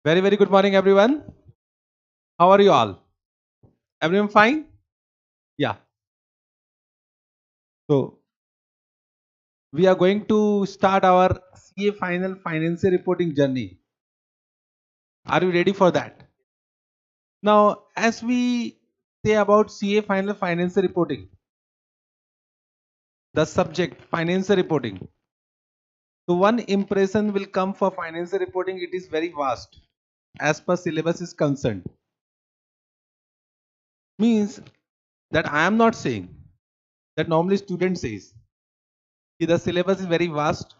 Very, very good morning, everyone. How are you all? Everyone fine? Yeah. So, we are going to start our CA final financial reporting journey. Are you ready for that? Now, as we say about CA final financial reporting, the subject financial reporting. So, one impression will come for financial reporting, it is very vast as per syllabus is concerned. Means that I am not saying that normally student says the syllabus is very vast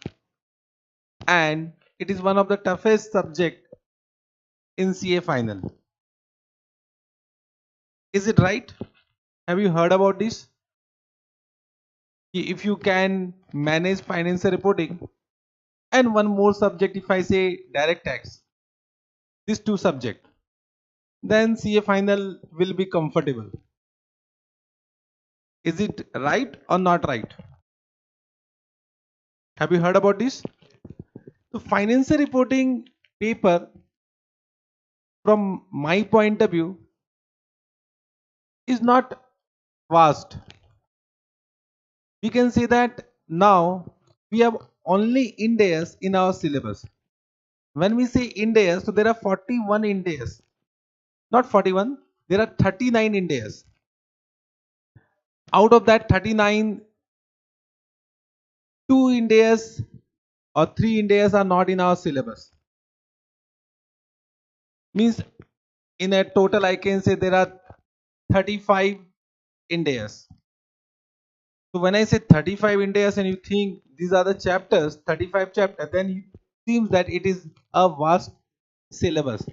and it is one of the toughest subject in CA final. Is it right? Have you heard about this? If you can manage financial reporting and one more subject, if I say direct tax, these two subjects, then CA final will be comfortable. Is it right or not right? Have you heard about this? The financial reporting paper, from my point of view, is not vast. We can say that now we have only Ind AS in our syllabus. When we say Ind AS, so there are 41 Ind AS. Not 41, there are 39 Ind AS. Out of that 39, 2 Ind AS or 3 Ind AS are not in our syllabus. Means in a total I can say there are 35 Ind AS. So when I say 35 Ind AS and you think these are the chapters, 35 chapters, then it seems that it is a vast syllabus.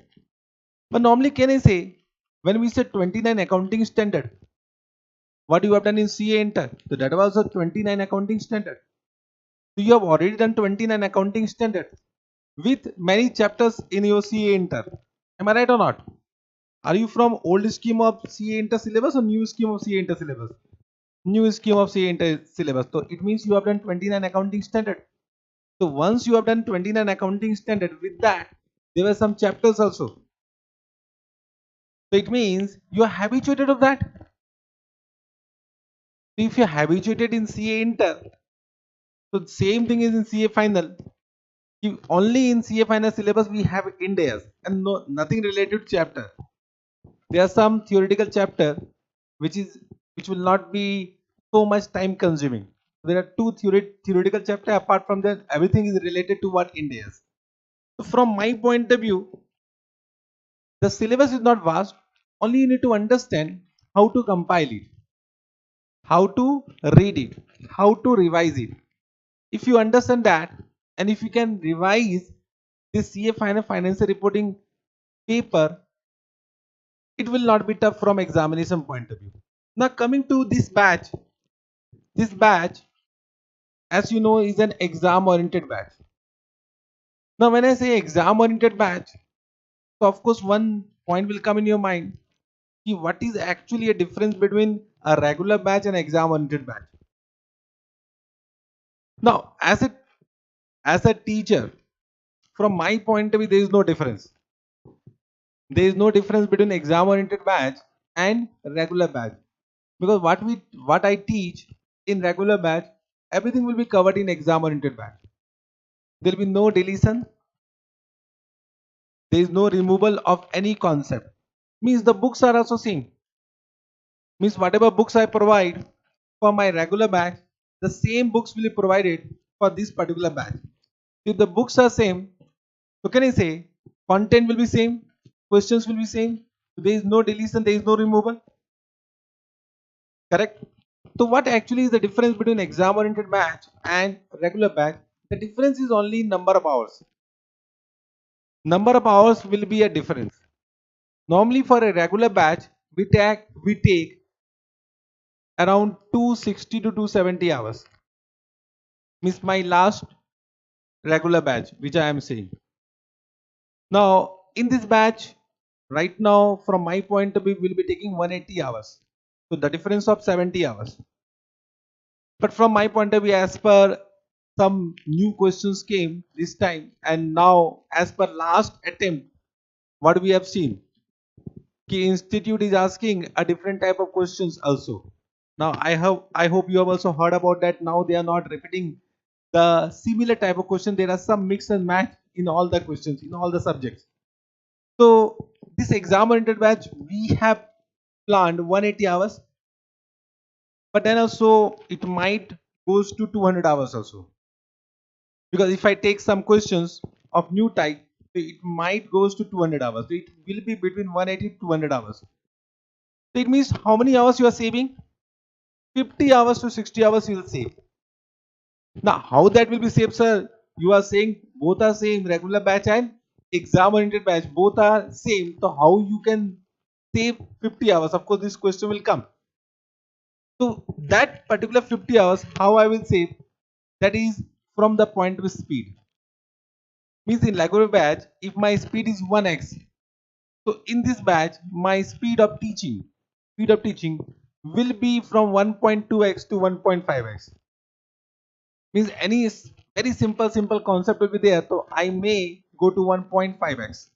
But normally can I say, when we say 29 accounting standard, what you have done in CA Inter, so that was a 29 accounting standard. So you have already done 29 accounting standard with many chapters in your CA Inter. Am I right or not? Are you from old scheme of CA Inter syllabus or new scheme of CA Inter syllabus? New scheme of CA Inter syllabus. So it means you have done 29 accounting standard. So once you have done 29 accounting standard, with that there were some chapters also. So it means you are habituated of that. If you are habituated in CA Inter, so same thing is in CA final. Only in CA final syllabus we have Ind AS and nothing related to chapter. There are some theoretical chapter which will not be so much time consuming. There are two theoretical chapter. Apart from that, everything is related to what Ind AS. So from my point of view, the syllabus is not vast. Only you need to understand how to compile it, how to read it, how to revise it. If you understand that, and if you can revise this CA final financial reporting paper, it will not be tough from examination point of view. Now coming to this batch, as you know, is an exam oriented batch. Now when I say exam oriented batch, so of course one point will come in your mind, what is actually a difference between a regular batch and exam oriented batch. Now as a teacher, from my point of view, there is no difference. There is no difference between exam oriented batch and regular batch, because what I teach in regular batch, everything will be covered in exam oriented batch. There will be no deletion, there is no removal of any concept. Means the books are also same. Means whatever books I provide for my regular batch, the same books will be provided for this particular batch. If the books are same, so can I say content will be same, questions will be same, there is no deletion, there is no removal. Correct? So what actually is the difference between exam oriented batch and regular batch? The difference is only number of hours. Number of hours will be a difference. Normally for a regular batch, we take around 260 to 270 hours. Means my last regular batch which I am saying. Now in this batch, right now from my point of view, we will be taking 180 hours. So the difference of 70 hours. But from my point of view, as per some new questions came this time, and now as per last attempt, what we have seen, the institute is asking a different type of questions also. Now I hope you have also heard about that. Now they are not repeating the similar type of question. There are some mix and match in all the questions in all the subjects. So this exam oriented batch we have planned 180 hours, but then also it might goes to 200 hours also, because if I take some questions of new type, it might goes to 200 hours. So it will be between 180 to 200 hours. So it means how many hours you are saving? 50 hours to 60 hours you will save. Now how that will be saved, sir? You are saying both are same, regular batch and exam oriented batch, both are same. So how you can save 50 hours? Of course this question will come. So that particular 50 hours, how I will save, that is from the point of speed. Means in regular batch, if my speed is 1x, so in this batch, my speed of teaching will be from 1.2x to 1.5x. Means any very simple concept will be there. So I may go to 1.5x.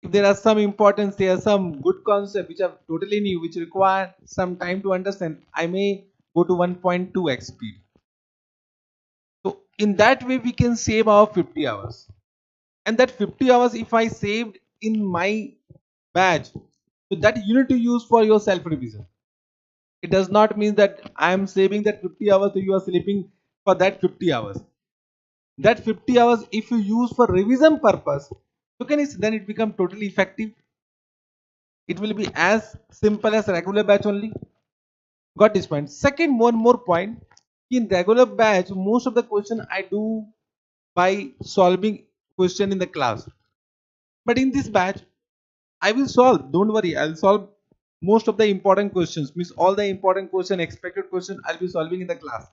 If there are some importance, there are some good concepts which are totally new, which require some time to understand, I may go to 1.2x speed. So in that way, we can save our 50 hours. And that 50 hours, if I saved in my batch, so that you need to use for your self revision. It does not mean that I am saving that 50 hours, so you are sleeping for that 50 hours. That 50 hours, if you use for revision purpose, so then it become totally effective. It will be as simple as regular batch only. Got this point? Second, one more point. In regular batch, most of the question I do by solving question in the class. But in this batch, I will solve. Don't worry, I'll solve most of the important questions. Means all the important question, expected question, I'll be solving in the class.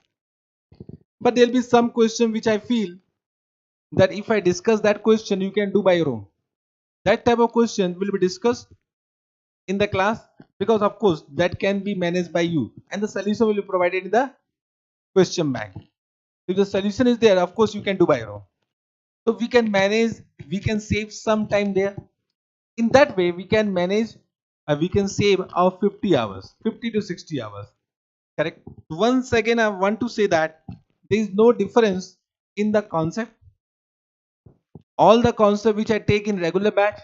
But there'll be some question which I feel that if I discuss that question, you can do by your own. That type of question will be discussed in the class, because of course that can be managed by you, and the solution will be provided in the question bank. If the solution is there, of course you can do by your own. So we can manage, we can save some time there. In that way we can manage, we can save our 50 hours, 50 to 60 hours. Correct. Once again I want to say that there is no difference in the concept. All the concept which I take in regular batch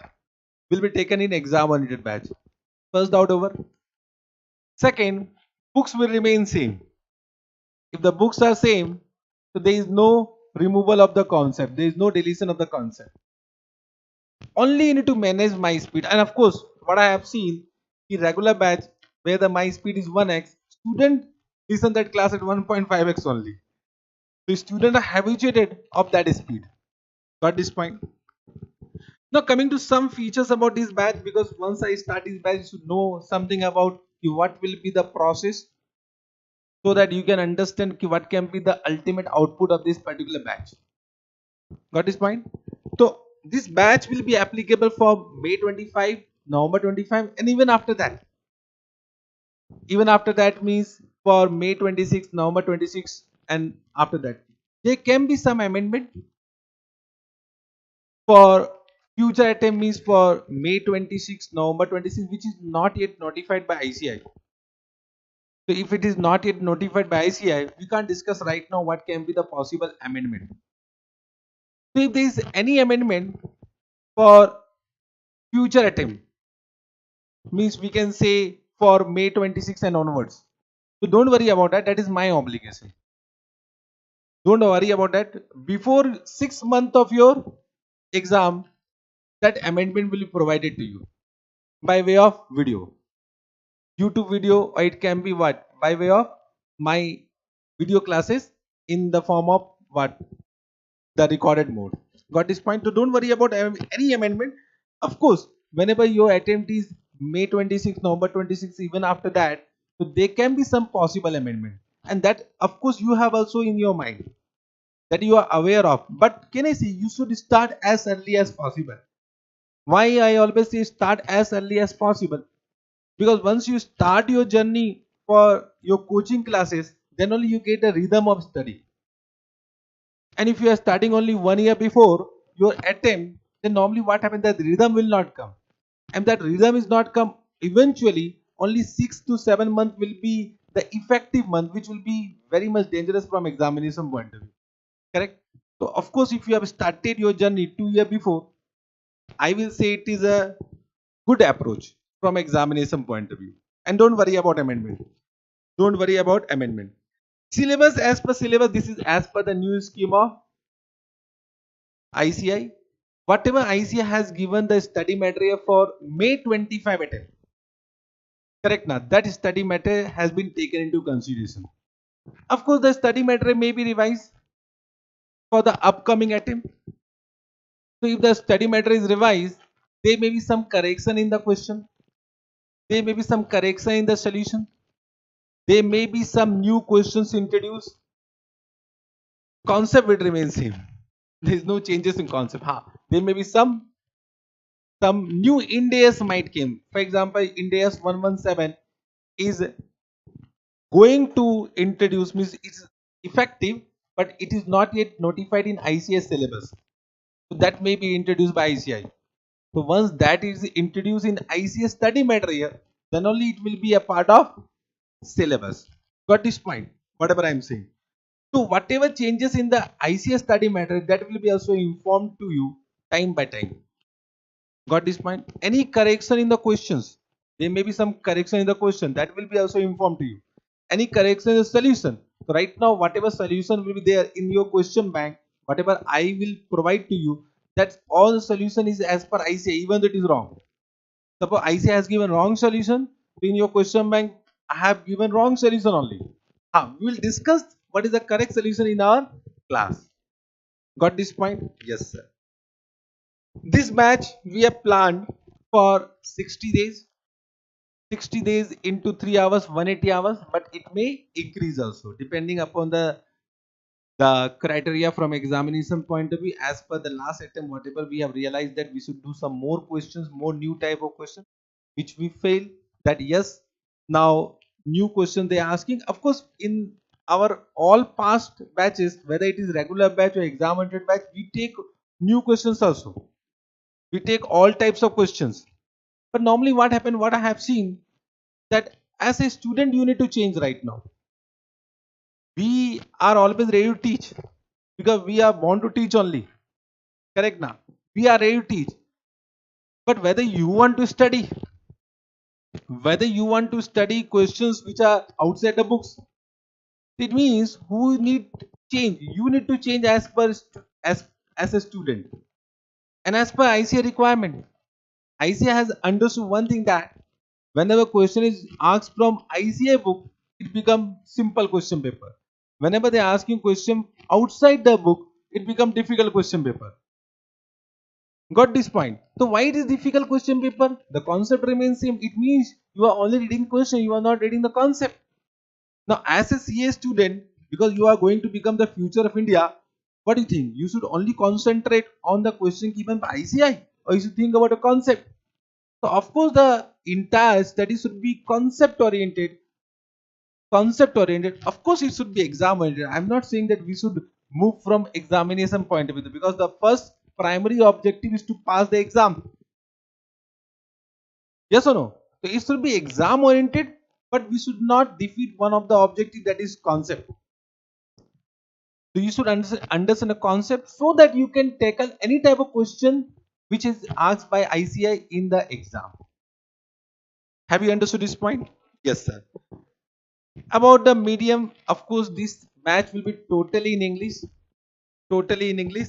will be taken in exam oriented batch. First doubt over. Second, books will remain same. If the books are same, so there is no removal of the concept, there is no deletion of the concept. Only you need to manage my speed. And of course, what I have seen in regular batch, where the my speed is 1x, student listen that class at 1.5x only. So students are habituated of that speed. Got this point? Now coming to some features about this batch, because once I start this batch, you should know something about what will be the process, so that you can understand what can be the ultimate output of this particular batch. Got this point? So this batch will be applicable for May 25, November 25, and even after that. Even after that means for May 26, November 26, and after that. There can be some amendment for future attempt, means for May 26, November 26, which is not yet notified by ICI. So if it is not yet notified by ICI, we can't discuss right now what can be the possible amendment. So if there is any amendment for future attempt, means we can say for May 26 and onwards. So don't worry about that. That is my obligation. Don't worry about that. Before 6 months of your exam, that amendment will be provided to you by way of video, YouTube video, or it can be what, by way of my video classes in the form of what, the recorded mode. Got this point? So don't worry about any amendment. Of course, whenever your attempt is May 26, November 26, even after that, so there can be some possible amendment, and that of course you have also in your mind, that you are aware of. But can I say you should start as early as possible? Why I always say start as early as possible? Because once you start your journey for your coaching classes, then only you get a rhythm of study. And if you are starting only 1 year before your attempt, then normally what happens, that rhythm will not come. And that rhythm is not come, eventually only 6 to 7 months will be the effective month, which will be very much dangerous from examination point of view. Correct? So of course, if you have started your journey 2 years before, I will say it is a good approach from examination point of view. And don't worry about amendment. Don't worry about amendment. Syllabus, as per syllabus, this is as per the new scheme of ICI. Whatever ICI has given the study material for May 25 attempt. Correct now. That study matter has been taken into consideration. Of course, the study matter may be revised for the upcoming attempt. So if the study matter is revised, there may be some correction in the question. There may be some correction in the solution. There may be some new questions introduced. Concept will remain same. There is no changes in concept. There may be some new Ind AS might came. For example, Ind AS 117 is going to introduce, means it's effective, but it is not yet notified in ICS syllabus. So that may be introduced by ICI. So once that is introduced in ICS study material, then only it will be a part of syllabus. Got this point? Whatever I am saying. So whatever changes in the ICS study material, that will be also informed to you time by time. Got this point? Any correction in the questions, there may be some correction in the question, that will be also informed to you. Any correction in the solution. So right now, whatever solution will be there in your question bank, whatever I will provide to you, that's all the solution is as per ICI, even though it is wrong. Suppose ICI has given wrong solution, in your question bank, I have given wrong solution only. We will discuss what is the correct solution in our class. Got this point? Yes, sir. This batch we have planned for 60 days. 60 days into 3 hours, 180 hours, but it may increase also depending upon the criteria from examination point of view. As per the last attempt, whatever we have realized, that we should do some more questions, more new type of questions, which we fail. That yes, now new question they are asking. Of course, in our all past batches, whether it is regular batch or exam oriented batch, we take new questions also. We take all types of questions. But normally what happened, what I have seen, that as a student you need to change right now. We are always ready to teach because we are born to teach only. Correct now? We are ready to teach. But whether you want to study, questions which are outside the books, it means who need change. You need to change as per as a student. And as per ICA requirement, ICA has understood one thing, that whenever question is asked from ICA book, it becomes simple question paper. Whenever they are asking question outside the book, it becomes difficult question paper. Got this point? So why it is difficult question paper? The concept remains same. It means you are only reading question, you are not reading the concept. Now as a CA student, because you are going to become the future of India, what do you think? You should only concentrate on the question given by ICI, or you should think about a concept. So of course the entire study should be concept oriented. Of course it should be exam oriented. I'm not saying that we should move from examination point of view, because the first primary objective is to pass the exam. Yes or no? So it should be exam oriented, but we should not defeat one of the objectives, that is concept. So you should understand a concept so that you can tackle any type of question which is asked by ICI in the exam. Have you understood this point? Yes, sir. About the medium, of course, this batch will be totally in English. Totally in English.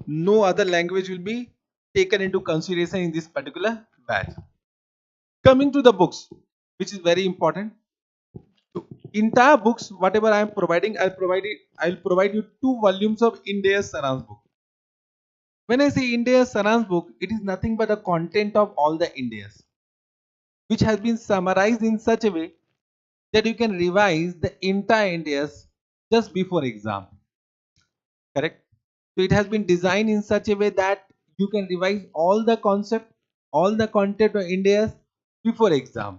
No other language will be taken into consideration in this particular batch. Coming to the books, which is very important. Entire books, whatever I am providing, I'll provide you 2 volumes of Ind AS Saaransh book. When I say Ind AS Saaransh book, it is nothing but the content of all the Ind AS, which has been summarized in such a way that you can revise the entire Ind AS just before exam. Correct? So it has been designed in such a way that you can revise all the concept, all the content of Ind AS before exam.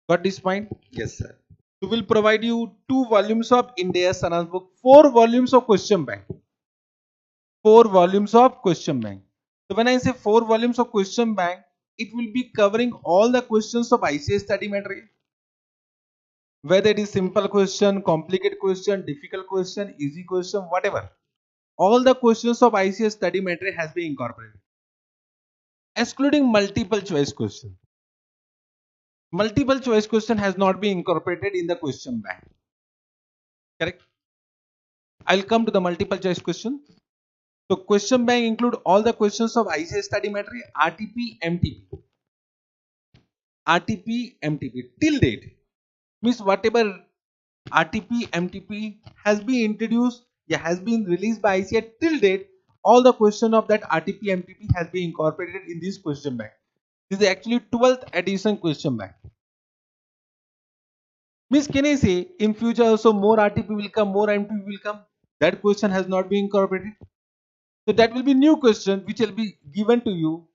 Got this point? Yes, sir. So we'll provide you 2 volumes of Ind AS Saaransh book, 4 volumes of question bank. 4 volumes of question bank. So when I say 4 volumes of question bank, it will be covering all the questions of ICS study material. Whether it is simple question, complicated question, difficult question, easy question, whatever. All the questions of ICS study material has been incorporated, excluding multiple choice question. Multiple choice question has not been incorporated in the question bank. Correct? I'll come to the multiple choice question. So question bank include all the questions of ICS study material, RTP, MTP. RTP, MTP till date. Means whatever RTP, MTP has been introduced, has been released by ICI till date, all the question of that RTP, MTP has been incorporated in this question bank. This is actually 12th edition question bank. Means can I say in future also more RTP will come, more MTP will come? That question has not been incorporated. So that will be new question which will be given to you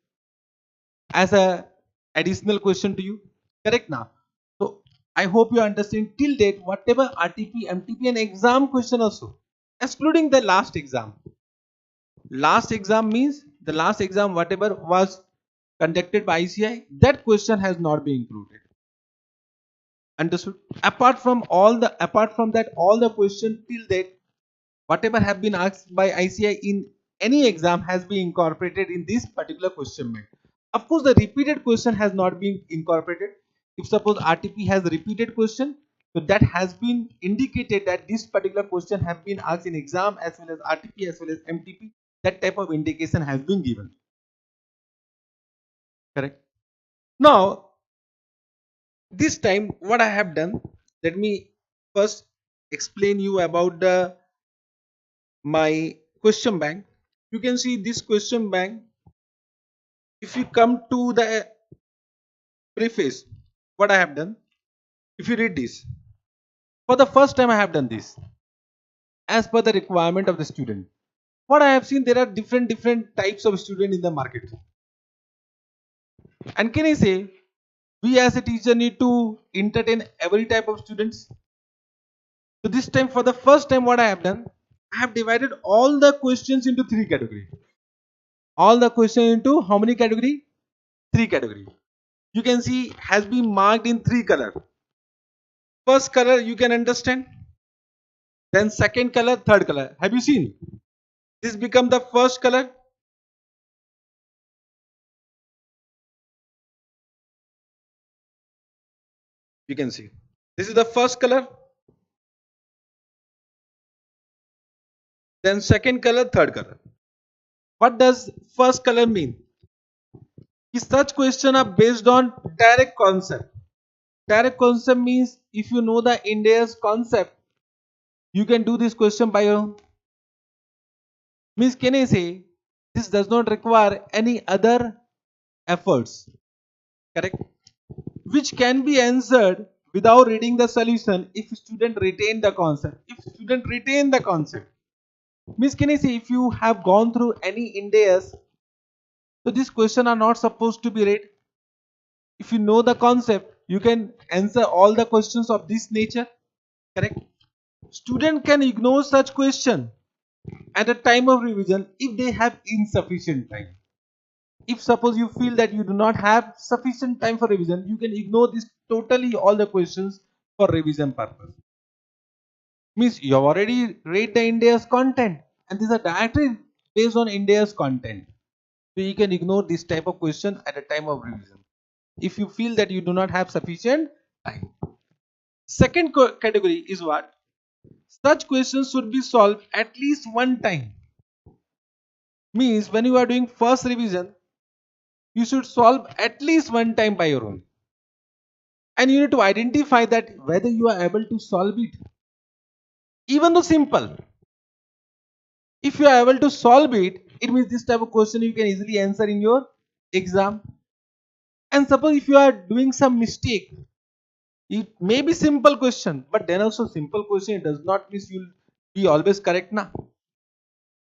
as a additional question to you. Correct now? So I hope you understand till date whatever RTP, MTP and exam question also, excluding the last exam. Last exam means the last exam whatever was conducted by ICI, that question has not been included. Understood? Apart from that all the question till date whatever have been asked by ICI in any exam has been incorporated in this particular question bank. Of course, the repeated question has not been incorporated. If suppose RTP has a repeated question, so that has been indicated that this particular question have been asked in exam as well as RTP as well as MTP. That type of indication has been given. Correct. Now, this time what I have done, let me first explain you about my question bank. You can see this question bank. If you come to the preface, what I have done, if you read this, for the first time I have done this as per the requirement of the student. What I have seen, there are different types of student in the market, and can I say we as a teacher need to entertain every type of students. So this time for the first time what I have done, I have divided all the questions into 3 categories. All the questions into how many category? 3 categories. You can see has been marked in 3 color. First color you can understand, then second color, third color. Have you seen? This become the first color. You can see this is the first color, then second color, third color. What does first color mean? Such questions are based on direct concept. Direct concept means if you know the Ind AS concept, you can do this question by your own. Means can I say this does not require any other efforts. Correct? Which can be answered without reading the solution if student retain the concept. If student retain the concept, means can I say if you have gone through any Ind AS, so these questions are not supposed to be read. If you know the concept, you can answer all the questions of this nature. Correct? Student can ignore such question at the time of revision if they have insufficient time. If suppose you feel that you do not have sufficient time for revision, you can ignore this totally all the questions for revision purpose. Means you have already read the Ind AS content and these are directly based on Ind AS content. So you can ignore this type of question at the time of revision if you feel that you do not have sufficient time. Second category is what? Such questions should be solved at least one time. Means when you are doing first revision, you should solve at least one time by your own. And you need to identify that whether you are able to solve it. Even though simple, if you are able to solve it, it means this type of question you can easily answer in your exam. And suppose if you are doing some mistake, it may be simple question, but then also simple question, it does not mean you will be always correct now.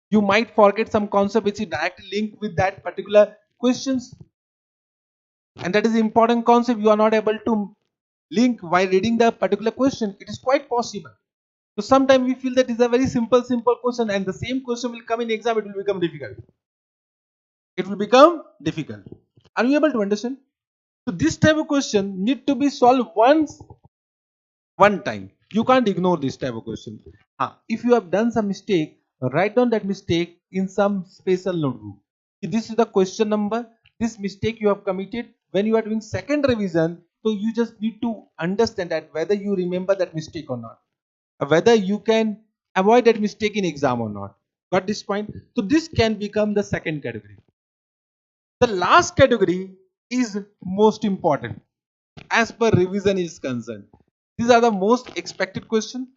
You might forget some concept which is directly linked with that particular questions, and that is important concept you are not able to link while reading the particular question, it is quite possible. So sometimes we feel that is a very simple question, and the same question will come in exam, it will become difficult. It will become difficult. Are you able to understand? So this type of question need to be solved once, one time. You can't ignore this type of question. If you have done some mistake, write down that mistake in some special notebook. This is the question number. This mistake you have committed when you are doing second revision. So you just need to understand that whether you remember that mistake or not, whether you can avoid that mistake in exam or not. Got this point? So this can become the second category. The last category is most important as per revision is concerned. These are the most expected question,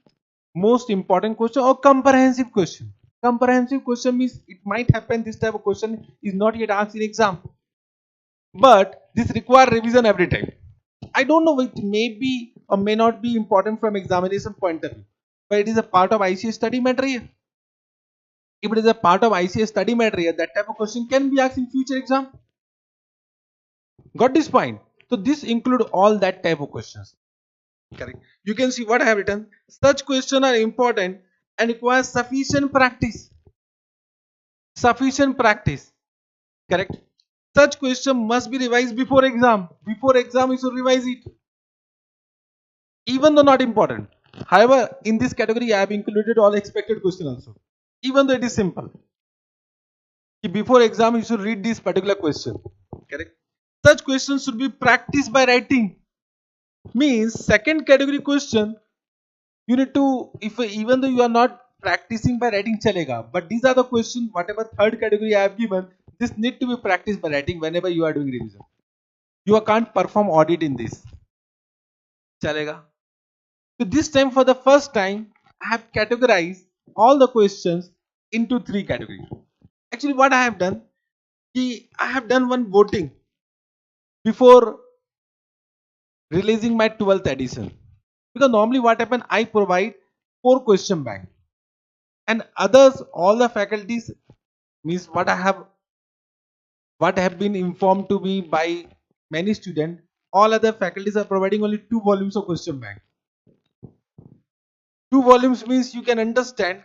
most important question, or comprehensive question. Comprehensive question means it might happen this type of question is not yet asked in exam, but this require revision every time. I don't know, it may be or may not be important from examination point of view, but it is a part of ICA study material. If it is a part of ICA study material, that type of question can be asked in future exam. Got this point? So this include all that type of questions. Correct. You can see what I have written. Such questions are important and require sufficient practice. Sufficient practice. Correct. Such question must be revised before exam. Before exam, you should revise it. Even though not important. However, in this category, I have included all expected question also. Even though it is simple. Before exam, you should read this particular question. Correct. Such questions should be practiced by writing. Means second category question, you need to, if even though you are not practicing by writing chalega, but these are the questions, whatever third category I have given, this need to be practiced by writing whenever you are doing revision. You can't perform audit in this. Chalega. So this time, for the first time, I have categorized all the questions into three categories. Actually, what I have done, I have done one voting before releasing my 12th edition. Because normally what happens, I provide 4 question bank, and others, all the faculties, means what have been informed to me by many students, all other faculties are providing only 2 volumes of question bank. 2 volumes means you can understand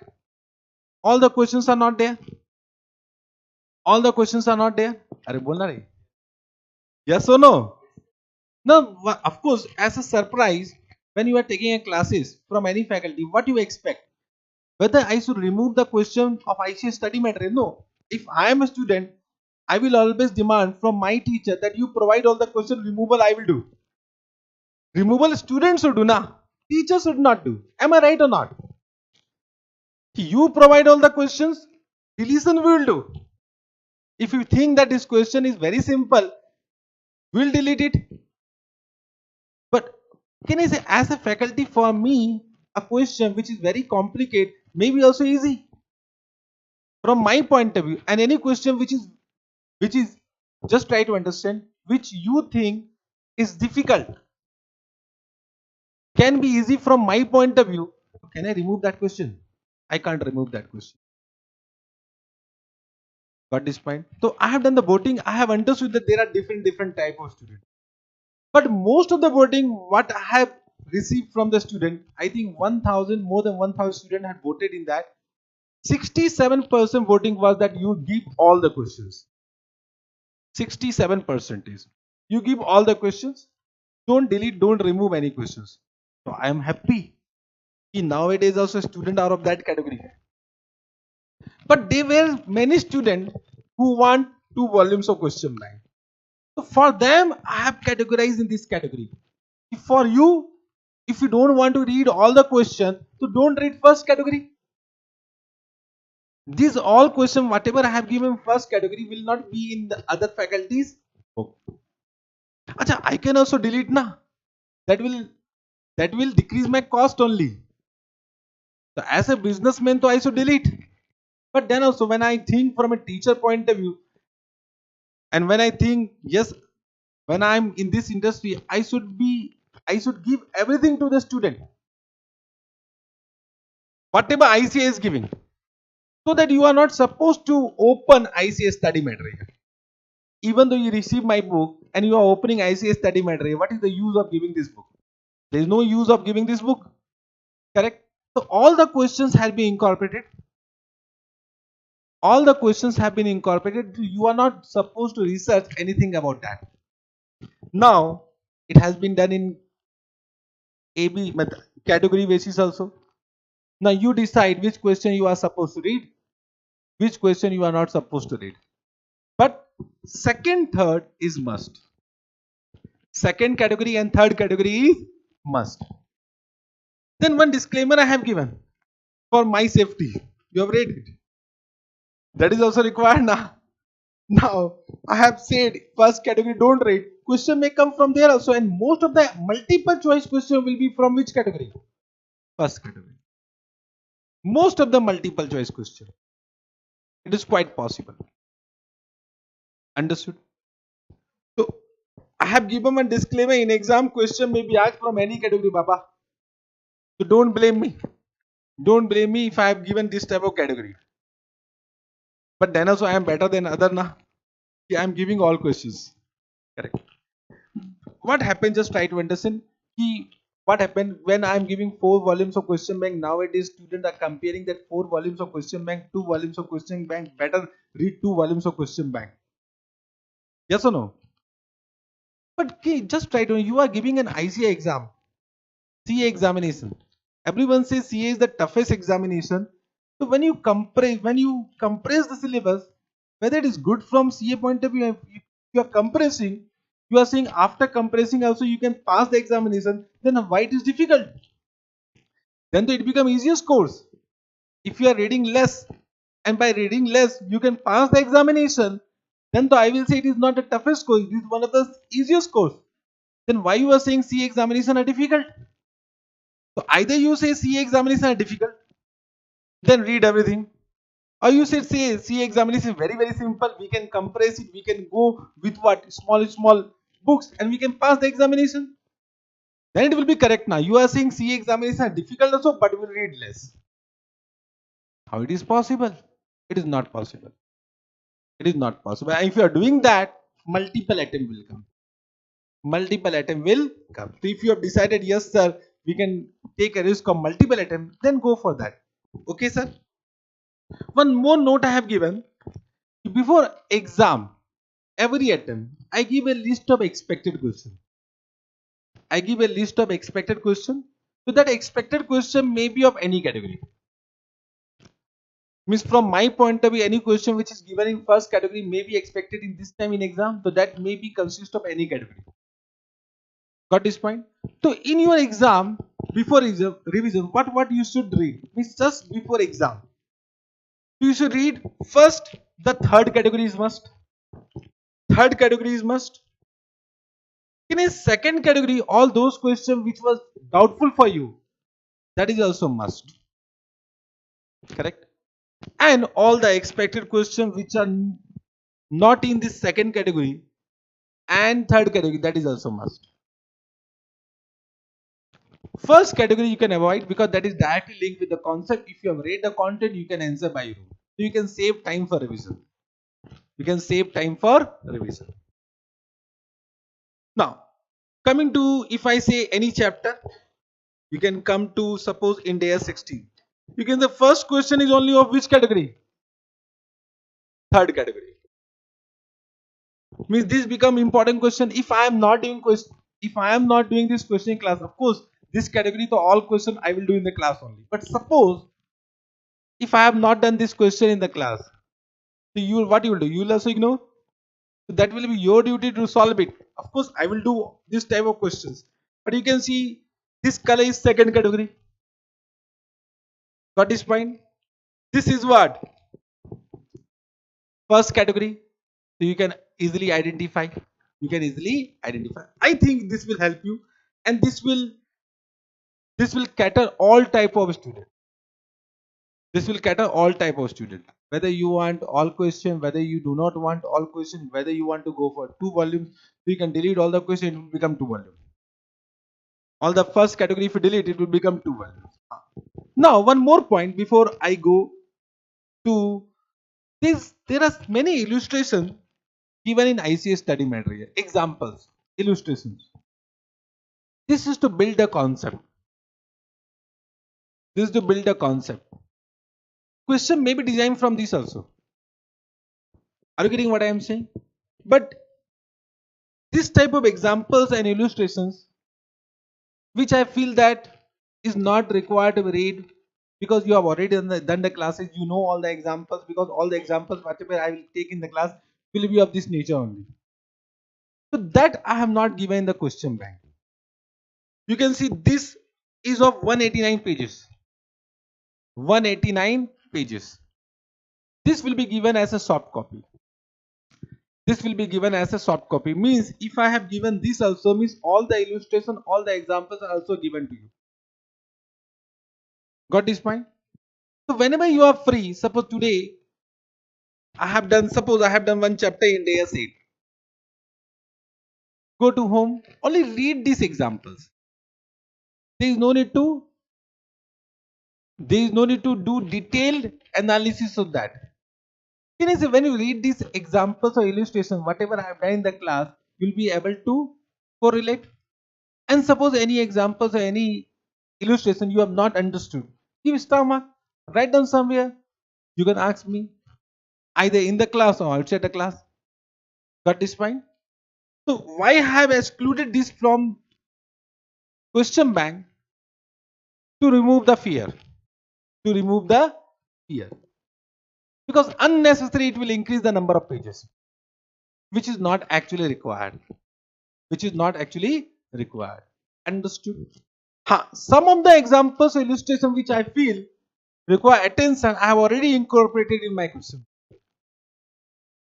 all the questions are not there. All the questions are not there. Are bolna rahi? Yes or no? No, of course, as a surprise, when you are taking a classes from any faculty, what you expect? Whether I should remove the question of ICA study material? No. If I am a student, I will always demand from my teacher that you provide all the question. Removal I will do. Removal students should do, na. Teachers should not do. Am I right or not? You provide all the questions, deletion we will do. If you think that this question is very simple, we'll delete it. But can I say, as a faculty, for me, a question which is very complicated may be also easy from my point of view, and any question which is just try to understand, which you think is difficult, can be easy from my point of view. Can I remove that question? I can't remove that question. Got this point? So I have done the voting. I have understood that there are different type of students. But most of the voting, what I have received from the student, I think more than 1000 students had voted in that. 67% voting was that you give all the questions. 67% is you give all the questions. Don't delete, don't remove any questions. So I am happy. Nowadays also students are of that category. But there were many students who want 2 volumes of question bank. So for them, I have categorized in this category. For you, if you don't want to read all the questions, so don't read first category. These all questions, whatever I have given first category, will not be in the other faculties. Acha, I can also delete na. That will decrease my cost only. So as a businessman, so I should delete. But then also when I think from a teacher point of view, and when I think, yes, when I'm in this industry, I should give everything to the student. Whatever ICA is giving. So that you are not supposed to open ICA study material. Even though you receive my book and you are opening ICA study material, what is the use of giving this book? There is no use of giving this book. Correct? So all the questions have been incorporated. All the questions have been incorporated. You are not supposed to research anything about that. Now it has been done in AB method, category basis also. Now you decide which question you are supposed to read, which question you are not supposed to read. But second, third is must. Second category and third category is must. Then one disclaimer I have given for my safety. You have read it. That is also required now. Now I have said first category don't read. Question may come from there also, and most of the multiple choice question will be from which category? First category. Most of the multiple choice question. It is quite possible. Understood? So I have given a disclaimer in exam question may be asked from any category, Baba. So don't blame me. Don't blame me if I have given this type of category. But then also I am better than other na. I am giving all questions. Correct. What happened? Just try to understand. What happened when I am giving 4 volumes of question bank? Nowadays students are comparing that 4 volumes of question bank, 2 volumes of question bank. Better read 2 volumes of question bank. Yes or no? But just try to. You are giving an ICA exam, CA examination. Everyone says CA is the toughest examination. So when you compress the syllabus, whether it is good from CA point of view, if you are compressing, you are saying after compressing also you can pass the examination, then why it is difficult? Then it become easiest course. If you are reading less, and by reading less you can pass the examination, then I will say it is not the toughest course, it is one of the easiest course. Then why you are saying CA examination are difficult? So either you say CA examination are difficult, then read everything. Or you said say CA examination is very simple, we can compress it, we can go with what small books and we can pass the examination. Then it will be correct now. You are saying CA examination are difficult also, but will read less. How it is possible? It is not possible. It is not possible. And if you are doing that, multiple attempt will come. Multiple attempt will come. So if you have decided, yes sir, we can take a risk of multiple attempt, then go for that. Okay sir. One more note I have given. Before exam, every attempt, I give a list of expected question. I give a list of expected question. So that expected question may be of any category. Means from my point of view, any question which is given in first category may be expected in this time in exam. So that may be consist of any category. Got this point? So in your exam, before exam, revision, what you should read? Means just before exam, you should read first the third category is must. Third category is must. In a second category, all those questions which was doubtful for you, that is also must. Correct? And all the expected questions which are not in this second category and third category, that is also must. First category you can avoid because that is directly linked with the concept. If you have read the content, you can answer by your own. So you can save time for revision. You can save time for revision. Now, coming to, if I say any chapter, you can come to suppose Ind AS 16. You can, the first question is only of which category? Third category. Means this become important question. If I am not doing question, if I am not doing this question in class, of course this category to all question I will do in the class only. But suppose if I have not done this question in the class, so you, what you will do? You will also ignore. So that will be your duty to solve it. Of course I will do this type of questions. But you can see this color is second category. Got this point? This is what? First category. So you can easily identify. You can easily identify. I think this will help you, and this will cater all type of student. This will cater all type of student. Whether you want all question, whether you do not want all question, whether you want to go for 2 volumes, so you can delete all the question, it will become 2 volumes. All the first category, if you delete, it will become 2 volumes. Now, one more point before I go to this. There are many illustrations given in ICA study material. Examples, illustrations. This is to build a concept. This is to build a concept. Question may be designed from this also. Are you getting what I am saying? But this type of examples and illustrations, which I feel that is not required to be read, because you have already done the classes, you know all the examples, because all the examples whatever I will take in the class will be of this nature only. So that I have not given the question bank. You can see this is of 189 pages. 189 pages. This will be given as a soft copy. This will be given as a soft copy. Means if I have given this also, means all the illustration, all the examples are also given to you. Got this point? So whenever you are free, suppose today suppose I have done one chapter in Ind AS 8. Go to home, only read these examples. There is no need to do detailed analysis of that. Can I say, when you read these examples or illustrations, whatever I have done in the class, you'll be able to correlate. And suppose any examples or any illustration you have not understood, give a star mark, write down somewhere. You can ask me either in the class or outside the class. Got this point? So why I have excluded this from question bank? To remove the fear. To remove the fear. Because unnecessary it will increase the number of pages, which is not actually required. Which is not actually required. Understood? Some of the examples or illustration which I feel require attention, I have already incorporated in my question.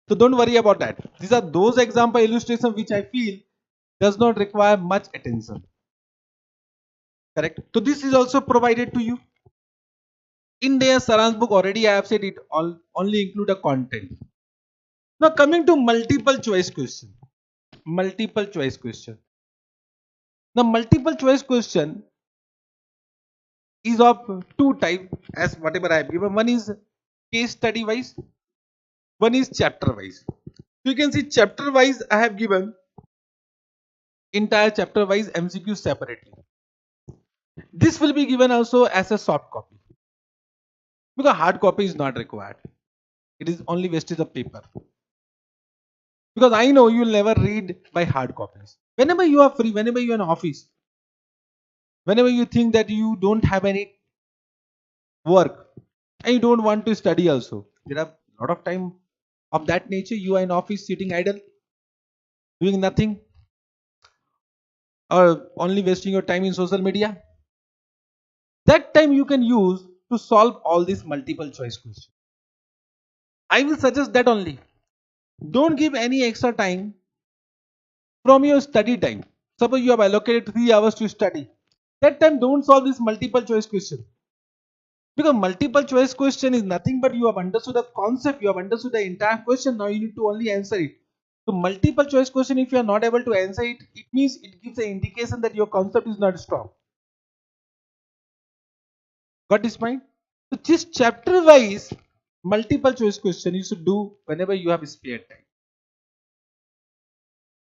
So don't worry about that. These are those example illustrations which I feel does not require much attention. Correct? So this is also provided to you. In their Saaransh book already I have said it only include a content. Now coming to multiple choice question. Multiple choice question. Now multiple choice question is of two types as whatever I have given. One is case study wise. One is chapter wise. So you can see chapter wise I have given entire chapter wise MCQ separately. This will be given also as a soft copy, because hard copy is not required. It is only wastage of paper. Because I know you will never read by hard copies. Whenever you are free, whenever you are in office, whenever you think that you don't have any work and you don't want to study also, there are a lot of time of that nature. You are in office sitting idle, doing nothing, or only wasting your time in social media. That time you can use to solve all these multiple choice questions. I will suggest that only. Don't give any extra time from your study time. Suppose you have allocated 3 hours to study. That time don't solve this multiple choice question. Because multiple choice question is nothing but you have understood the concept, you have understood the entire question, now you need to only answer it. So multiple choice question, if you are not able to answer it, it means it gives an indication that your concept is not strong. Got this point? So just chapter wise multiple choice question you should do whenever you have spare time.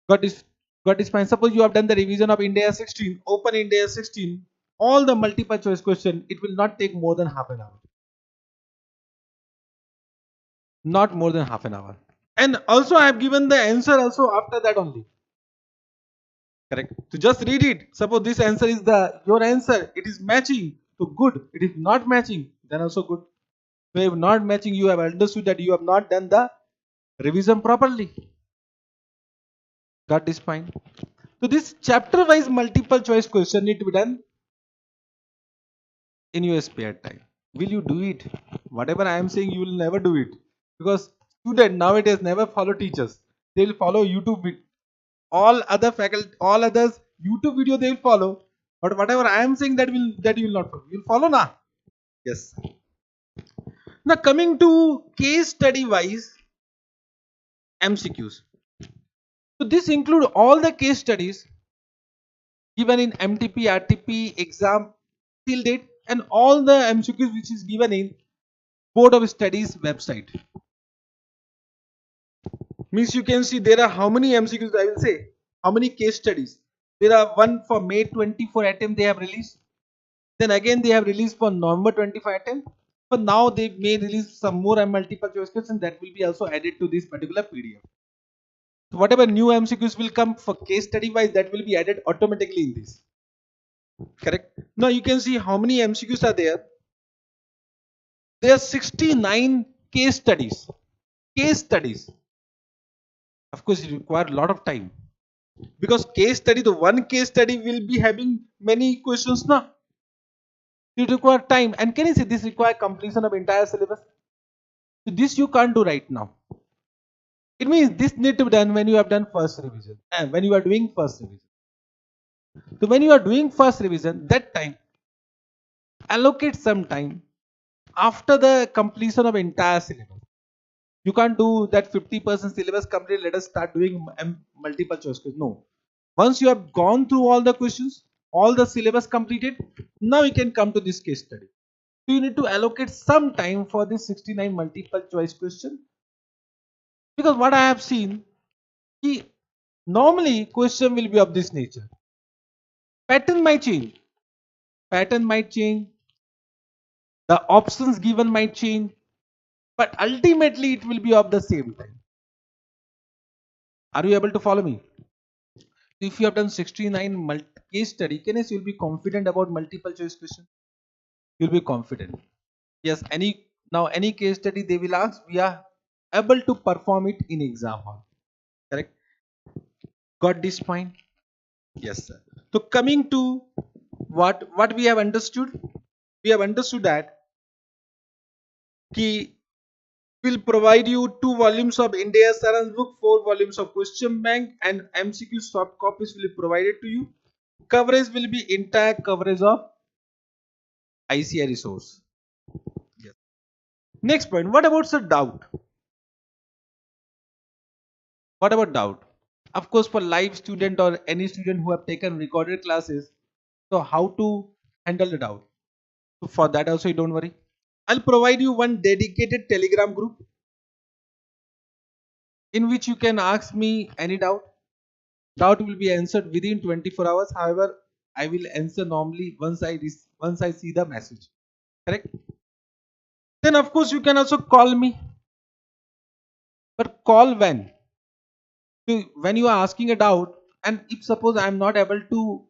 Got this point? Suppose you have done the revision of Ind AS 16, open Ind AS 16, all the multiple choice question, it will not take more than half an hour. Not more than half an hour. And also I have given the answer also after that only. Correct? So just read it. Suppose this answer is your answer, it is matching, so good. It is not matching, then also good. So if not matching, you have understood that you have not done the revision properly. Got this point? So this chapter wise multiple choice question need to be done in your spare time. Will you do it? Whatever I am saying, you will never do it, because students nowadays never follow teachers. They will follow YouTube video. All other faculty, all others YouTube video they will follow, but whatever I am saying, that you will not follow. You will follow now. Yes. Now coming to case study wise MCQs. So this include all the case studies given in MTP, RTP, exam till date, and all the MCQs which is given in Board of Studies website. Means you can see there are how many MCQs, I will say how many case studies. There are one for May 24 attempt they have released. Then again they have released for November 25 attempt. But now they may release some more multiple choice questions that will be also added to this particular PDF. So whatever new MCQs will come for case study wise, that will be added automatically in this. Correct. Now you can see how many MCQs are there. There are 69 case studies. Case studies. Of course, it requires a lot of time. Because case study, the one case study will be having many questions now. It requires time. And can you say this requires completion of entire syllabus? So this you can't do right now. It means this need to be done when you have done first revision and when you are doing first revision. So when you are doing first revision, that time allocate some time after the completion of entire syllabus. You can't do that 50% syllabus complete. Let us start doing multiple choice questions. No. Once you have gone through all the questions, all the syllabus completed, now you can come to this case study. So you need to allocate some time for this 69 multiple choice question. Because what I have seen, normally question will be of this nature. Pattern might change. Pattern might change. The options given might change. But ultimately it will be of the same time. Are you able to follow me? If you have done 69 case study, can you will be confident about multiple choice question? You'll be confident. Yes, any case study they will ask, we are able to perform it in exam hall. Correct? Got this point? Yes, sir. So coming to what we have understood, we have understood that key will provide you 2 volumes of Ind AS Saaransh book, 4 volumes of question bank, and MCQ soft copies will be provided to you. Coverage will be entire coverage of ICI resource. Yes. Next point. What about the doubt? What about doubt? Of course, for live student or any student who have taken recorded classes, so how to handle the doubt? So for that also, you don't worry. I'll provide you one dedicated Telegram group in which you can ask me any doubt. Doubt will be answered within 24 hours. However, I will answer normally once I see the message. Correct? Then of course you can also call me. But call when? So when you are asking a doubt, and if suppose I am not able to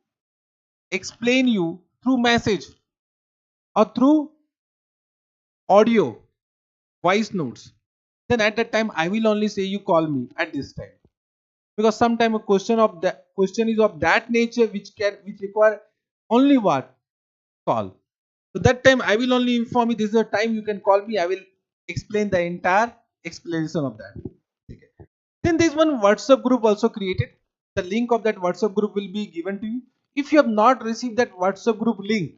explain you through message or through audio, voice notes, then at that time I will only say you call me at this time. Because sometimes a question is of that nature which require only what? Call. So that time I will only inform you this is the time you can call me. I will explain the entire explanation of that. Okay. Then there is one WhatsApp group also created. The link of that WhatsApp group will be given to you. If you have not received that WhatsApp group link,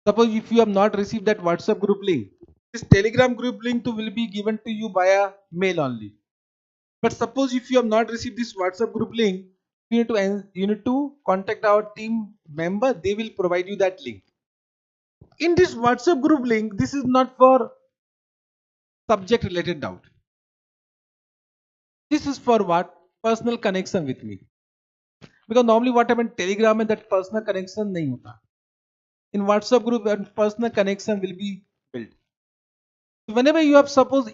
suppose if you have not received that WhatsApp group link, this Telegram group link will be given to you via mail only. But suppose if you have not received this WhatsApp group link, you need to contact our team member. They will provide you that link. In this WhatsApp group link, this is not for subject related doubt. This is for what? Personal connection with me. Because normally what happens, Telegram में that personal connection नहीं होता. In WhatsApp group, that personal connection will be built. So whenever you have suppose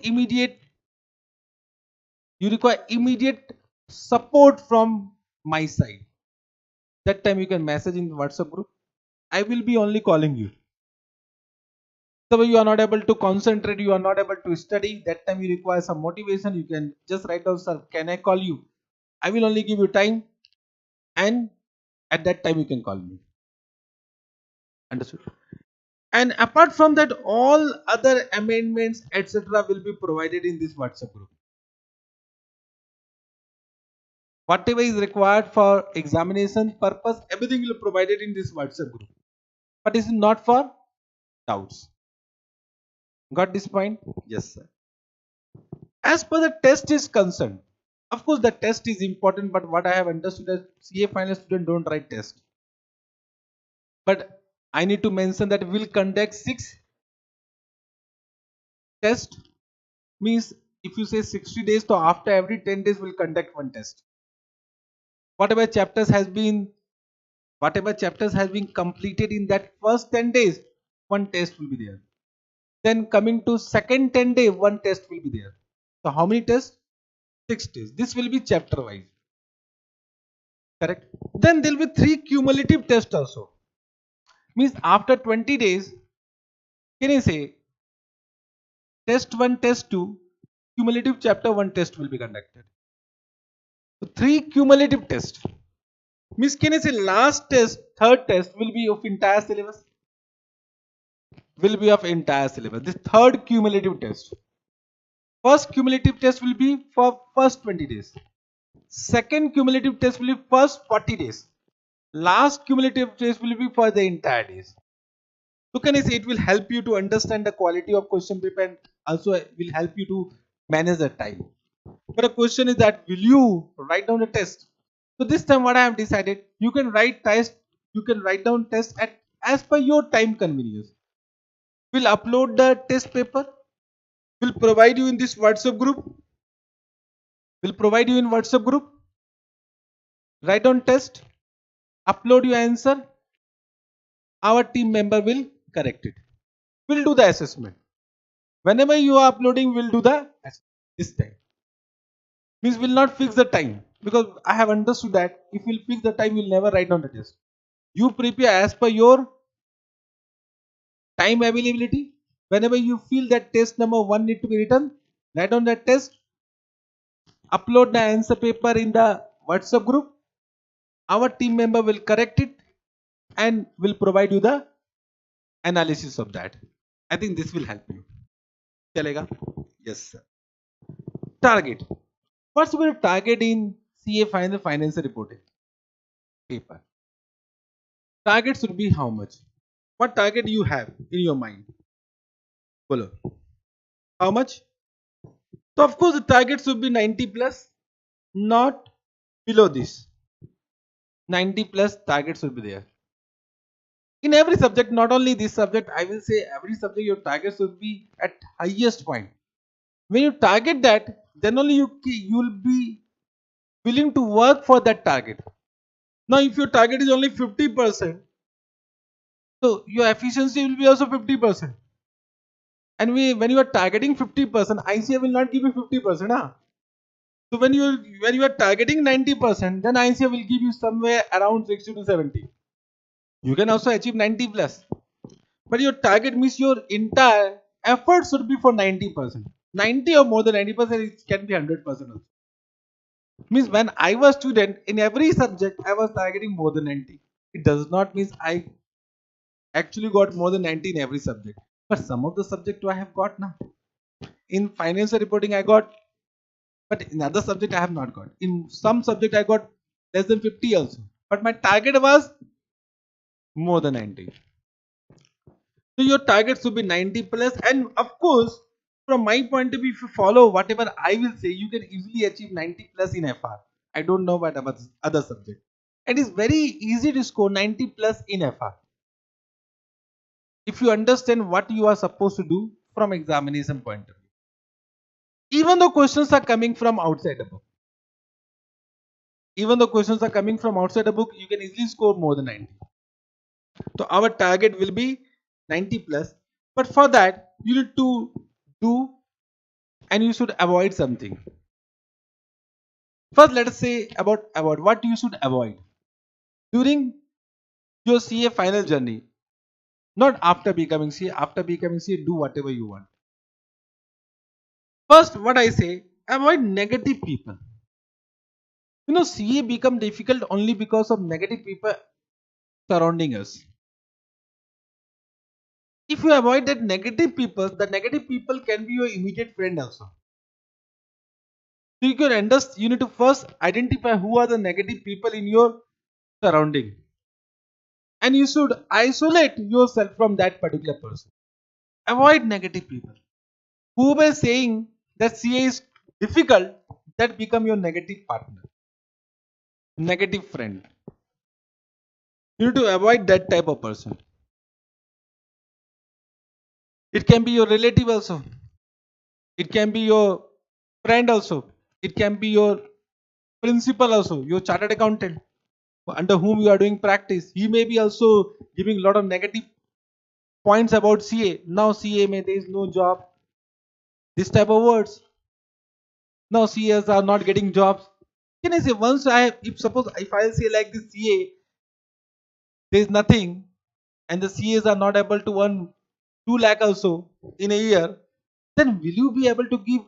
you require immediate support from my side. That time you can message in the WhatsApp group. I will be only calling you. So you are not able to concentrate, you are not able to study. That time you require some motivation. You can just write down, sir, can I call you? I will only give you time, and at that time you can call me. Understood? And apart from that, all other amendments, etc., will be provided in this WhatsApp group. Whatever is required for examination purpose, everything will be provided in this WhatsApp group. But this is not for doubts. Got this point? Yes, sir. As per the test is concerned, of course the test is important, but what I have understood is CA final student don't write test. But I need to mention that we will conduct 6 tests. Means if you say 60 days, so after every 10 days we'll conduct one test. Whatever chapters has been completed in that first 10 days, one test will be there. Then coming to second 10 day, one test will be there. So how many tests? 6 tests. This will be chapter wise. Correct. Then there will be 3 cumulative tests also. Means after 20 days, can I say test 1, test 2, cumulative chapter 1 test will be conducted. So 3 cumulative tests. Means can I say last test, third test will be of entire syllabus? Will be of entire syllabus. This third cumulative test. First cumulative test will be for first 20 days. Second cumulative test will be first 40 days. Last cumulative test will be for the entire days. So can I say it will help you to understand the quality of question paper and also will help you to manage the time. But the question is that will you write down the test? So this time what I have decided, you can write down test at as per your time convenience. We'll upload the test paper. We'll provide you in this WhatsApp group. Write down test. Upload your answer. Our team member will correct it. We'll do the assessment. Whenever you are uploading, we'll do the this time. Means we'll not fix the time, because I have understood that if we'll fix the time, we'll never write down the test. You prepare as per your time availability. Whenever you feel that test number 1 need to be written, write down that test. Upload the answer paper in the WhatsApp group. Our team member will correct it and will provide you the analysis of that. I think this will help you. Chalega? Yes, sir. Target. What's your target in CA final financial reporting paper? Target should be how much? What target you have in your mind? Bolo. How much? So of course the target should be 90 plus, not below this. 90 plus target should be there. In every subject, not only this subject, I will say every subject your target should be at highest point. When you target that, then only you will be willing to work for that target. Now if your target is only 50%, so your efficiency will be also 50%. And when you are targeting 50%, ICA will not give you 50%. Huh? So when you are targeting 90%, then ICA will give you somewhere around 60 to 70. You can also achieve 90 plus. But your target means your entire effort should be for 90%. 90 or more than 90%, it can be 100% also. Means when I was student, in every subject I was targeting more than 90. It does not mean I actually got more than 90 in every subject. But some of the subject I have got now. In financial reporting I got, but in other subject I have not got. In some subject I got less than 50 also. But my target was more than 90. So your target should be 90 plus, and of course, from my point of view, if you follow whatever I will say, you can easily achieve 90 plus in FR. I don't know about other subject. It is very easy to score 90 plus in FR if you understand what you are supposed to do from examination point of view. Even though questions are coming from outside the book, you can easily score more than 90. So our target will be 90 plus, but for that you need to do and you should avoid something. First, let us say about what you should avoid during your CA final journey, not after becoming CA. After becoming CA, do whatever you want. First, what I say, avoid negative people. You know, CA become difficult only because of negative people surrounding us. If you avoid that negative people, the negative people can be your immediate friend also. So you need to first identify who are the negative people in your surrounding. And you should isolate yourself from that particular person. Avoid negative people. Whoever is saying that CA is difficult, that become your negative partner, negative friend. You need to avoid that type of person. It can be your relative also. It can be your friend also. It can be your principal also, your chartered accountant under whom you are doing practice, he may be also giving a lot of negative points about CA. Now CA may there is no job. This type of words. Now CAs are not getting jobs. Can I say once if suppose if I say like this CA, there is nothing, and the CAs are not able to earn 2 lakh also in a year, then will you be able to give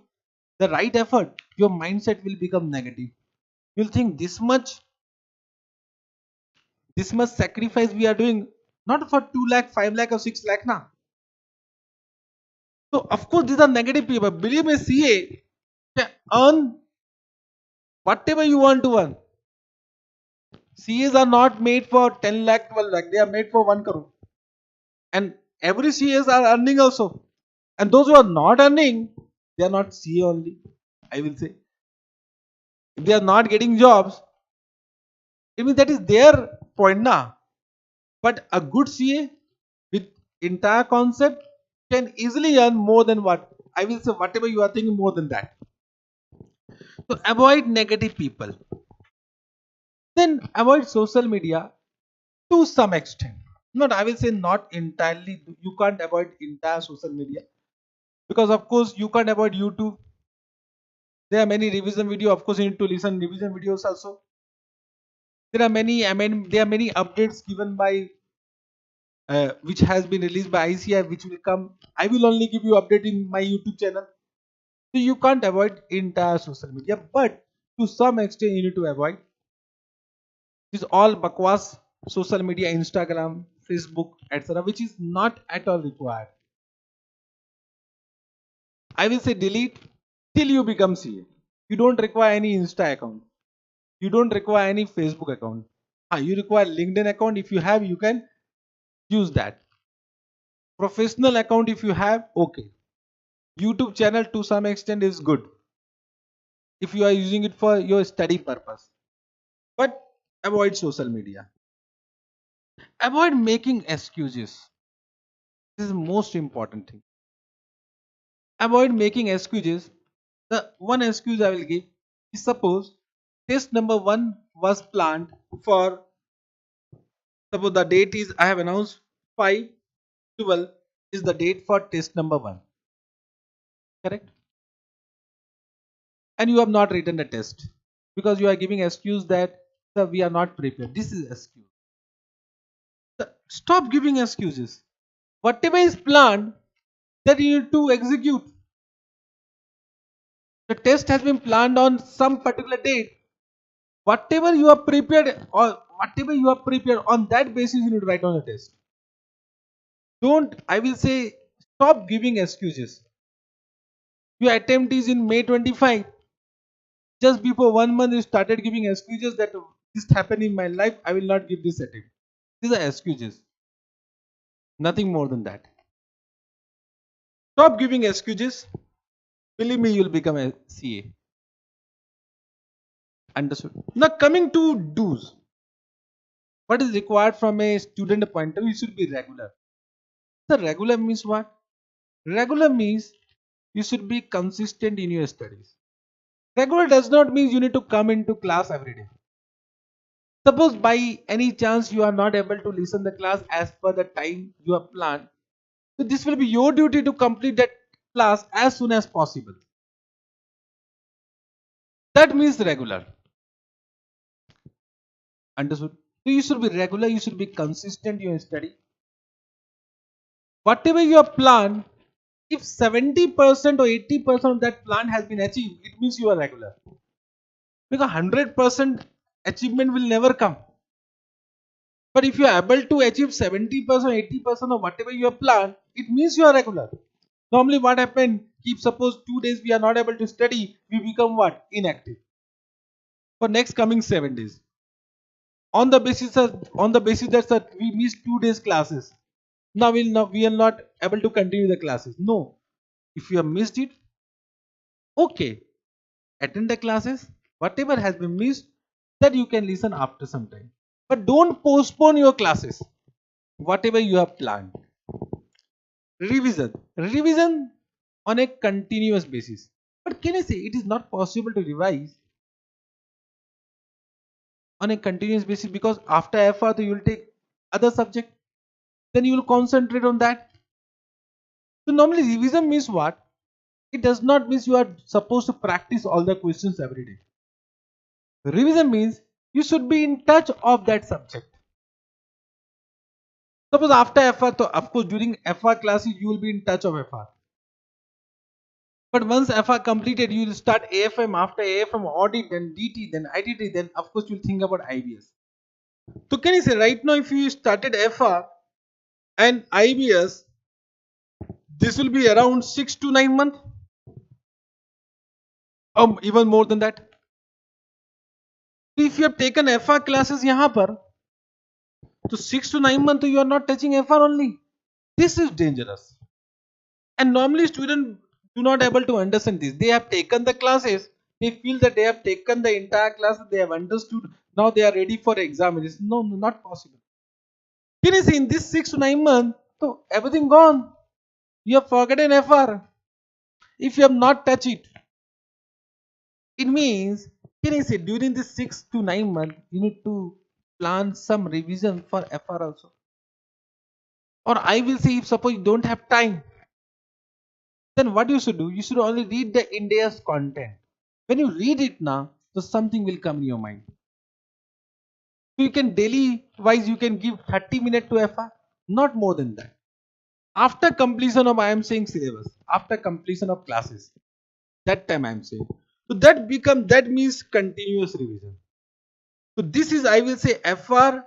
the right effort? Your mindset will become negative. You'll think this much sacrifice we are doing not for 2 lakh, 5 lakh or 6 lakh now. So of course these are negative people. Believe me, CA can earn whatever you want to earn. CAs are not made for 10 lakh, 12 lakh. They are made for 1 crore. And every CAs are earning also. And those who are not earning, they are not CA only. I will say. If they are not getting jobs, it means that is their point now. But a good CA with entire concept can easily earn more than what I will say, whatever you are thinking, more than that. So avoid negative people. Then avoid social media to some extent. Not, I will say, not entirely. You can't avoid entire social media because of course you can't avoid YouTube. There are many revision video. Of course, you need to listen revision videos also. There are many. I mean, there are many updates given by which has been released by ICI, which will come. I will only give you update in my YouTube channel. So you can't avoid entire social media, but to some extent you need to avoid. This all bakwas social media, Instagram, Facebook, etc., which is not at all required. I will say delete till you become CA. You don't require any Insta account. You don't require any Facebook account. You require LinkedIn account. If you have, you can use that. Professional account if you have, okay. YouTube channel to some extent is good if you are using it for your study purpose. But avoid social media. Avoid making excuses. This is the most important thing. Avoid making excuses. The one excuse I will give is suppose test number 1 was planned for, suppose the date is I have announced 5/12 is the date for test number 1. Correct? And you have not written the test because you are giving excuse that sir, we are not prepared. This is excuse. Stop giving excuses. Whatever is planned, that you need to execute. The test has been planned on some particular date. Whatever you are prepared on that basis, you need to write on the test. Don't, I will say, stop giving excuses. Your attempt is in May 25. Just before 1 month, you started giving excuses that this happened in my life. I will not give this attempt. These are excuses. Nothing more than that. Stop giving excuses. Believe me, you will become a CA. Understood. Now coming to do's. What is required from a student point of view? You should be regular. The regular means what? Regular means you should be consistent in your studies. Regular does not mean you need to come into class every day. Suppose by any chance you are not able to listen the class as per the time you have planned. So this will be your duty to complete that class as soon as possible. That means regular. Understood? So you should be regular, you should be consistent in your study. Whatever you have planned, if 70% or 80% of that plan has been achieved, it means you are regular. Because 100% achievement will never come. But if you are able to achieve 70%, 80% of whatever you have planned, it means you are regular. Normally what happens, if suppose 2 days we are not able to study, we become what? Inactive. For next coming 7 days. On the basis that we missed 2 days classes. Now we are not able to continue the classes. No. If you have missed it, okay. Attend the classes. Whatever has been missed, that you can listen after some time. But don't postpone your classes. Whatever you have planned. Revision. Revision on a continuous basis. But can I say it is not possible to revise on a continuous basis, because after FR you will take other subject, then you will concentrate on that. So normally revision means what? It does not mean you are supposed to practice all the questions every day. Revision means you should be in touch of that subject. Suppose after FR, so of course during FR classes you will be in touch of FR. But once FR completed, you will start AFM. After AFM, audit, then DT, then IDT, then of course you will think about IBS. So can you say right now if you started FR and IBS, this will be around 6 to 9 months, even more than that. So if you have taken FR classes यहाँ पर, so 6 to 9 months you are not touching FR only. This is dangerous. And normally students do not able to understand this. They have taken the classes, they feel that they have taken the entire class, they have understood, now they are ready for exam. It is no, not possible. Can you see in this 6 to 9 months, so everything gone. You have forgotten FR. If you have not touched it, it means, can you say during this 6 to 9 months, you need to plan some revision for FR also. Or I will say, if suppose you don't have time, then what you should do? You should only read the Ind AS content. When you read it now, so something will come in your mind. So you can daily wise, you can give 30 minutes to FR, not more than that. After completion of, I am saying syllabus, after completion of classes, that time I am saying. So that means continuous revision. So this is, I will say, FR,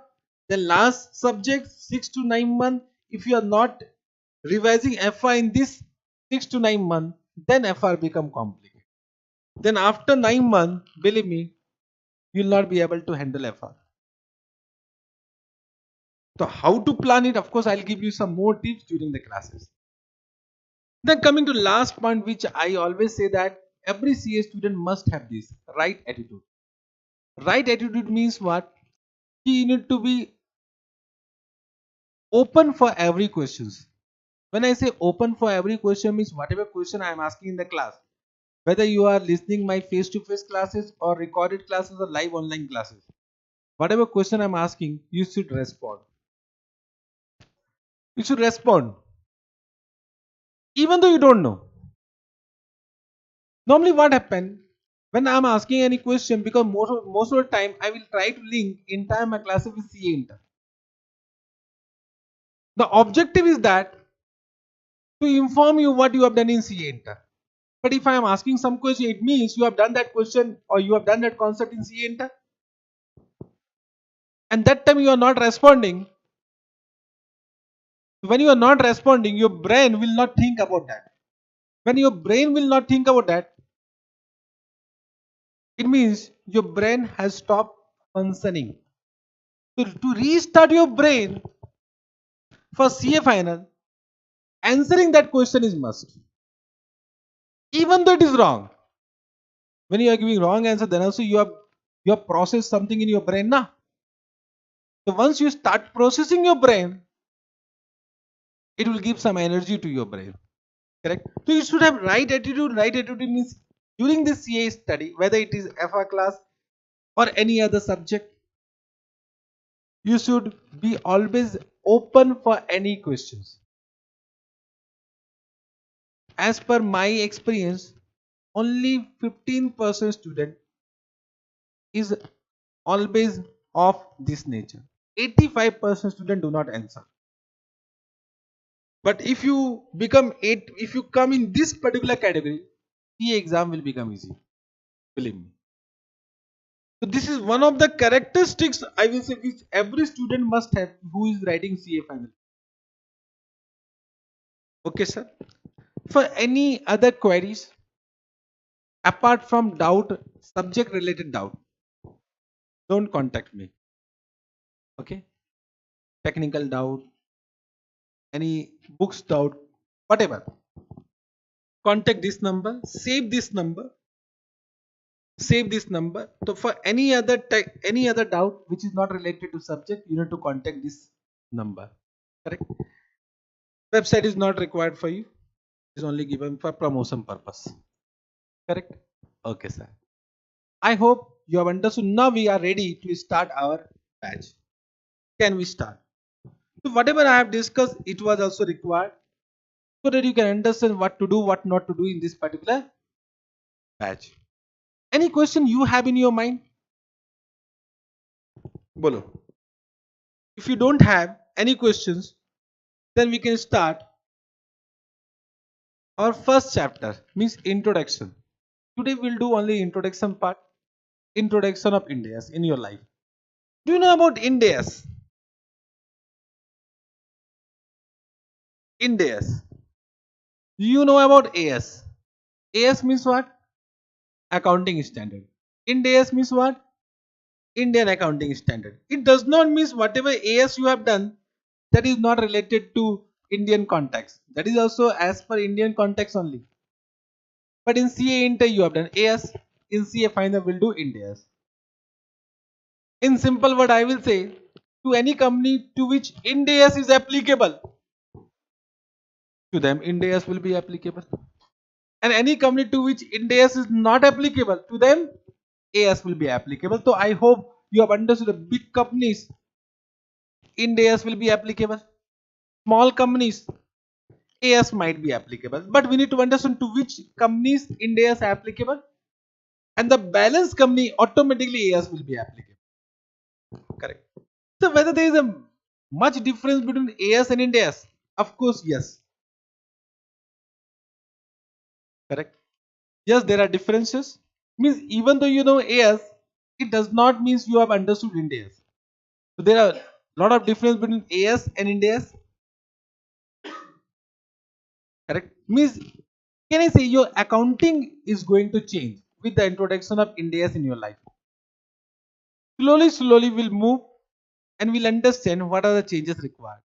the last subject 6 to 9 months. If you are not revising FR in this 6 to 9 months, then FR become complicated. Then after 9 months, believe me, you will not be able to handle FR. So how to plan it? Of course, I'll give you some more tips during the classes. Then coming to last point, which I always say that every CA student must have this right attitude. Right attitude means what? You need to be open for every questions. When I say open for every question means whatever question I am asking in the class, whether you are listening my face-to-face classes or recorded classes or live online classes, whatever question I am asking, you should respond. You should respond even though you don't know. Normally what happens when I am asking any question, because most of the time I will try to link entire my classes with CA Inter. The objective is that to inform you what you have done in CA Inter. But if I am asking some question, it means you have done that question or you have done that concept in CA Inter. And that time you are not responding. When you are not responding, your brain will not think about that. When your brain will not think about that, it means your brain has stopped functioning. So to restart your brain for CA final, answering that question is must. Even though it is wrong. When you are giving wrong answer, then also you have processed something in your brain now. So once you start processing your brain, it will give some energy to your brain. Correct? So you should have right attitude. Right attitude means during this CA study, whether it is FR class or any other subject, you should be always open for any questions. As per my experience, only 15% student is always of this nature. 85% student do not answer. But if you if you come in this particular category, CA exam will become easy. Believe me. So this is one of the characteristics I will say which every student must have who is writing CA final. Okay, sir. For any other queries apart from doubt, subject related doubt, don't contact me. Okay. Technical doubt, any books doubt, whatever. Contact this number. Save this number. Save this number. So for any other doubt which is not related to subject, you need to contact this number. Correct. Website is not required for you. It is only given for promotion purpose. Correct. Okay, sir. I hope you have understood. Now we are ready to start our batch. Can we start? So whatever I have discussed, it was also required so that you can understand what to do, what not to do in this particular batch. Any question you have in your mind? Bolo. If you don't have any questions, then we can start our first chapter, means introduction. Today we'll do only introduction part, introduction of Ind AS in your life. Do you know about Ind AS? Ind AS. Do you know about AS? AS means what? Accounting standard. Ind AS means what? Indian accounting standard. It does not mean whatever AS you have done that is not related to Indian context. That is also as per Indian context only. But in CA Inter you have done AS. In CA Final will do Ind AS. In simple word I will say, to any company to which Ind AS is applicable, to them Ind AS will be applicable. And any company to which Ind AS is not applicable, to them AS will be applicable. So I hope you have understood the big companies Ind AS will be applicable. Small companies AS might be applicable. But we need to understand to which companies Ind AS applicable, and the balance company automatically AS will be applicable. Correct. So whether there is a much difference between AS and Ind AS? Of course, yes. Correct. Yes, there are differences. Means even though you know AS, it does not mean you have understood Ind AS. So there are a lot of difference between AS and Ind AS. Correct. Means can I say your accounting is going to change with the introduction of Ind AS in your life. Slowly we'll move and we'll understand what are the changes required.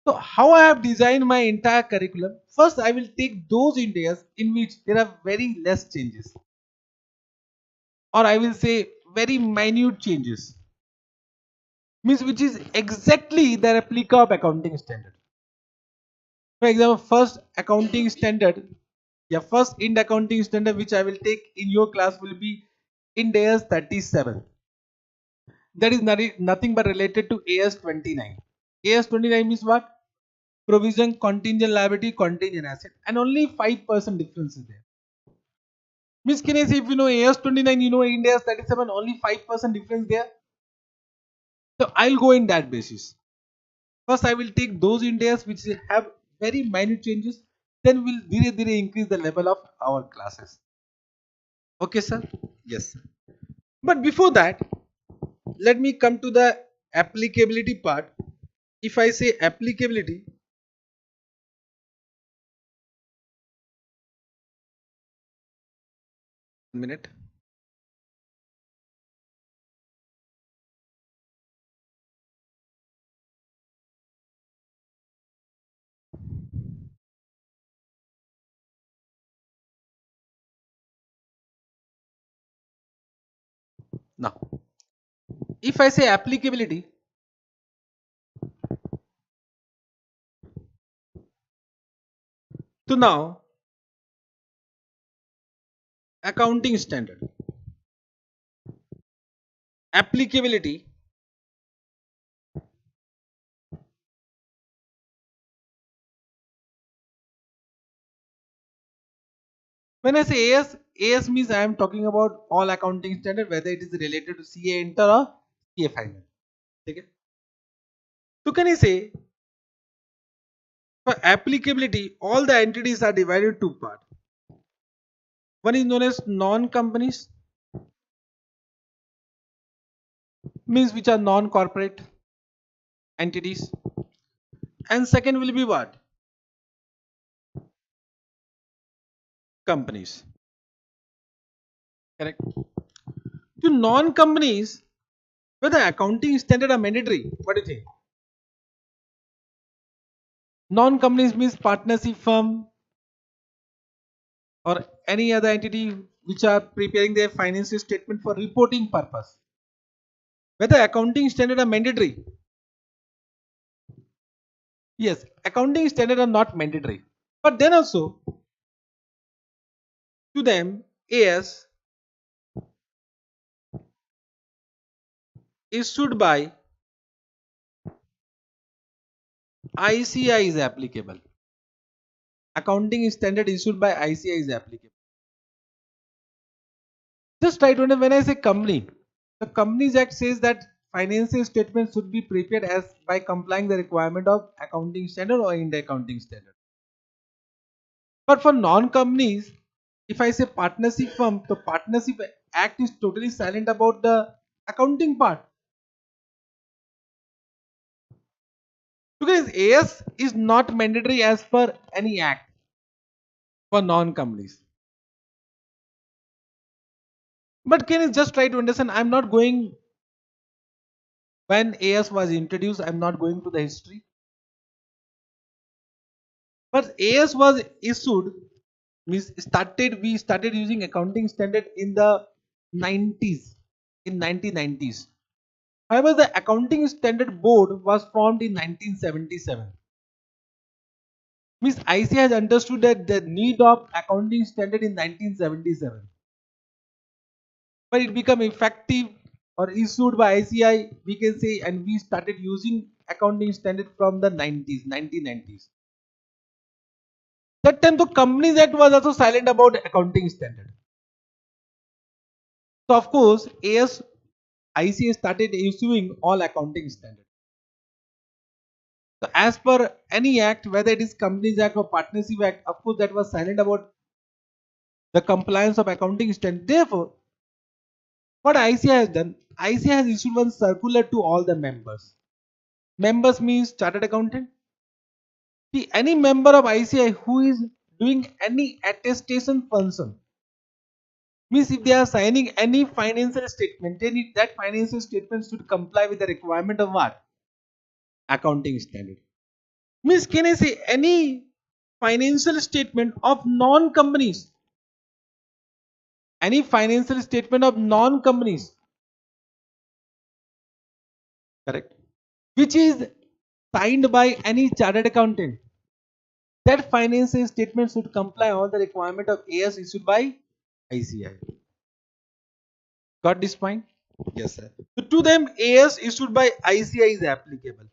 So how I have designed my entire curriculum. First I will take those Ind AS in which there are very less changes, or I will say very minute changes, means which is exactly the replica of accounting standard. For example, first accounting standard, first Ind accounting standard which I will take in your class will be Ind AS 37. That is nothing but related to AS 29. AS 29 means what? Provision, contingent liability, contingent asset, and only 5% difference is there. Means can I say if you know AS 29, you know Ind AS 37, only 5% difference there. So I'll go in that basis. First I will take those Ind AS which have very minute changes, then we'll dire increase the level of our classes. Okay sir? Yes sir. But before that, let me come to the applicability part. If I say applicability, minute. Now, if I say applicability, so now accounting standard, applicability, when I say AS means I am talking about all accounting standard, whether it is related to CA Inter or CA Final. Okay. So can I say for applicability, all the entities are divided into two parts. One is known as non-companies, means which are non-corporate entities, and second will be what? Companies. Correct. To non-companies, whether accounting standard are mandatory, what do you think? Non-companies means partnership firm or any other entity which are preparing their financial statement for reporting purpose. Whether accounting standard are mandatory? Yes, accounting standard are not mandatory. But then also, to them, AS issued by ICI is applicable. Accounting standard issued by ICI is applicable. Just try to understand when I say company, the Companies Act says that financial statements should be prepared as by complying the requirement of accounting standard or Ind accounting standard. But for non-companies, if I say partnership firm, the Partnership Act is totally silent about the accounting part. Because AS is not mandatory as per any act for non-companies. But can you just try to understand? I'm not going when AS was introduced, I'm not going to the history. But AS was issued, we started using accounting standard in the 90s, in 1990s. However, the accounting standard board was formed in 1977. Means IC has understood that the need of accounting standard in 1977. But it became effective or issued by ICI, we can say, and we started using accounting standard from the 1990s. That time the Companies Act was also silent about accounting standard. So of course, AS ICA started issuing all accounting standards. So as per any act, whether it is Companies Act or Partnership Act, of course that was silent about the compliance of accounting standard. Therefore, what ICA has done, ICA has issued one circular to all the members. Members means chartered accountant. See, any member of ICI who is doing any attestation function, means if they are signing any financial statement, then that financial statement should comply with the requirement of what? Accounting standard. Means can I say any financial statement of non-companies, any financial statement of non-companies, correct, which is signed by any chartered accountant, that financial statement should comply all the requirement of AS issued by ICI. Got this point? Yes, sir. So to them, AS issued by ICI is applicable.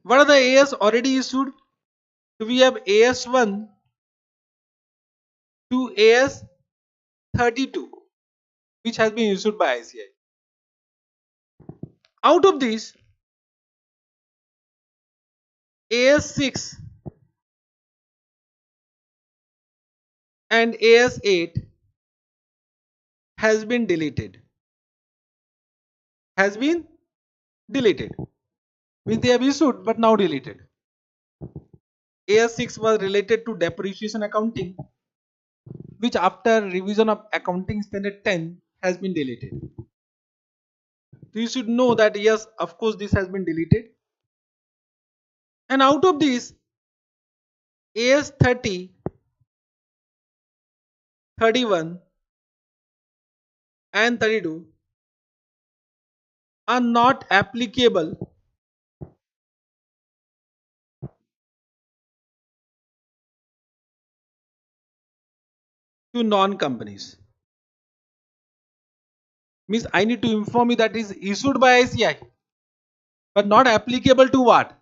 What are the AS already issued? So we have AS1 to AS32, which has been issued by ICI. Out of this, AS6 and AS8 has been deleted. Has been deleted. Means they have issued but now deleted. AS6 was related to depreciation accounting, which after revision of accounting standard 10 has been deleted. So you should know that yes, of course this has been deleted. And out of this, AS30, 31 and 32 are not applicable to non-companies. Means I need to inform you that is issued by ICI but not applicable to what?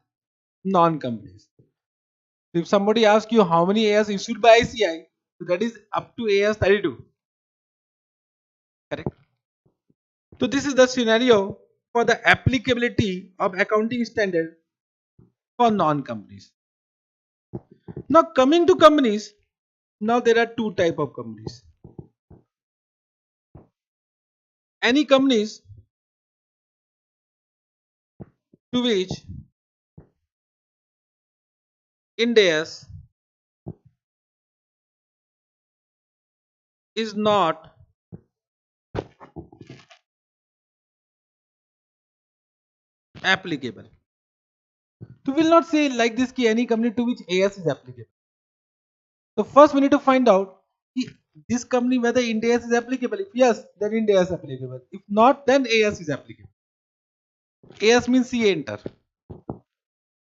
Non-companies. So if somebody asks you how many AS issued by ICI, so that is up to AS32. Correct. So this is the scenario for the applicability of accounting standard for non-companies. Now coming to companies, now there are two type of companies. Any companies to which Ind AS is not applicable. So we will not say like this ki any company to which AS is applicable. So first we need to find out this company whether Ind AS is applicable. If yes, then Ind AS is applicable. If not, then AS is applicable. AS means CA enter.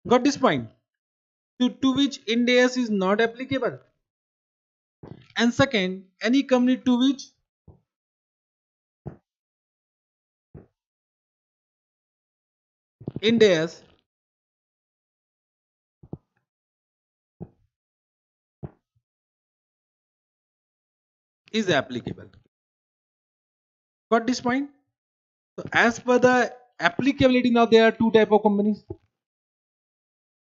Got this point? To which Ind AS is not applicable. And second, any company to which Ind AS is applicable. Got this point? So as per the applicability, now there are two type of companies.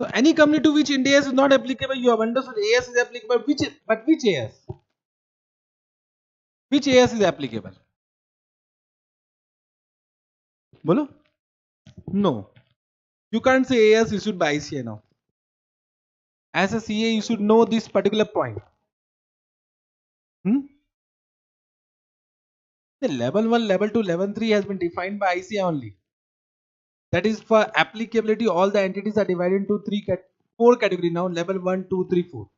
So any company to which Ind AS is not applicable, you have understood AS is applicable. Which AS? Which AS is applicable? Bolo? No. You can't say AS issued by ICA now. As a CA, you should know this particular point. The level 1, level 2, level 3 has been defined by ICA only. That is for applicability, all the entities are divided into four categories now. Level 1, 2, 3, 4.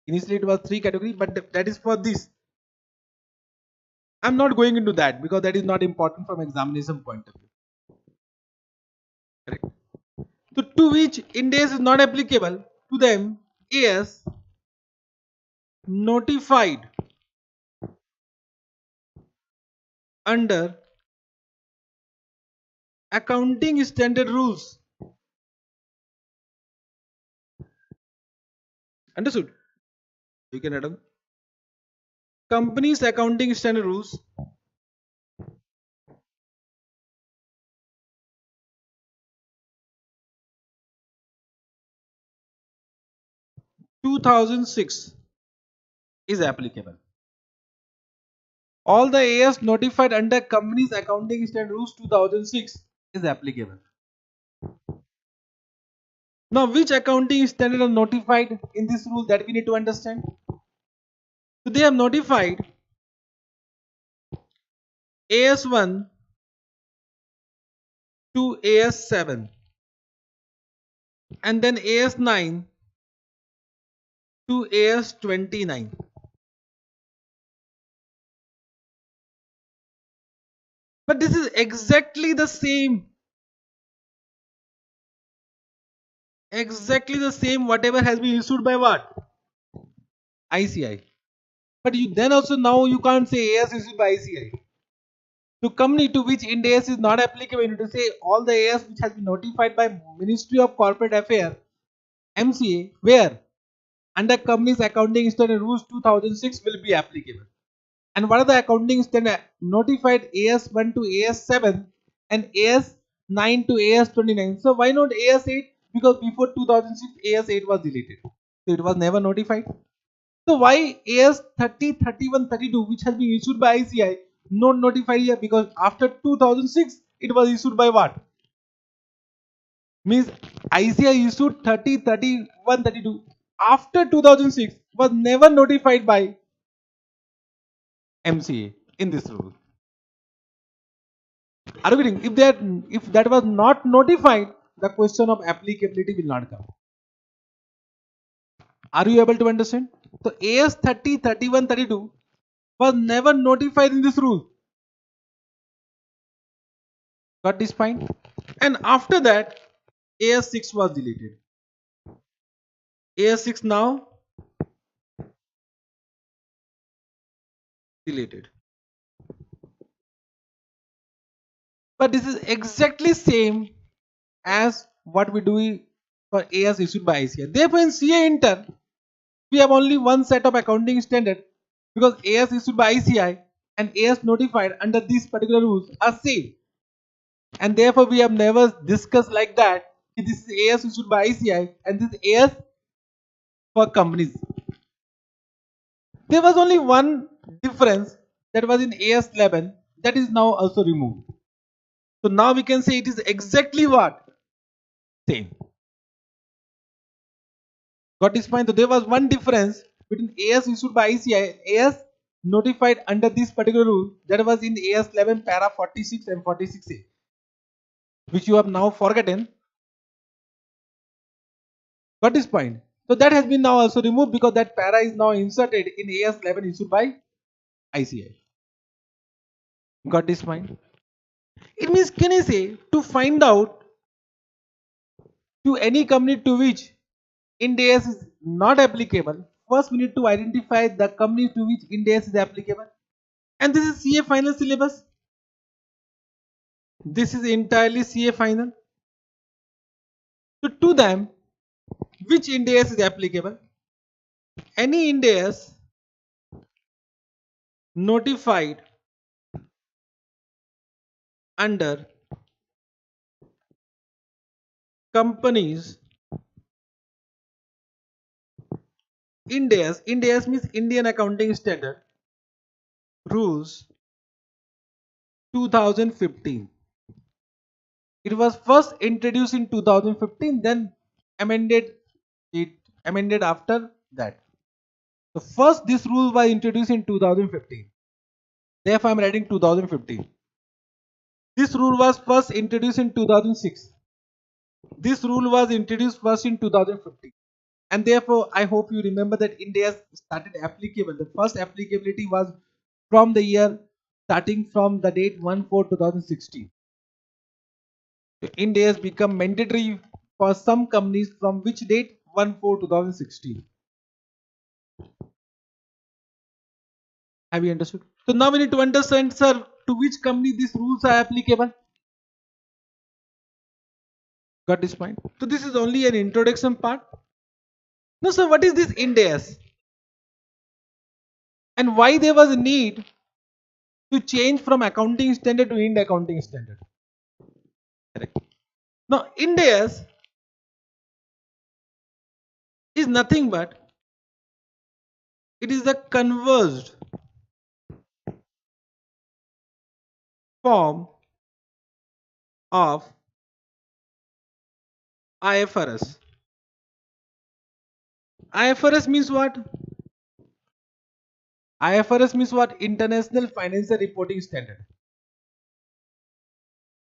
Initially it was 3 categories, but that is for this. I'm not going into that because that is not important from examination point of view. Correct. So to which Ind AS is not applicable, to them AS notified under accounting standard rules. Understood? You can add on. Companies accounting standard rules 2006 is applicable. All the AS notified under companies accounting standard rules 2006 is applicable. Now which accounting standard are notified in this rule, that we need to understand. So they have notified AS1 to AS7 and then AS9 to AS29. But this is exactly the same. Exactly the same whatever has been issued by what? ICI. But you then also now you can't say AS issued by ICI. To company to which Ind AS is not applicable, you need to say all the AS which has been notified by Ministry of Corporate Affairs, MCA, where under companies accounting standard rules 2006 will be applicable. And what are the accounting standard notified? AS1 to AS7 and AS9 to AS29. So why not AS8? Because before 2006 AS8 was deleted, so it was never notified. So why AS30, 31, 32 which has been issued by ICI not notified here? Because after 2006 it was issued by what? Means ICI issued 30, 31, 32 after 2006, was never notified by MCA in this rule. Are you getting? If that was not notified, the question of applicability will not come. Are you able to understand? So AS 30, 31, 32 was never notified in this rule. Got this point? And after that, AS6 was deleted. AS6 now deleted. But this is exactly same as what we do for AS issued by ICI. Therefore, in CA Inter, we have only one set of accounting standard because AS issued by ICI and AS notified under these particular rules are same. And therefore, we have never discussed like that. This is AS issued by ICI and this is AS for companies. There was only one difference that was in AS11, that is now also removed. So now we can say it is exactly what? Same. Got this point? So there was one difference between AS issued by ICI and AS notified under this particular rule, that was in AS11 para 46 and 46A, which you have now forgotten. Got this point? So that has been now also removed because that para is now inserted in AS11 issued by ICI. Got this point? It means, can I say, to find out to any company to which Ind AS is not applicable, first we need to identify the company to which Ind AS is applicable. And this is CA final syllabus. This is entirely CA final. So to them, which Ind AS is applicable? Any Ind AS notified under companies Ind AS. Ind AS means Indian Accounting Standard Rules 2015. It was first introduced in 2015, then amended it amended after that. So first this rule was introduced in 2015. Therefore I am writing 2015. This rule was first introduced in 2006. This rule was introduced first in 2015. And therefore I hope you remember that Ind AS started applicable. The first applicability was from the year starting from the date 1/4/2016. Ind AS become mandatory for some companies from which date? 1/4/2016. Have you understood? So now we need to understand, sir, to which company these rules are applicable. Got this point? So this is only an introduction part. No, sir, what is this Ind AS? And why there was a need to change from accounting standard to Ind accounting standard? Correct. Now, Ind AS is nothing but it is the converged form of IFRS. IFRS means what? IFRS means what? International Financial Reporting Standard.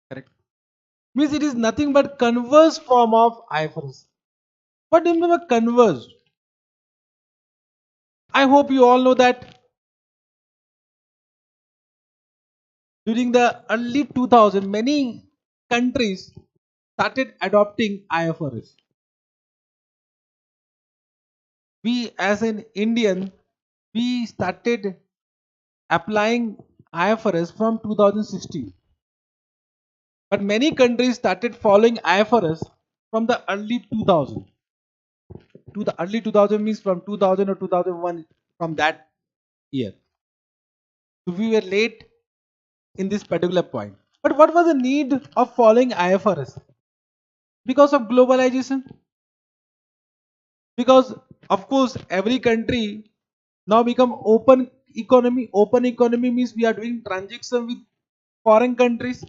Correct. Means it is nothing but converged form of IFRS. What do you mean by converged? I hope you all know that during the early 2000s, many countries started adopting IFRS. We as an Indian, we started applying IFRS from 2016. But many countries started following IFRS from the early 2000. To the early 2000 means from 2000 or 2001, from that year. So we were late in this particular point. But what was the need of following IFRS? Because of globalization. Because of course every country now become open economy. Open economy means we are doing transaction with foreign countries.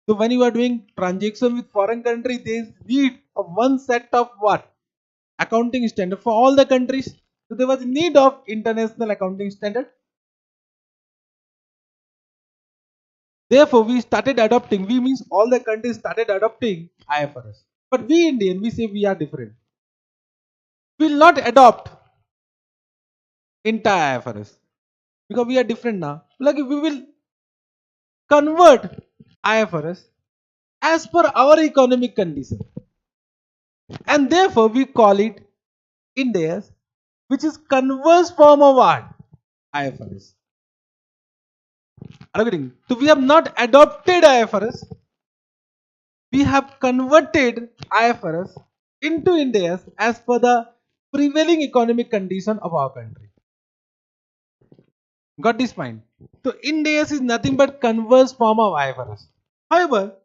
So when you are doing transaction with foreign country, there is need of one set of what? Accounting standard for all the countries. So there was need of international accounting standard. Therefore, we started adopting. We means all the countries started adopting IFRS. But we Indian, we say we are different. We will not adopt entire IFRS because we are different now. Like we will convert IFRS as per our economic condition, and therefore we call it Ind AS, which is converse form of what? IFRS. Are you getting? So we have not adopted IFRS. We have converted IFRS into Ind AS as per the prevailing economic condition of our country. Got this point? So Ind AS is nothing but converse form of IFRS. However,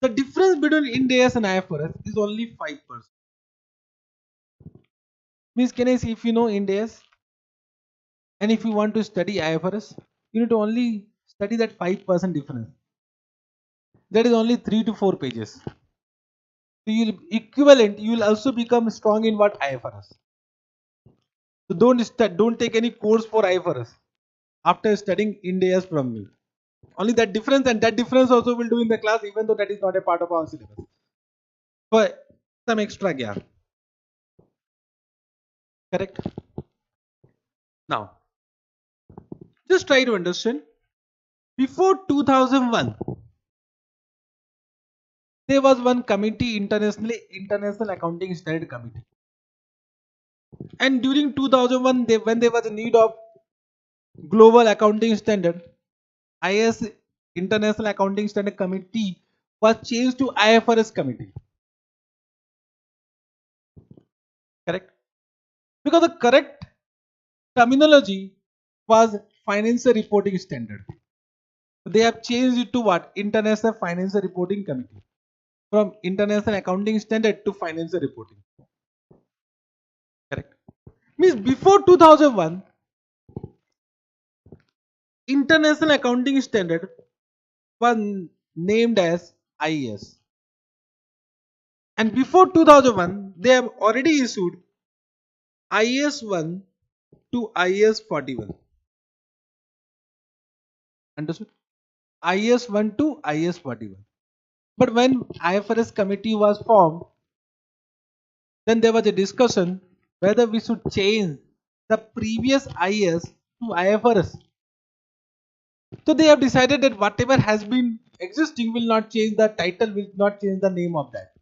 the difference between Ind AS and IFRS is only 5%. Means can I see if you know Ind AS and if you want to study IFRS, you need to only study that 5% difference. That is only 3 to 4 pages. So you will equivalent, you will also become strong in what? IFRS. So don't take any course for IFRS after studying Ind AS from me. Only that difference, and that difference also we'll do in the class, even though that is not a part of our syllabus. For some extra gap. Correct? Now, just try to understand. Before 2001, there was one committee, International Accounting Standard Committee. And during 2001, when there was a need of global accounting standard, IS International Accounting Standard Committee was changed to IFRS Committee. Correct? Because the correct terminology was financial reporting standard. They have changed it to what? International Financial Reporting Committee. From International Accounting Standard to Financial Reporting. Correct. Means before 2001, International Accounting Standard was named as IAS. And before 2001, they have already issued IAS 1 to IAS 41. Understood? IAS 1 to IAS 41. But when IFRS committee was formed, then there was a discussion whether we should change the previous IAS to IFRS. So they have decided that whatever has been existing will not change the title, will not change the name of that.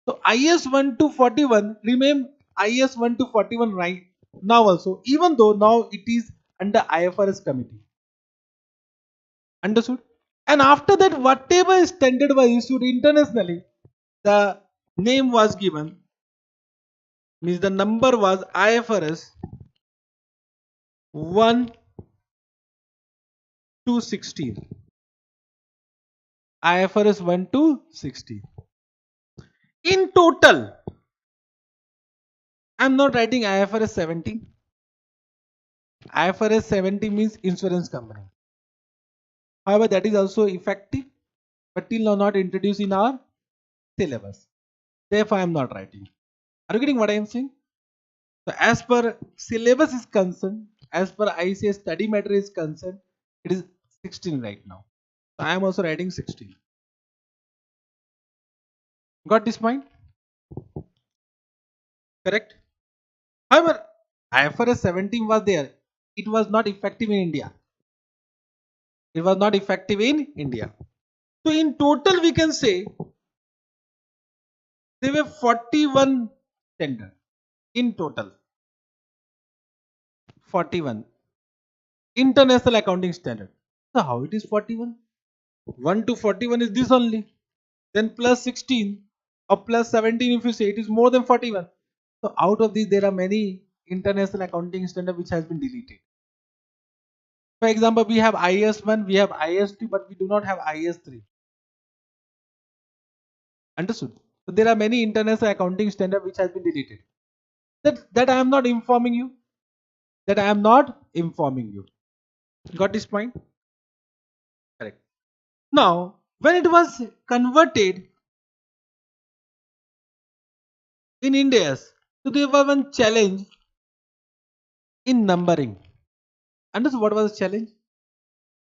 So IAS 1 to 41 remain IAS 1 to 41 right now also, even though now it is under IFRS committee. Understood? And after that, whatever standard was issued internationally, the name was given, means the number was IFRS 1 to 16. IFRS 1 to 16. In total, I am not writing IFRS 17. IFRS 17 means insurance company. However, that is also effective, but till now not introduced in our syllabus. Therefore, I am not writing. Are you getting what I am saying? So, as per syllabus is concerned, as per ICA study matter is concerned, it is 16 right now. So, I am also writing 16. Got this point? Correct? However, IFRS 17 was there. It was not effective in India. It was not effective in India. So, in total, we can say there were 41 standards in total. 41 international accounting standard. So how it is 41? 1 to 41 is this only. Then plus 16 or plus 17 if you say, it is more than 41. So out of these there are many international accounting standard which has been deleted. For example, we have IAS 1, we have IAS 2, but we do not have IAS 3. Understood? So there are many international accounting standard which has been deleted. That I am not informing you. That I am not informing you. Got this point? Correct. Now, when it was converted in Ind AS, so there was one challenge in numbering. Understood what was the challenge?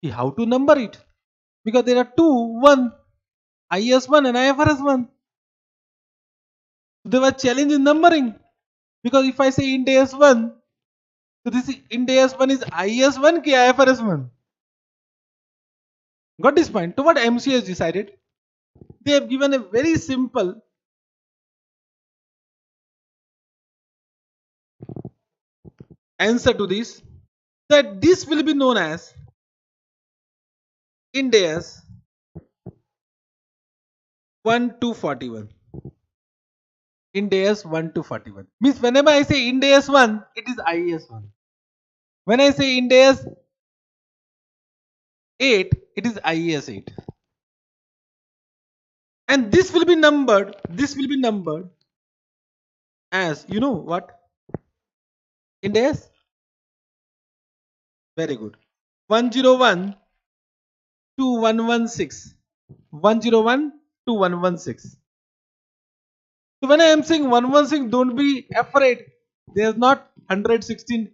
How to number it? Because there are two, one IAS 1 and IFRS 1. So there was challenge in numbering. Because if I say Ind AS 1, so this Ind AS 1 is IAS 1 ki IFRS 1. Got this point? So what MC has decided? They have given a very simple answer to this, that this will be known as Ind AS 1 to 41. Ind AS 1 to 41. Means whenever I say Ind AS 1, it is IAS 1. When I say Ind AS 8, it is IAS 8. And this will be numbered as, you know what? Ind AS? Very good. 101 to 116. 101 to 116. So when I am saying 116, don't be afraid. There is not 116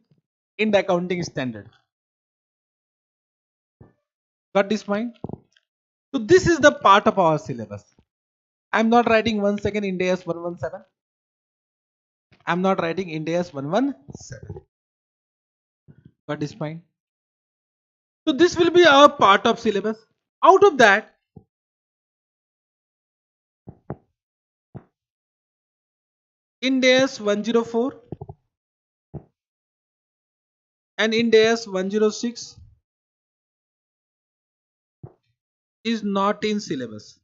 in the accounting standard. Got this point? So this is the part of our syllabus. I am not writing 1 second Ind AS 117. I am not writing Ind AS 117. Got this point? So this will be our part of syllabus. Out of that, Ind AS 104 and Ind AS 106 is not in syllabus.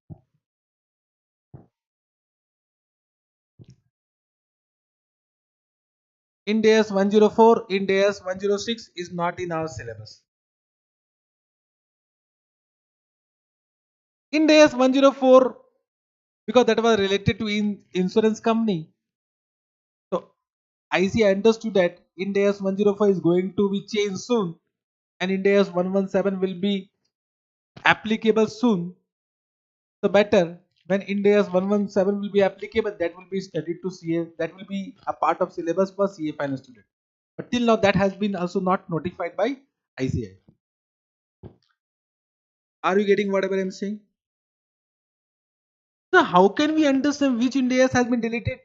Ind AS 104, Ind AS 106 is not in our syllabus. Ind AS 104, because that was related to insurance company. So IC understood that Ind AS 104 is going to be changed soon, and Ind AS 117 will be applicable soon. So better when Ind AS 117 will be applicable, that will be studied to CA, that will be a part of syllabus for CA final student. But till now that has been also not notified by ICI. Are you getting whatever I'm saying? So how can we understand which Ind AS has been deleted?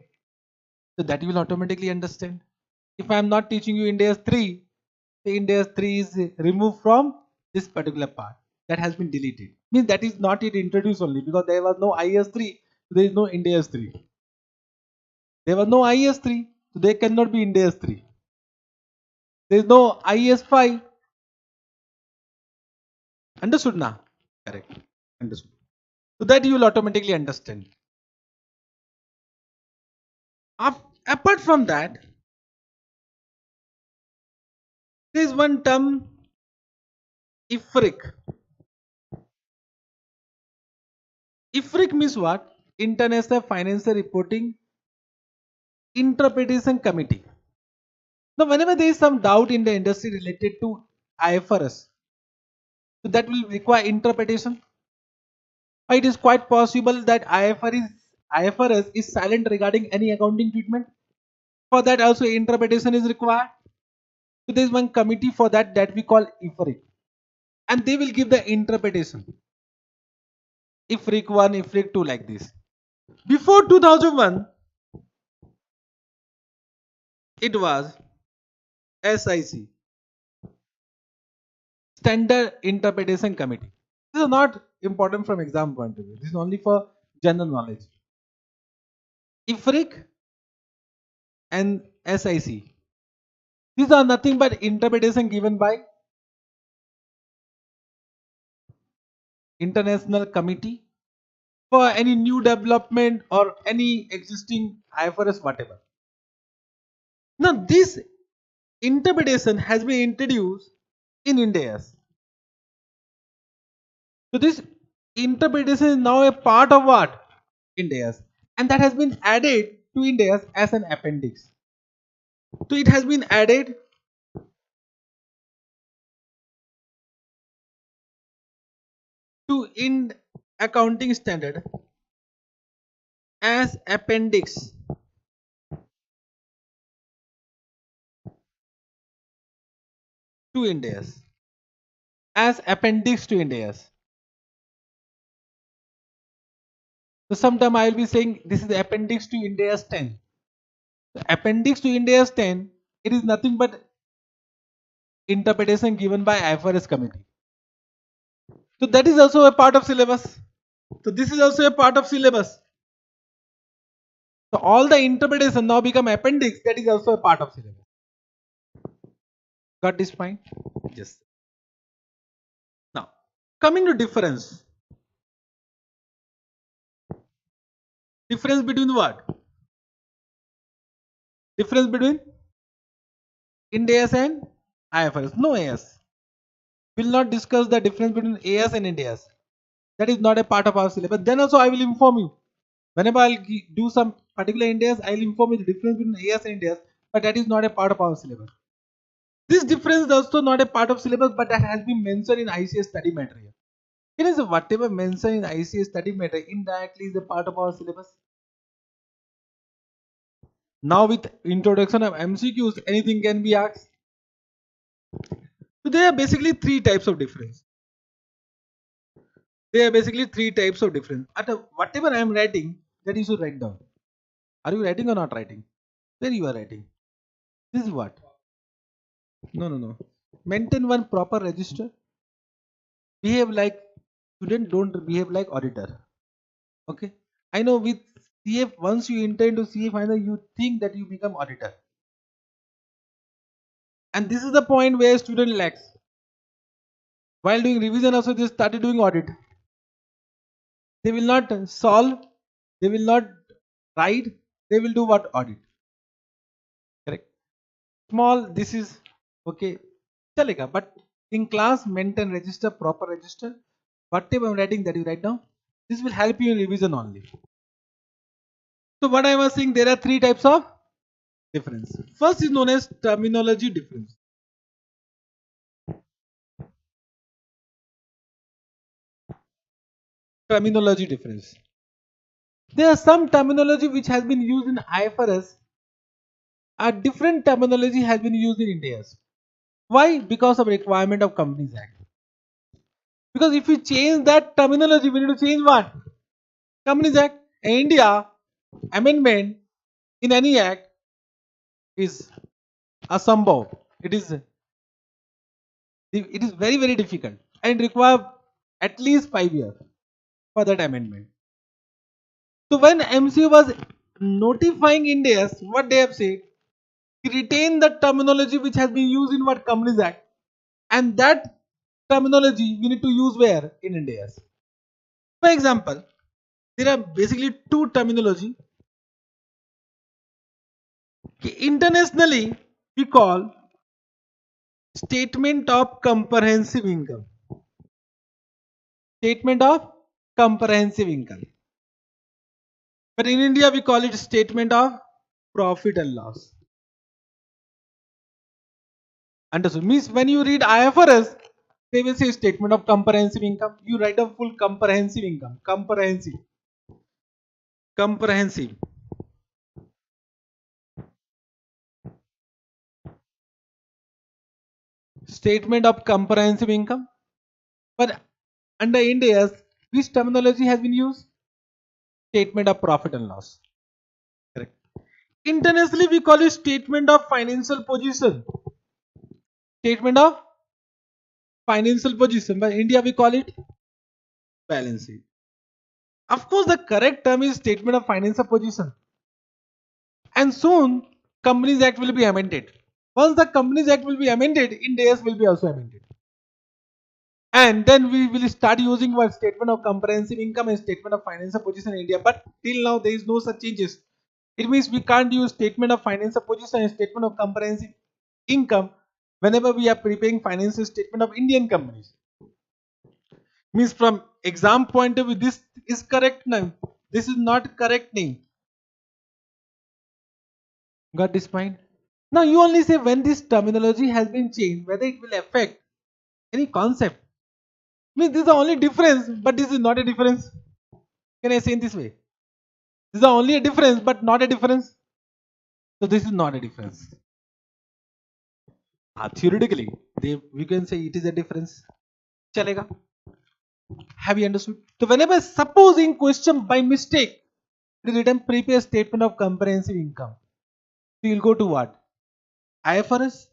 So that you will automatically understand. If I am not teaching you Ind AS 3, the Ind AS 3 is removed from this particular part that has been deleted. Means that is not yet introduced only, because there was no IAS 3, so there is no Ind AS 3. There was no IAS 3, so there cannot be Ind AS 3. There is no IAS 5. Understood now? Correct. Understood. So that you will automatically understand. Apart from that, there is one term, IFRIC. IFRIC means what? International Financial Reporting Interpretation Committee. Now, whenever there is some doubt in the industry related to IFRS, so that will require interpretation. It is quite possible that IFRS is silent regarding any accounting treatment. For that also interpretation is required. So there is one committee for that we call IFRIC, and they will give the interpretation. IFRIC 1, IFRIC 2, like this. Before 2001, it was SIC, Standard Interpretation Committee. This is not important from exam point of view. This is only for general knowledge. IFRIC and SIC. These are nothing but interpretation given by International Committee for any new development or any existing IFRS whatever. Now this interpretation has been introduced in Ind AS. So this interpretation is now a part of what? Ind AS, and that has been added to Ind AS as an appendix. So it has been added to Ind Accounting Standard as appendix to Ind AS. As appendix to Ind AS. So sometime I will be saying this is the appendix to Ind AS 10. The appendix to Ind AS 10, it is nothing but interpretation given by IFRS committee. So that is also a part of syllabus. So this is also a part of syllabus. So all the interpretation now become appendix, that is also a part of syllabus. Got this point? Yes. Now coming to difference. Difference between what? Difference between Ind AS and IFRS. No AS. We will not discuss the difference between AS and Ind AS. That is not a part of our syllabus. Then also I will inform you. Whenever I'll do some particular Ind AS, I will inform you the difference between AS and Ind AS, but that is not a part of our syllabus. This difference is also not a part of syllabus, but that has been mentioned in ICS study matter. It is whatever mentioned in ICS study matter indirectly is a part of our syllabus. Now with introduction of MCQs, anything can be asked. So there are basically three types of difference. There are basically three types of difference. Whatever I am writing, that you should write down. Are you writing or not writing? Where you are writing? This is what? No. Maintain one proper register. Behave like student, don't behave like auditor. Okay. I know with CF, once you enter into CF final, you think that you become auditor. And this is the point where student lacks. While doing revision also they started doing audit. They will not solve, they will not write, they will do what? Audit. Correct. small, this is okay, chalega, but in class maintain register, proper register, whatever I'm writing that you write down. This will help you in revision only. So what I was saying, there are three types of difference. First is known as terminology difference. Terminology difference. There are some terminology which has been used in IFRS. A different terminology has been used in Ind AS. Why? Because of requirement of Companies Act. Because if we change that terminology, we need to change what? Companies Act. India amendment in any act is asambhav. It is very difficult and require at least 5 years for that amendment. So when MCU was notifying Ind AS, what they have said, retain the terminology which has been used in what Companies Act, and that terminology we need to use where in Ind AS. For example, there are basically two terminology. Internationally, we call statement of comprehensive income. Statement of comprehensive income. But in India, we call it statement of profit and loss. Understood? Means when you read IFRS, they will say statement of comprehensive income. You write a full comprehensive income. Comprehensive. Comprehensive. Statement of comprehensive income. But under Ind AS, which terminology has been used? Statement of profit and loss. Correct. Internationally, we call it statement of financial position. Statement of financial position. But in India, we call it balance sheet. Of course, the correct term is statement of financial position. And soon, Companies Act will be amended. Once the Companies Act will be amended, Ind AS will be also amended. And then we will start using what statement of comprehensive income and statement of financial position in India. But till now, there is no such changes. It means we can't use statement of financial position and statement of comprehensive income whenever we are preparing financial statement of Indian companies. Means from exam point of view, this is correct name. This is not correct name. Got this point? Now you only say when this terminology has been changed, whether it will affect any concept. Means this is the only difference, but this is not a difference. Can I say in this way? This is only a difference, but not a difference. So this is not a difference. Theoretically, we can say it is a difference. Chalega. Have you understood? So whenever supposing question by mistake, it is written prepare statement of comprehensive income. So you'll go to what? IFRS?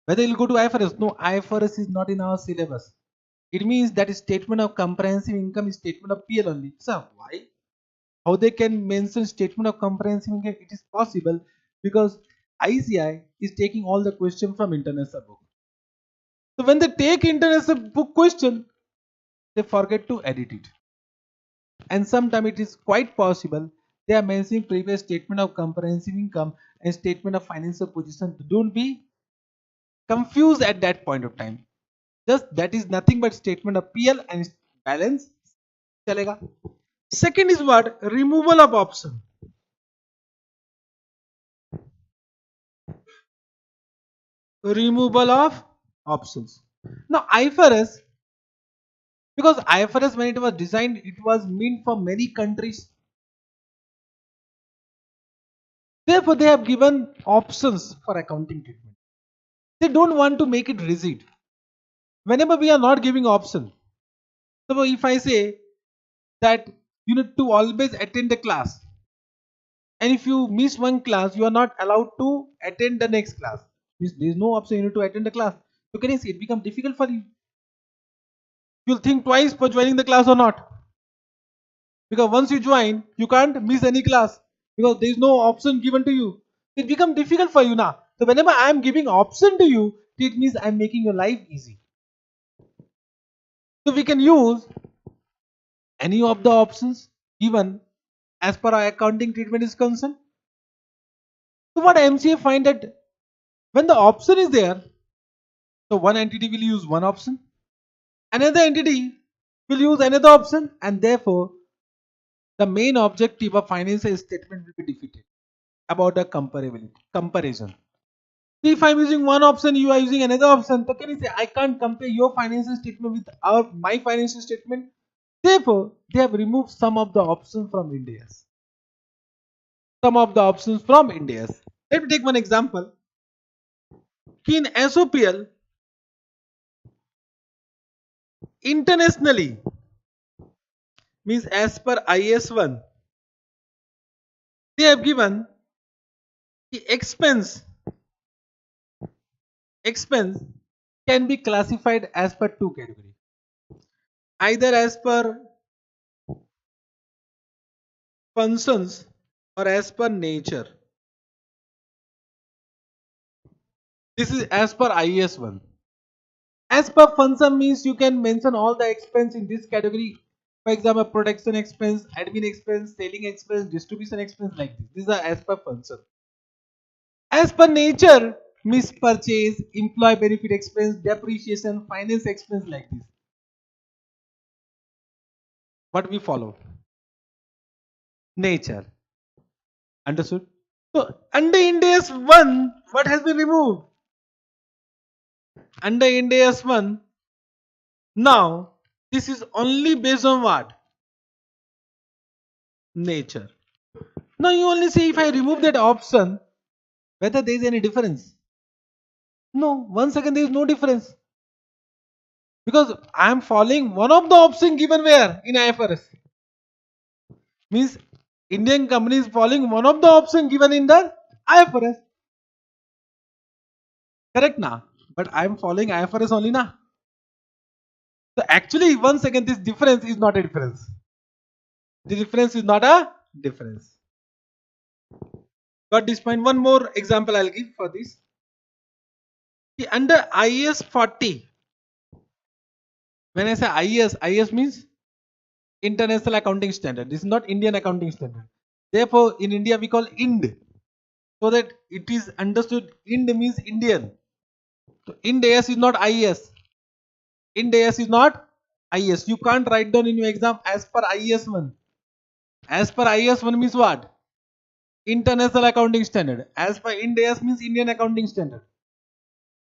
Whether you'll go to IFRS? No, IFRS is not in our syllabus. It means that is statement of comprehensive income is statement of PL only. So why? How they can mention statement of comprehensive income? It is possible because ICI is taking all the question from international book. So when they take international book question, they forget to edit it. And sometimes it is quite possible they are mentioning previous statement of comprehensive income and statement of financial position. Don't be confused at that point of time. Just that is nothing but statement of PL and balance. Chalega. Second is what? Removal of option. Removal of options. Now IFRS, because IFRS when it was designed, it was meant for many countries. Therefore, they have given options for accounting treatment. They don't want to make it rigid. Whenever we are not giving option, so if I say that you need to always attend the class, and if you miss one class, you are not allowed to attend the next class. There is no option you need to attend the class. So can you see it become difficult for you? You'll think twice for joining the class or not. Because once you join, you can't miss any class because there is no option given to you. It becomes difficult for you now. So whenever I am giving option to you, it means I am making your life easy. So we can use any of the options given as per our accounting treatment is concerned. So what MCA find that When the option is there, so one entity will use one option, another entity will use another option, and therefore the main objective of financial statement will be defeated about the comparison. If I'm using one option, you are using another option, so can you say I can't compare your financial statement with my financial statement? Therefore, they have removed some of the options from Ind AS. Some of the options from Ind AS. Let me take one example. In SOPL, internationally, means as per IS1, they have given the expense can be classified as per two categories, either as per functions or as per nature. This is as per IS1. As per function means you can mention all the expense in this category. For example, production expense, admin expense, selling expense, distribution expense, like this. These are as per function. As per nature means purchase, employee benefit expense, depreciation, finance expense, like this. What we follow? Nature. Understood? So under Ind AS 1, what has been removed? Under Ind AS 1, now this is only based on what? Nature. Now you only see if I remove that option whether there is any difference. No, once again there is no difference because I am following one of the options given where in IFRS. Means Indian company is following one of the options given in the IFRS. Correct now? But I am following IFRS only now. So actually, once again, this difference is not a difference. The difference is not a difference. Got this point? One more example I'll give for this. See, under IS 40, when I say IS means International Accounting Standard. This is not Indian Accounting Standard. Therefore, in India we call Ind, so that it is understood. Ind means Indian. So Ind AS is not IS. Ind AS is not IS. You can't write down in your exam as per IS1. As per IS1 means what? International Accounting Standard. As per Ind AS means Indian Accounting Standard.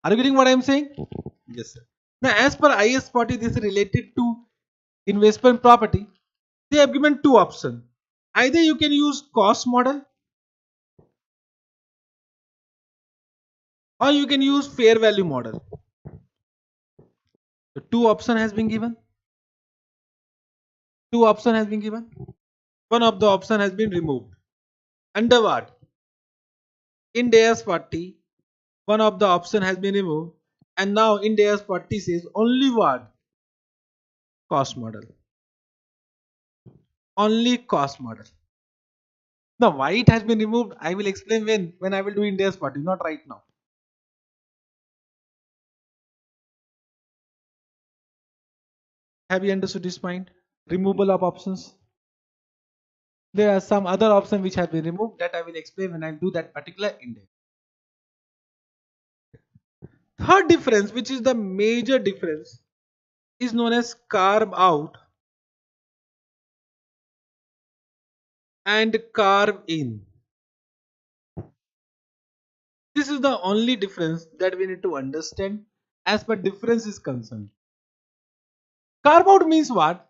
Are you getting what I am saying? Yes, sir. Now, as per IS 40, this is related to investment property. They have given two options. Either you can use cost model or you can use fair value model. The two option has been given. Two option has been given. One of the option has been removed. Under what? Ind AS 40, one of the option has been removed, and now Ind AS 40 says only what? Cost model. Only cost model. Now why it has been removed, I will explain when I will do Ind AS 40, not right now. Have you understood this point? Removal of options. There are some other options which have been removed that I will explain when I do that particular index. Third difference, which is the major difference, is known as carve out and carve in. This is the only difference that we need to understand as per difference is concerned. Carve out means what?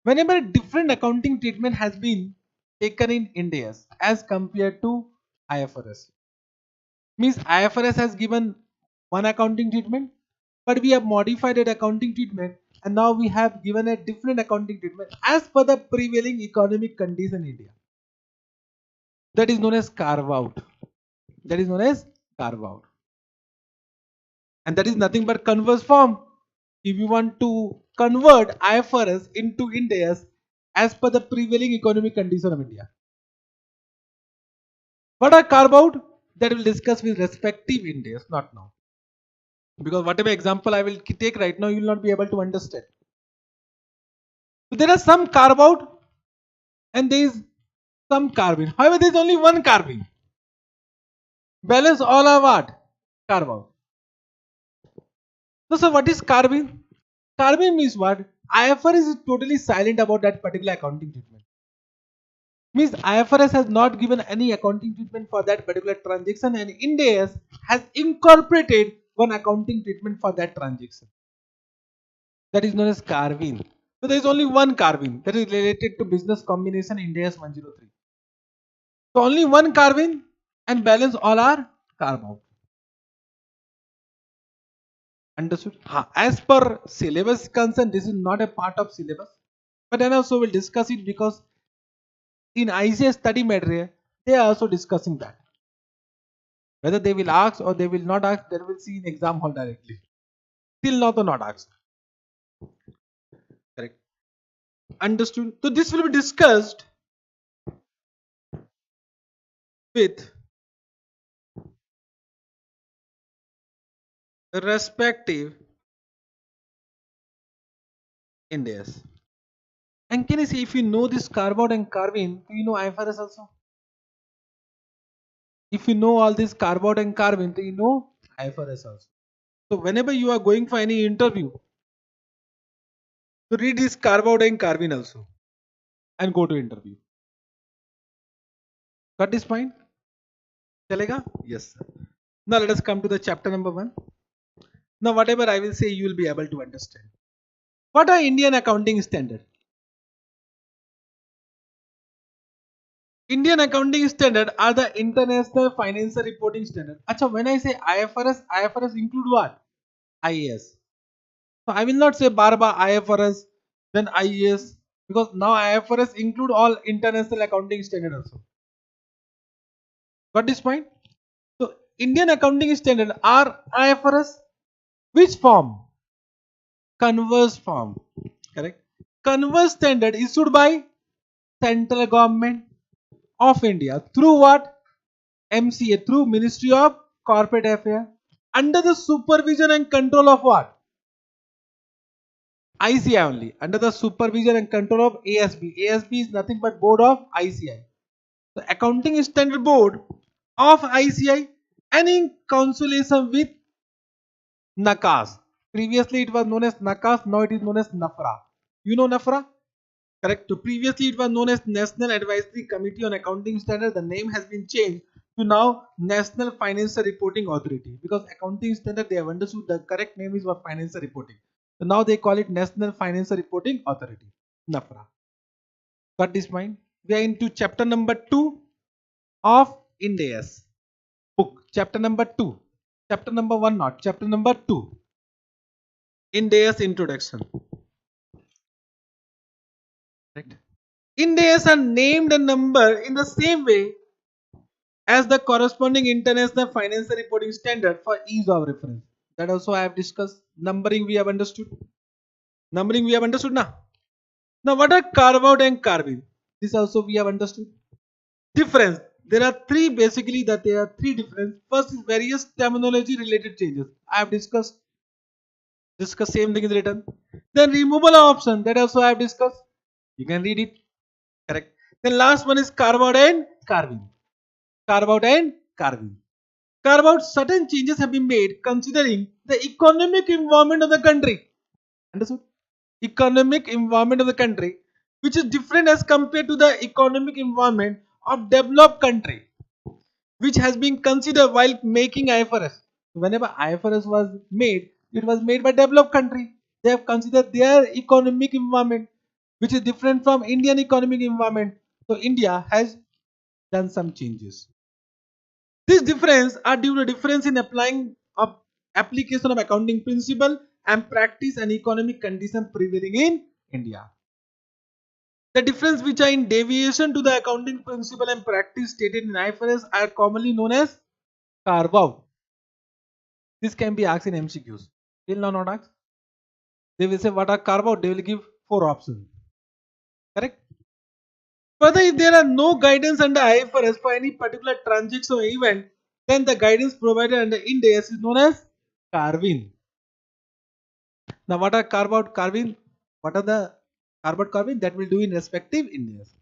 Whenever different accounting treatment has been taken in Ind AS as compared to IFRS. Means IFRS has given one accounting treatment, but we have modified that accounting treatment and now we have given a different accounting treatment as per the prevailing economic condition in India. That is known as carve out. That is known as carve out. And that is nothing but converse form. If you want to convert IFRS into Ind AS as per the prevailing economic condition of India. What are carve out? That we will discuss with respective Ind AS, not now. Because whatever example I will take right now, you will not be able to understand. So there are some carve out and there is some carve in. However, there is only one carve in. Balance all are what? Carve out. So what is carving? Carving means what? IFRS is totally silent about that particular accounting treatment. Means IFRS has not given any accounting treatment for that particular transaction, and Ind AS has incorporated one accounting treatment for that transaction. That is known as carving. So there is only one carving that is related to business combination Ind AS 103. So only one carving and balance all are carve out. Understood? As per syllabus concern, this is not a part of syllabus, but then also we'll discuss it because in ICS study material they are also discussing that. Whether they will ask or they will not ask, they will see in exam hall directly. Till now, they not asked. Correct. Understood. So this will be discussed with respective Ind AS. And can you see if you know this carve out and carve in, do you know IFRS also? If you know all this carve out and carve in, do you know IFRS also? So whenever you are going for any interview, so read this carve out and carve in also and go to interview. Got this point? Chalega? Yes, sir. Now let us come to the chapter number 1. Now whatever I will say, you will be able to understand. What are Indian accounting standard? Indian accounting standard are the international financial reporting standard. Acha, when I say IFRS, IFRS include what? IAS. So I will not say Barba IFRS, then IAS, because now IFRS include all international accounting standard also. Got this point? So Indian accounting standard are IFRS. Which form? Converse form. Correct. Converse standard issued by central government of India through what? MCA, through Ministry of Corporate Affairs, under the supervision and control of what? ICI only, under the supervision and control of ASB. ASB is nothing but board of ICI. The Accounting Standard Board of ICI and in consultation with NACAS. Previously it was known as NACAS, now it is known as NAFRA. You know NAFRA? Correct. So previously it was known as National Advisory Committee on Accounting Standards. The name has been changed to now National Financial Reporting Authority, because accounting standard they have understood the correct name is for financial reporting. So now they call it National Financial Reporting Authority, NAFRA. Got this mind? We are into chapter number 2 of Ind AS book. Chapter number 2. Chapter number 1 not. Chapter number 2. Ind AS introduction. Right. Ind AS are named a number in the same way as the corresponding international financial reporting standard for ease of reference. That also I have discussed. Numbering we have understood. Numbering we have understood now. Now what are carve out and carve in? This also we have understood. Difference. There are three basically that there are three difference. First is various terminology related changes. I have discussed. Same thing is written. Then removal of option, that also I have discussed. You can read it. Correct. Then last one is carve out and carving. Carve out and carving. Carve out, certain changes have been made considering the economic environment of the country. Understood? Economic environment of the country, which is different as compared to the economic environment of developed country, which has been considered while making IFRS. Whenever IFRS was made, it was made by developed country. They have considered their economic environment, which is different from Indian economic environment. So India has done some changes. These differences are due to difference in applying of application of accounting principle and practice and economic condition prevailing in India. The difference which are in deviation to the accounting principle and practice stated in IFRS are commonly known as carve out. This can be asked in MCQs. Till now not asked. They will say what are carve out, they will give 4 options. Correct? Further, if there are no guidance under IFRS for any particular transaction or event, then the guidance provided under Ind AS is known as carve-in. Now, what are carve out, carve-in? What are the carve out, carve-in that will do in respective Ind AS?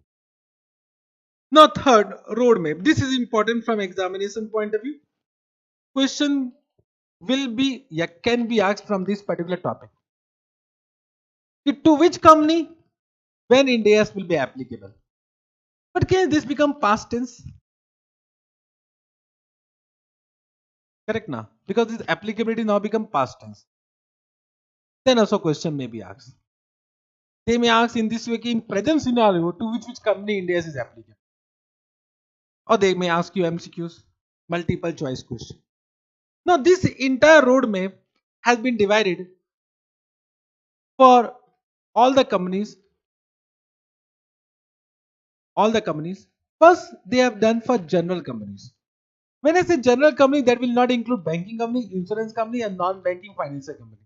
Now, third, roadmap. This is important from examination point of view. question will be, yeah, can be asked from this particular topic. To which company when Ind AS will be applicable? But can this become past tense? Correct now, because this applicability now become past tense. Then also question may be asked. They may ask in this way, in present scenario, to which company Ind AS is applicable. Or they may ask you MCQs, multiple choice question. Now this entire roadmap has been divided for all the companies. First, they have done for general companies. When I say general company, that will not include banking company, insurance company, and non-banking financial company.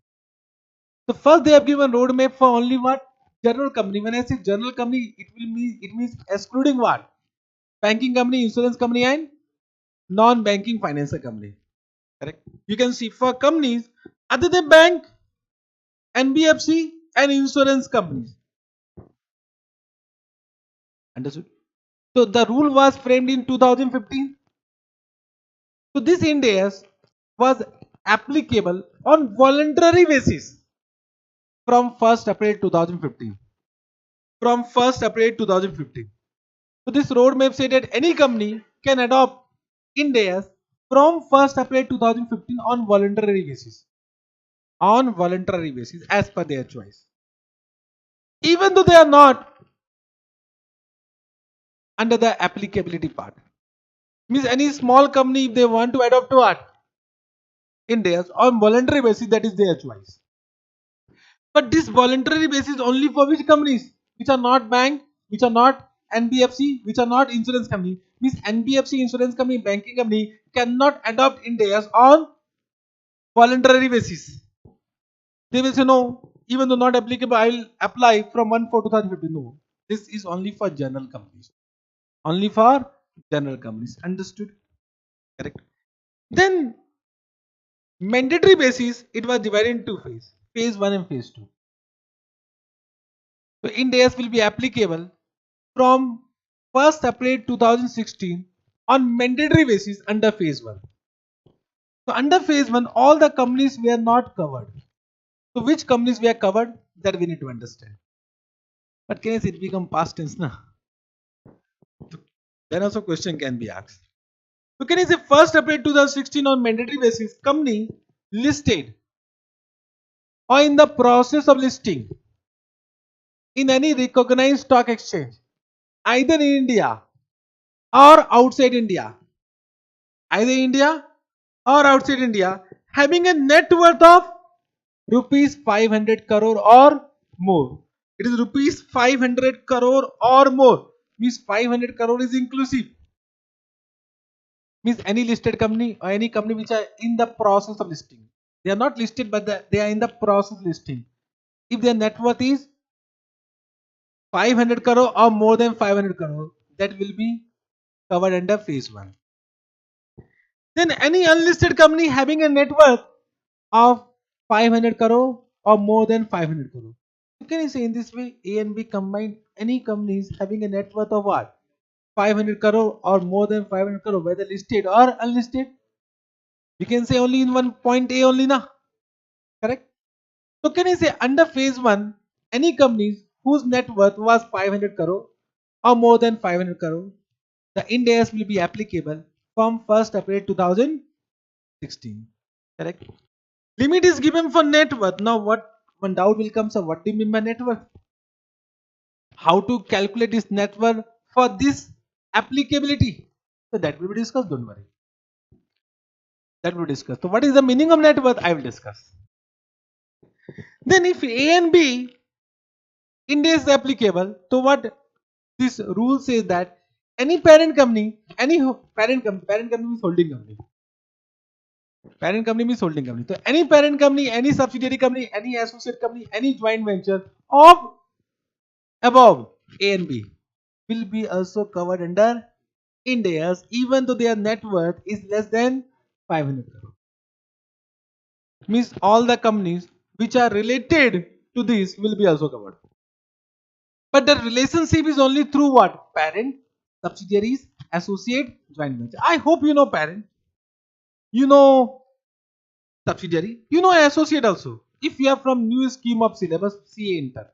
So first, they have given roadmap for only what? General company. When I say general company, it means excluding what? Banking company, insurance company, and non-banking financial company. Correct. You can see for companies other than bank, NBFC, and insurance companies. Understood? So the rule was framed in 2015. So this Ind AS was applicable on voluntary basis from 1st April 2015. From 1st April 2015. So this roadmap said that any company can adopt Ind AS from 1st April 2015 on voluntary basis. On voluntary basis as per their choice. Even though they are not under the applicability part. Means any small company, if they want to adopt what? Ind AS on voluntary basis, that is their choice. But this voluntary basis only for which companies? Which are not bank, which are not NBFC, which are not insurance company. Means NBFC, insurance company, banking company cannot adopt Ind AS on voluntary basis. They will say no, even though not applicable, I will apply from 1/4/2015. No, this is only for general companies. Only for general companies. Understood? Correct. Then mandatory basis, it was divided into two phases. Phase 1 and phase 2. So Ind AS will be applicable from 1st April 2016 on mandatory basis under phase 1. So under phase 1, all the companies were not covered. So which companies were covered? That we need to understand. But can it become past tense now? Then also question can be asked. So can I say 1st April 2016 on mandatory basis, company listed or in the process of listing in any recognized stock exchange, either in India or outside India, either India or outside India, having a net worth of rupees 500 crore or more. It is rupees 500 crore or more. Means 500 crore is inclusive. Means any listed company or any company which are in the process of listing. They are not listed, but they are in the process of listing. If their net worth is 500 crore or more than 500 crore, that will be covered under phase 1. Then any unlisted company having a net worth of 500 crore or more than 500 crore. You can say in this way A and B combined, any companies having a net worth of what? 500 crore or more than 500 crore, whether listed or unlisted. We can say only in one point A only na. Correct? So can I say under phase 1, any companies whose net worth was 500 crore or more than 500 crore, the Ind AS will be applicable from 1st April 2016. Correct? Limit is given for net worth. Now what one doubt will come, so what do you mean by net worth? How to calculate this net worth for this applicability? So that will be discussed, don't worry. That will be discussed. So what is the meaning of net worth? I will discuss. Then if A and B Ind AS is applicable, so what this rule says that any parent company, parent company means holding company. Parent company means holding company. So any parent company, any subsidiary company, any associate company, any joint venture of above A and B will be also covered under Ind AS even though their net worth is less than 500 crore. Means all the companies which are related to this will be also covered. But the relationship is only through what? Parent, subsidiaries, associate, joint venture. I hope you know parent. You know subsidiary, you know associate also. If you are from new scheme of syllabus, CA inter.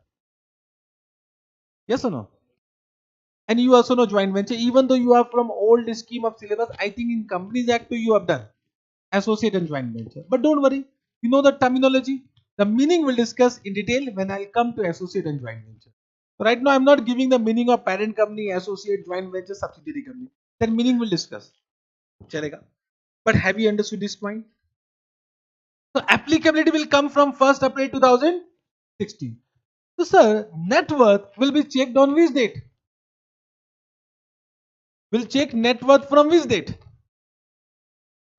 Yes or no? And you also know joint venture, even though you are from old scheme of syllabus. I think in Companies Act too you have done associate and joint venture. But don't worry, you know the terminology. The meaning we'll discuss in detail when I'll come to associate and joint venture. So right now I'm not giving the meaning of parent company, associate, joint venture, subsidiary company. That meaning we'll discuss. Chalega. But have you understood this point? So applicability will come from 1st April 2016. So sir, net worth will be checked on which date? We'll check net worth from which date?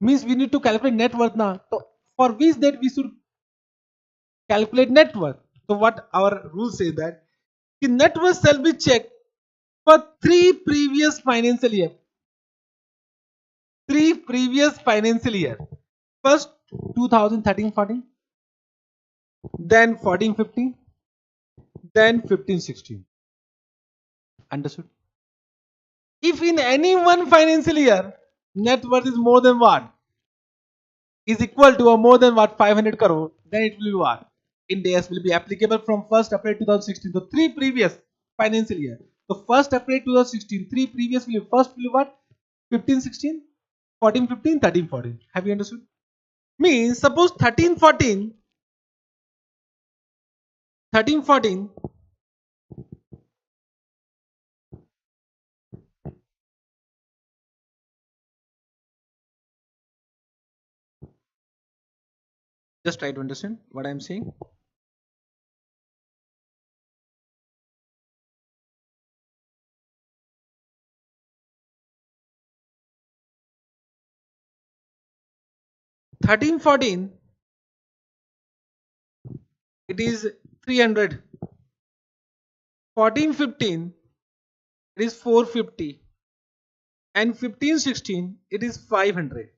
Means we need to calculate net worth now. So for which date we should calculate net worth? So what our rule says that the net worth shall be checked for 3 previous financial year. 3 previous financial year. First 2013-14, then 14-15, then 15-16. Understood? If in any one financial year net worth is more than what? Is equal to or more than what? 500 crore, then it will be what? Ind AS will be applicable from 1st April 2016. So 3 previous financial year. So 1st April 2016, 3 previous will be first will be what? 15-16, 14-15, 13-14. Have you understood? Means suppose 13-14, 13-14, just try to understand what I am saying. 13-14, it is 300. 14-15, it is 450. And 15-16, it is 500.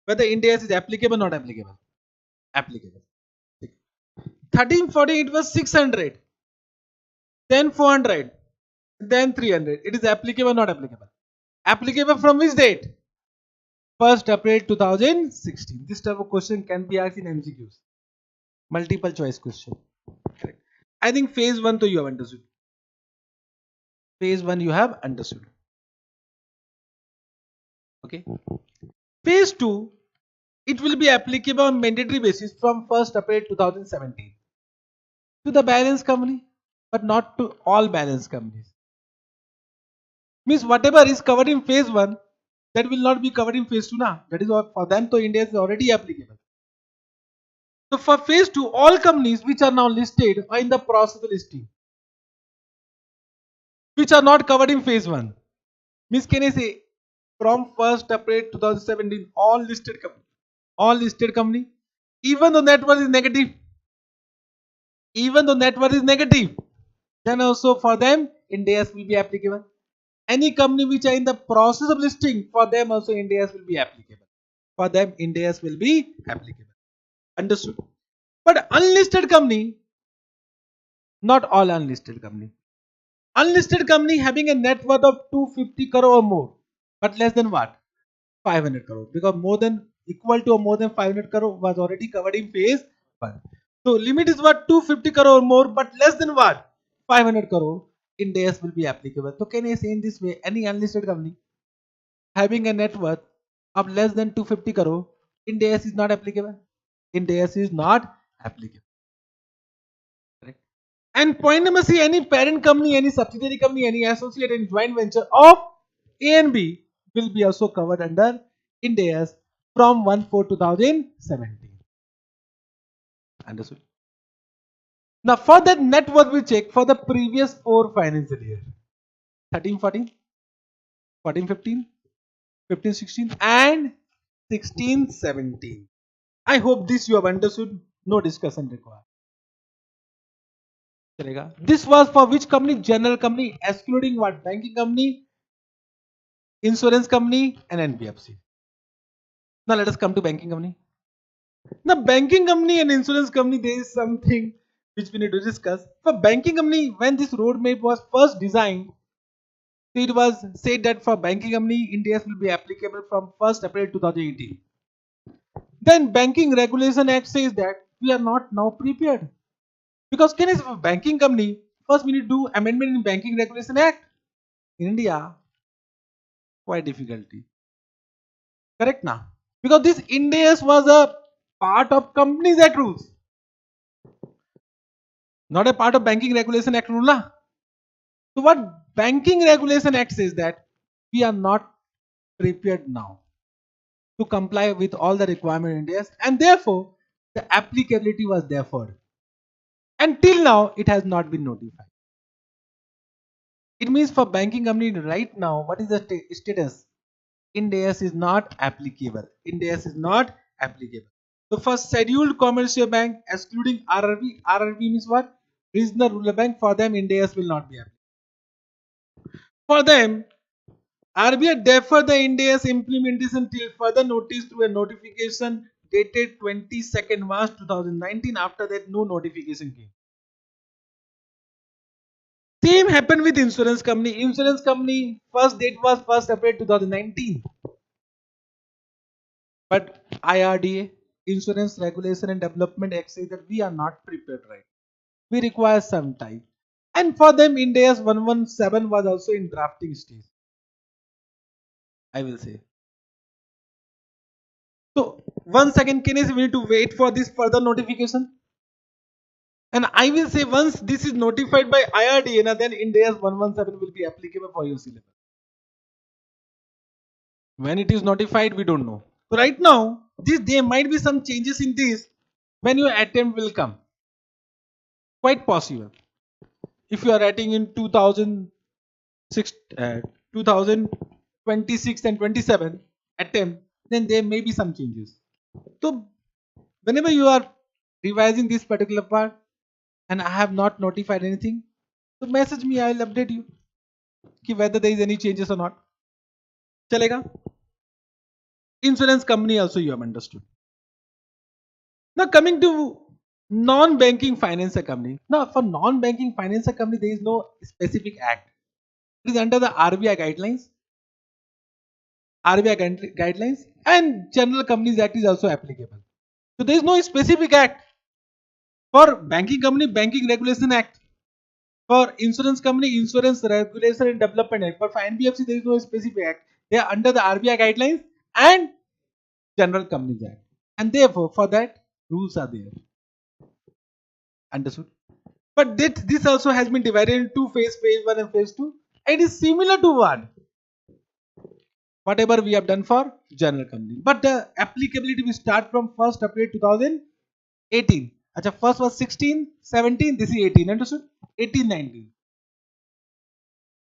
Whether Ind AS is applicable or not applicable? Applicable. 13-14, it was 600. Then 400. Then 300. It is applicable or not applicable? Applicable from which date? 1st April 2016. This type of question can be asked in MCQs. Multiple choice question. Correct. I think phase 1 to you have understood. Phase 1 you have understood. Okay. Phase 2, it will be applicable on mandatory basis from 1st April 2017 to the balance company, but not to all balance companies. Means whatever is covered in phase 1, that will not be covered in phase 2 now. That is what for them, so India is already applicable. So for phase 2, all companies which are now listed are in the process of listing, which are not covered in phase 1. Means can I say from 1st April 2017, all listed company, even though net worth is negative, then also for them Ind AS will be applicable. Any company which are in the process of listing, for them also Ind AS will be applicable. For them Ind AS will be applicable. Understood? But unlisted company, not all unlisted company. Unlisted company having a net worth of 250 crore or more, but less than what? 500 crore. Because more than equal to or more than 500 crore was already covered in phase 1. So limit is what? 250 crore or more, but less than what? 500 crore. Ind AS will be applicable. So can I say in this way, any unlisted company having a net worth of less than 250 crore, Ind AS is not applicable. Ind AS is not applicable. Correct. And point number C, any parent company, any subsidiary company, any associate, any joint venture of A and B will be also covered under Ind AS from 1/4/2017. Understood? Now for that net worth we check for the previous 4 financial year. 13-14, 14-15, 15-16 and 16-17. I hope this you have understood. No discussion required. This was for which company? General company, excluding what? Banking company, insurance company and NBFC. Now let us come to banking company. Now banking company and insurance company, there is something which we need to discuss. For banking company, when this roadmap was first designed, it was said that for banking company, Ind AS will be applicable from 1st April 2018. Then Banking Regulation Act says that we are not now prepared. Because can is a banking company, first we need to do amendment in Banking Regulation Act. In India, quite difficulty. Correct now? Because this Ind AS was a part of Companies Act rules, not a part of Banking Regulation Act rule. Na? So what Banking Regulation Act says that we are not prepared now to comply with all the requirement in Ind AS, and therefore the applicability was deferred. Until now, it has not been notified. It means for banking company right now, what is the status? Ind AS is not applicable. Ind AS is not applicable. So for scheduled commercial bank, excluding RRB means what? Regional rural bank. For them, Ind AS will not be applicable. For them, RBI defer the Ind AS implementation till further notice through a notification dated 22nd March 2019. After that, no notification came. Same happened with insurance company. Insurance company first date was 1st April 2019. But IRDA, Insurance Regulation and Development Act says that we are not prepared right. We require some time. And for them, Ind AS 117 was also in drafting stage, I will say. So once again, we need to wait for this further notification. And I will say once this is notified by IRDA, then Ind AS 117 will be applicable for your syllabus. When it is notified, we don't know. So right now, there might be some changes in this when your attempt will come. Quite possible. If you are writing in 2026 and 27 attempt, then there may be some changes. So whenever you are revising this particular part and I have not notified anything, so message me, I will update you whether there is any changes or not. Chalega? Insurance company also you have understood. Now coming to non-banking financial company. Now for non-banking financial company, there is no specific act. It is under the RBI guidelines. RBI guidelines and General Companies Act is also applicable. So there is no specific act. For banking company, Banking Regulation Act. For insurance company, Insurance Regulation and Development Act. But for NBFC, there is no specific act. They are under the RBI guidelines and General Companies Act. And therefore, for that, rules are there. Understood? But this also has been divided into two phases, phase 1 and phase 2. And it is similar to what? Whatever we have done for general company. But the applicability will start from 1st April 2018. Achha, first was 16, 17, this is 18. Understood? 18, 19.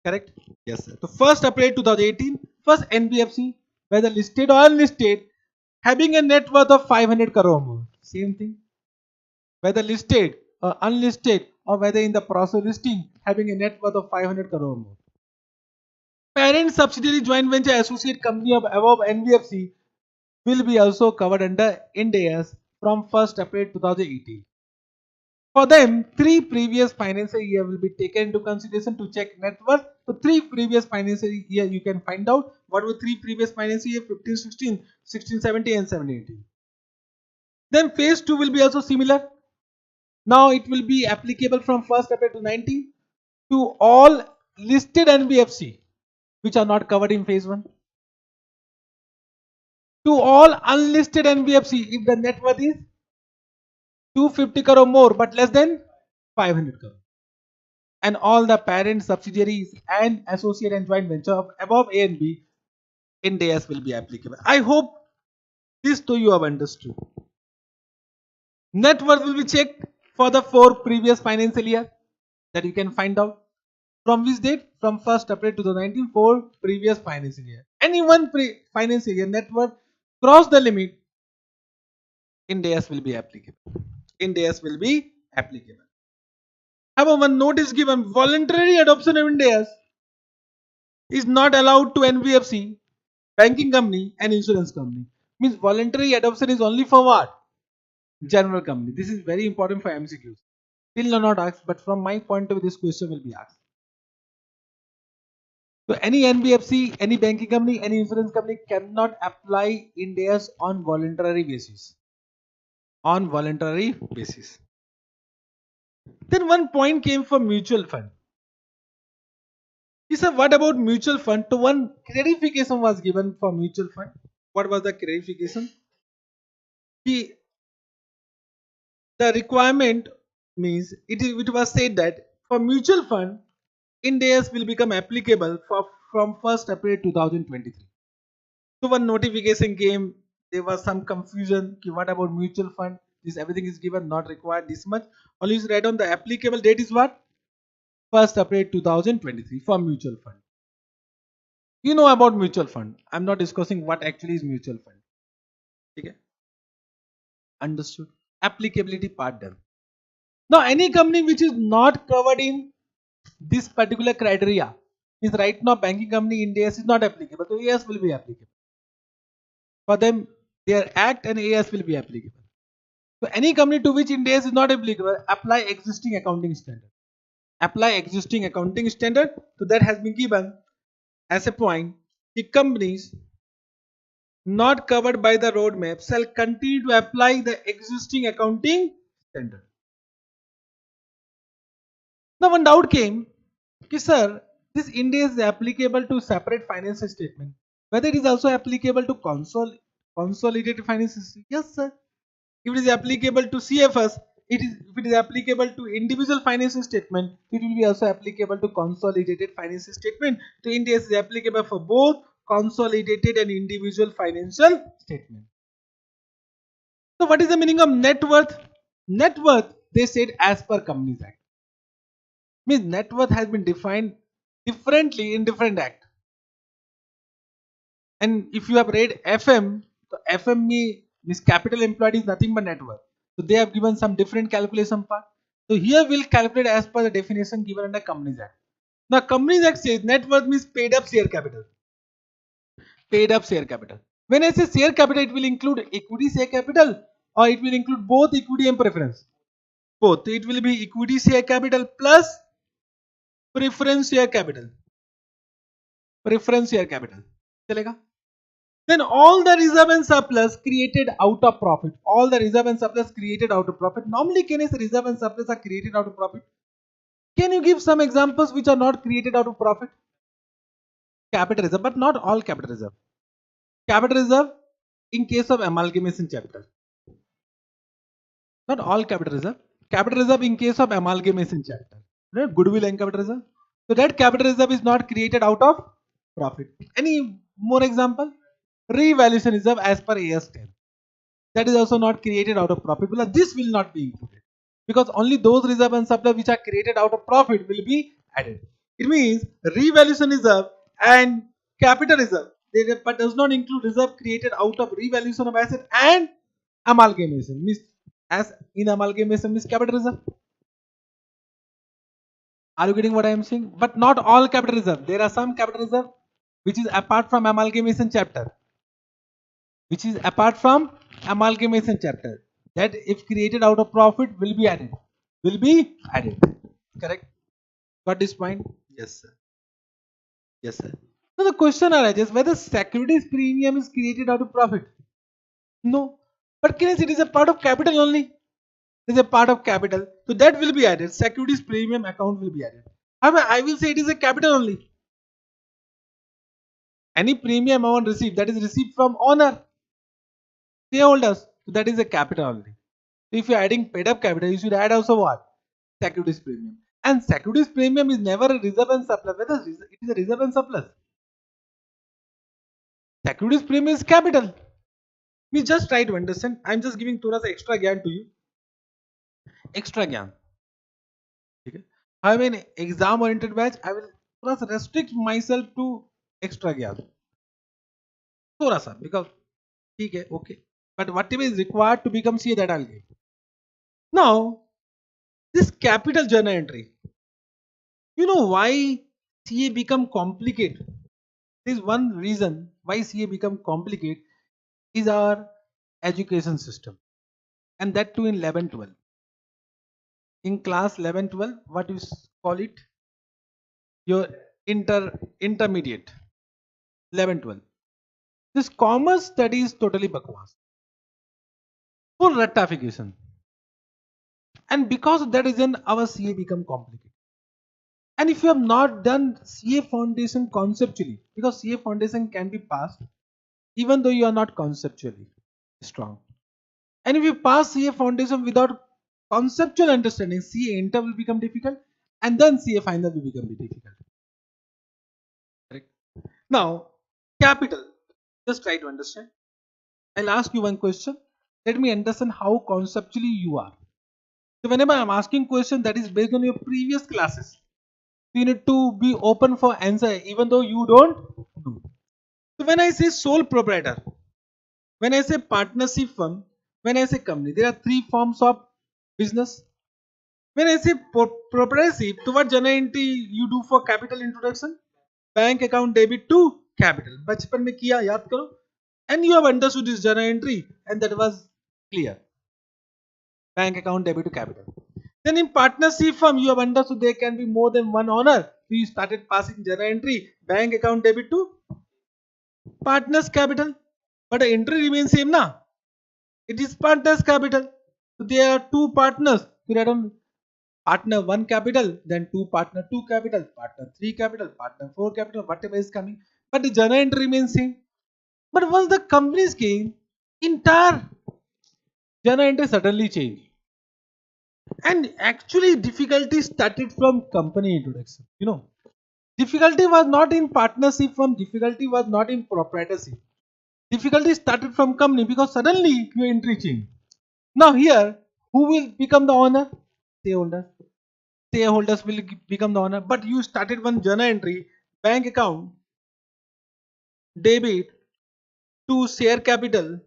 Correct? Yes, sir. So 1st April 2018, first NBFC, whether listed or unlisted, having a net worth of 500 crore more. Same thing. Whether listed or unlisted or whether in the process listing, having a net worth of 500 crore more. Parent subsidiary joint venture associate company of above NBFC will be also covered under Ind AS from 1st April 2018. For them, 3 previous financial year will be taken into consideration to check net worth. So 3 previous financial year you can find out what were 3 previous financial year, 15, 16, 16, 17 and 17, 18. Then phase 2 will be also similar. Now it will be applicable from 1st April to 19 to all listed NBFC which are not covered in phase 1. To all unlisted NBFC if the net worth is 250 crore more but less than 500 crore. And all the parent subsidiaries and associate and joint venture of above A and B, Ind AS will be applicable. I hope this too you have understood. Net worth will be checked for the 4 previous financial year that you can find out. From which date? From 1st April 2019 for previous financial year. Any one financial year net worth cross the limit, Ind AS will be applicable. Ind AS will be applicable. However, one note is given: voluntary adoption of Ind AS is not allowed to NBFC, banking company and insurance company. Means voluntary adoption is only for what? General company. This is very important for MCQs. Still not asked, but from my point of view, this question will be asked. So any NBFC, any banking company, any insurance company cannot apply Ind AS on voluntary basis. On voluntary basis. Then one point came for mutual fund. He said, what about mutual fund? To one clarification was given for mutual fund. What was the clarification? The requirement means it was said that for mutual fund, Ind AS will become applicable from 1st April 2023. So one notification came, there was some confusion. What about mutual fund? This everything is given, not required this much. Only is write on the applicable date is what? 1st April 2023 for mutual fund. You know about mutual fund. I'm not discussing what actually is mutual fund. Okay? Understood. Applicability part done. Now any company which is not covered in this particular criteria is right now banking company Ind AS is not applicable. So AS will be applicable. For them, their act and AS will be applicable. So any company to which Ind AS is not applicable, apply existing accounting standard. Apply existing accounting standard. So that has been given as a point. The companies not covered by the roadmap shall continue to apply the existing accounting standard. Now one doubt came, okay, sir, this Ind AS is applicable to separate financial statement. Whether it is also applicable to consolidated financial statement? Yes, sir. If it is applicable to CFS, if it is applicable to individual financial statement, it will be also applicable to consolidated financial statement. So Ind AS is applicable for both consolidated and individual financial statement. So what is the meaning of net worth? Net worth, they said, as per Companies Act. Means net worth has been defined differently in different act. And if you have read FM, so FM means capital employed is nothing but net worth. So they have given some different calculation part. So here we'll calculate as per the definition given under Companies Act. Now Companies Act says net worth means paid up share capital. Paid up share capital. When I say share capital, it will include equity share capital or it will include both equity and preference. Both. It will be equity share capital plus preference share capital. Preference share capital. Chalega? Then all the reserve and surplus created out of profit. All the reserve and surplus created out of profit. Normally, can I say reserve and surplus are created out of profit? Can you give some examples which are not created out of profit? Capital reserve, but not all capital reserve. Capital reserve in case of amalgamation chapter. Not all capital reserve. Capital reserve in case of amalgamation chapter. Right? Goodwill and capital reserve. So that capital reserve is not created out of profit. Any more example? Revaluation reserve as per AS 10. That is also not created out of profit. Because this will not be included. Because only those reserve and surplus which are created out of profit will be added. It means revaluation reserve and capital reserve, but does not include reserve created out of revaluation of asset and amalgamation. Means as in amalgamation means capital reserve. Are you getting what I am saying? But not all capital reserve. There are some capital reserve which is apart from amalgamation chapter. Which is apart from amalgamation chapter. That if created out of profit will be added. Will be added. Correct? Got this point? Yes, sir. Yes, sir. Now the question arises whether securities premium is created out of profit. No. But can I say it is a part of capital only? It is a part of capital. So that will be added. Securities premium account will be added. However, I will say it is a capital only. Any premium amount received, that is received from owner, shareholders. So that is a capital only. So if you are adding paid up capital, you should add also what? Securities premium. And securities premium is never a reserve and surplus. Whether it is a reserve and surplus. Securities premium is capital. We just try to understand. I am just giving thoda sa extra gyan to you. Extra gyan. Okay. I mean exam oriented batch. I will thoda sa restrict myself to extra gyan. Thoda sa because okay. But whatever is required to become CA, that I'll give. Now, this capital journal entry. You know why CA become complicated? There is one reason why CA become complicated is our education system, and that too in 11-12. In class 11-12, what you call it? Your intermediate 11 12. This commerce study is totally bakwas, full rectification, and because of that reason our CA become complicated. And if you have not done CA foundation conceptually, because CA foundation can be passed even though you are not conceptually strong, and if you pass CA foundation without conceptual understanding, CA inter will become difficult, and then CA final will become difficult. Correct? Now, capital. Just try to understand. I'll ask you one question. Let me understand how conceptually you are. So whenever I'm asking question that is based on your previous classes, you need to be open for answer even though you don't know. So when I say sole proprietor, when I say partnership firm, when I say company, there are three forms of business. When I say proprietorship, to what journal entry you do for capital introduction? Bank account debit to capital. बचपन में किया याद करो. And you have understood this journal entry and that was clear. Bank account debit to capital. Then in partnership firm you have understood there can be more than one owner. So you started passing journal entry bank account debit to partners capital. But the entry remains same na. It is partners capital. So there are two partners. So write down partner 1 capital, then 2 partner 2 capital, partner 3 capital, partner 4 capital, whatever is coming. But the journal entry remains same. But once the companies came, entire journal entry suddenly changed. And actually difficulty started from company introduction. You know, difficulty was not in partnership firm, difficulty was not in proprietorship. Difficulty started from company because suddenly your entry changed. Now here, who will become the owner? Shareholder. Shareholders will become the owner. But you started one journal entry, bank account, debit to share capital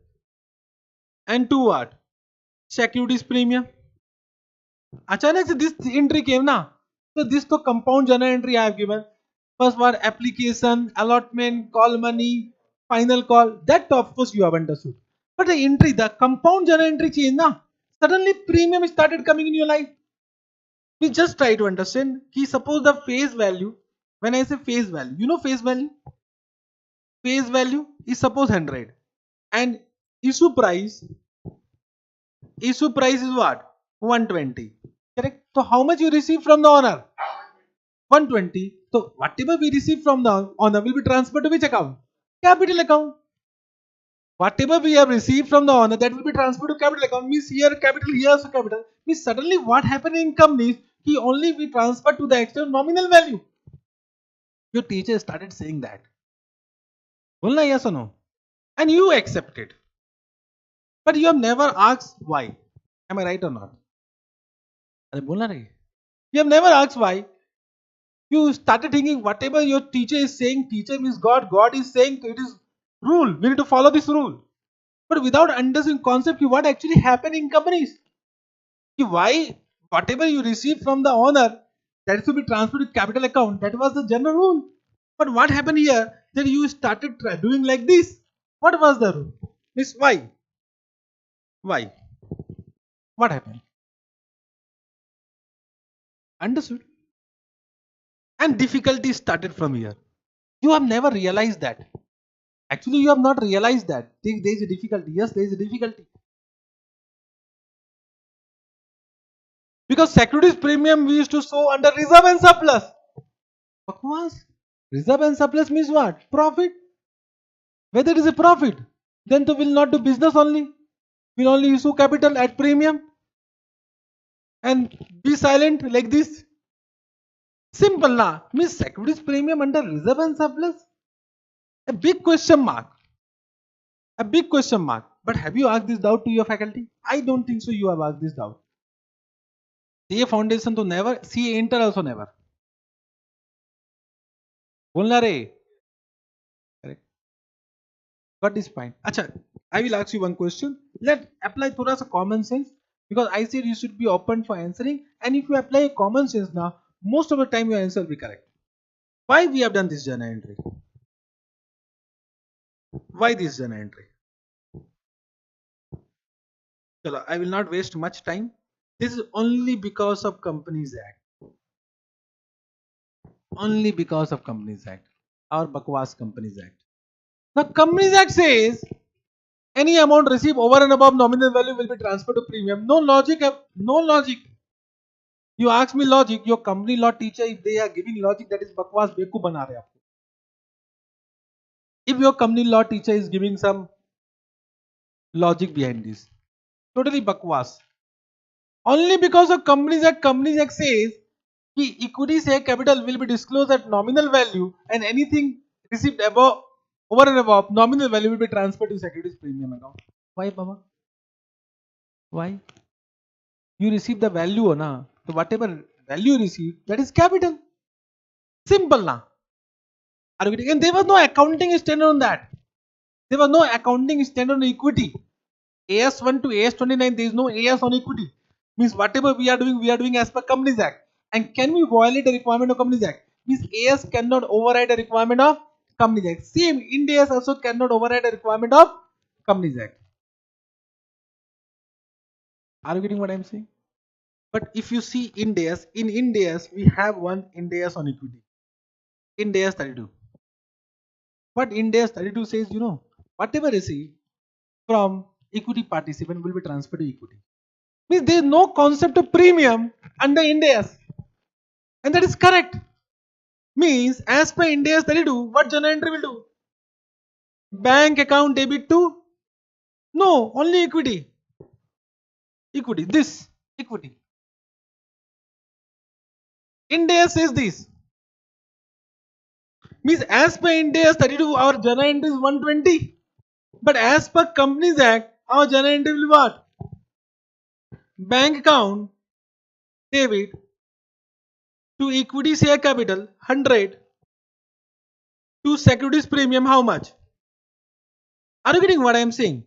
and to what? Securities premium. अचानक से this entry came ना. So this तो compound journal entry I have given. First one application, allotment, call money, final call. That of course you have understood. But the entry, the compound journal entry change na. Suddenly premium started coming in your life. We just try to understand. Ki suppose the face value. When I say face value, you know face value. Face value is suppose 100 and issue price. Issue price is what? 120. Correct. So how much you receive from the owner? 120. So whatever we receive from the owner will be transferred to which account? Capital account. Whatever we have received from the owner that will be transferred to capital account. Means here capital, here also capital. Means suddenly what happened in companies? He only be transferred to the external nominal value. Your teacher started saying that. Bolna yes or no? And you accepted. But you have never asked why. Am I right or not? अरे बोलना रे. You have never asked why. You started thinking whatever your teacher is saying, teacher means God, God is saying it is rule. We need to follow this rule. But without understanding concept, what actually happened in companies? Why whatever you receive from the owner that should be transferred to capital account. That was the general rule. But what happened here? That you started doing like this. What was the rule? Miss why? Why? What happened? Understood? And difficulty started from here. You have never realized that. Actually, you have not realized that. There is a difficulty. Yes, there is a difficulty. Because securities premium we used to show under reserve and surplus. Bakwas. Reserve and surplus means what? Profit. Whether it is a profit, then we will not do business only. We'll only issue capital at premium and be silent like this. Simple na. Means securities premium under reserve and surplus. A big question mark. A big question mark. But have you asked this doubt to your faculty? I don't think so you have asked this doubt. CA foundation to never, CA inter also never. बोलना रे. Correct. Got this point. Acha, I will ask you one question. Let apply thoda sa common sense because I said you should be open for answering. And if you apply common sense now, most of the time your answer will be correct. Why we have done this journal entry? Why this journal entry? Chala, I will not waste much time. This is only because of Companies Act. Only because of Companies Act or Bakwas Companies Act. Now Companies Act says any amount received over and above nominal value will be transferred to premium. No logic. No logic. You ask me logic. Your company law teacher, if they are giving logic, that is bakwas beku bana rahe aapko. If your company law teacher is giving some logic behind this, totally bakwas. Only because of Companies Act says the equity share capital will be disclosed at nominal value and anything received above, over and above nominal value will be transferred to securities premium account. Why, Baba? Why? You receive the value, na? So whatever value you receive, that is capital. Simple, na? And there was no accounting standard on that. There was no accounting standard on equity. AS1 to AS29, there is no AS on equity. Means whatever we are doing as per Companies Act. And can we violate the requirement of Companies Act? Means AS cannot override the requirement of Companies Act. Same, Ind AS also cannot override the requirement of Companies Act. Are you getting what I am saying? But if you see Ind AS, in Ind AS we have one Ind AS on equity. Ind AS 32. What Ind AS 32 says, whatever received from equity participant will be transferred to equity. Means there is no concept of premium under Ind AS. And that is correct. Means as per Ind AS 32, what journal entry will do? Bank account debit to? No, only equity. Equity, this, equity. Ind AS says this. Means as per Ind AS 32, our journal entry is 120. But as per Companies Act, our journal entry will be what? Bank account debit to equity share capital 100 to securities premium how much? Are you getting what I am saying?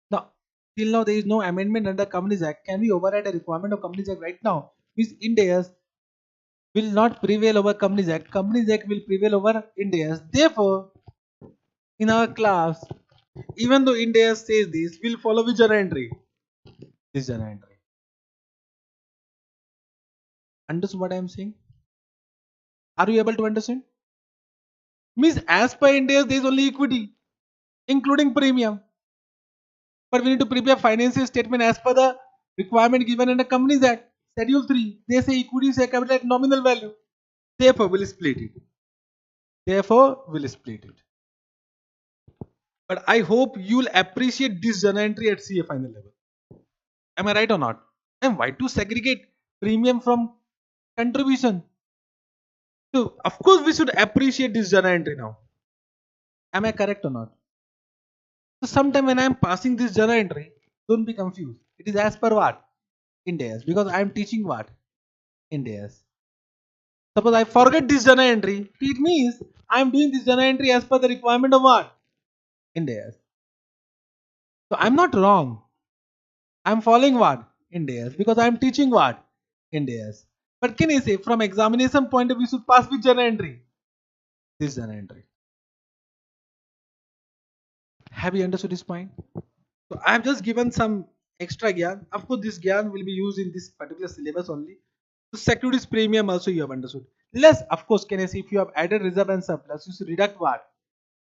Now, till now there is no amendment under Companies Act. Can we override a requirement of Companies Act right now? Means Ind AS will not prevail over Companies Act. Companies Act will prevail over Ind AS. Therefore, in our class, even though Ind AS says this, we'll follow which journal entry? This journal entry. Understood what I am saying? Are you able to understand? Means as per Ind AS, there is only equity, including premium. But we need to prepare financial statement as per the requirement given in the Companies Act. Schedule 3. They say equity share capital at nominal value. Therefore, we'll split it. But I hope you'll appreciate this journal entry at CA final level. Am I right or not? And why to segregate premium from contribution? So, of course, we should appreciate this journal entry now. Am I correct or not? So, sometime when I am passing this journal entry, don't be confused. It is as per what? Ind AS. Because I am teaching what? Ind AS. Suppose I forget this journal entry, it means I am doing this journal entry as per the requirement of what? Ind AS. So, I am not wrong. I am following what? Ind AS. Because I am teaching what? Ind AS. But can you say from examination point of view, should pass with journal entry? This journal entry. Have you understood this point? So I have just given some extra gyan. Of course, this gyan will be used in this particular syllabus only. So securities premium also you have understood. Less, of course, can I say if you have added reserve and surplus, you should deduct what?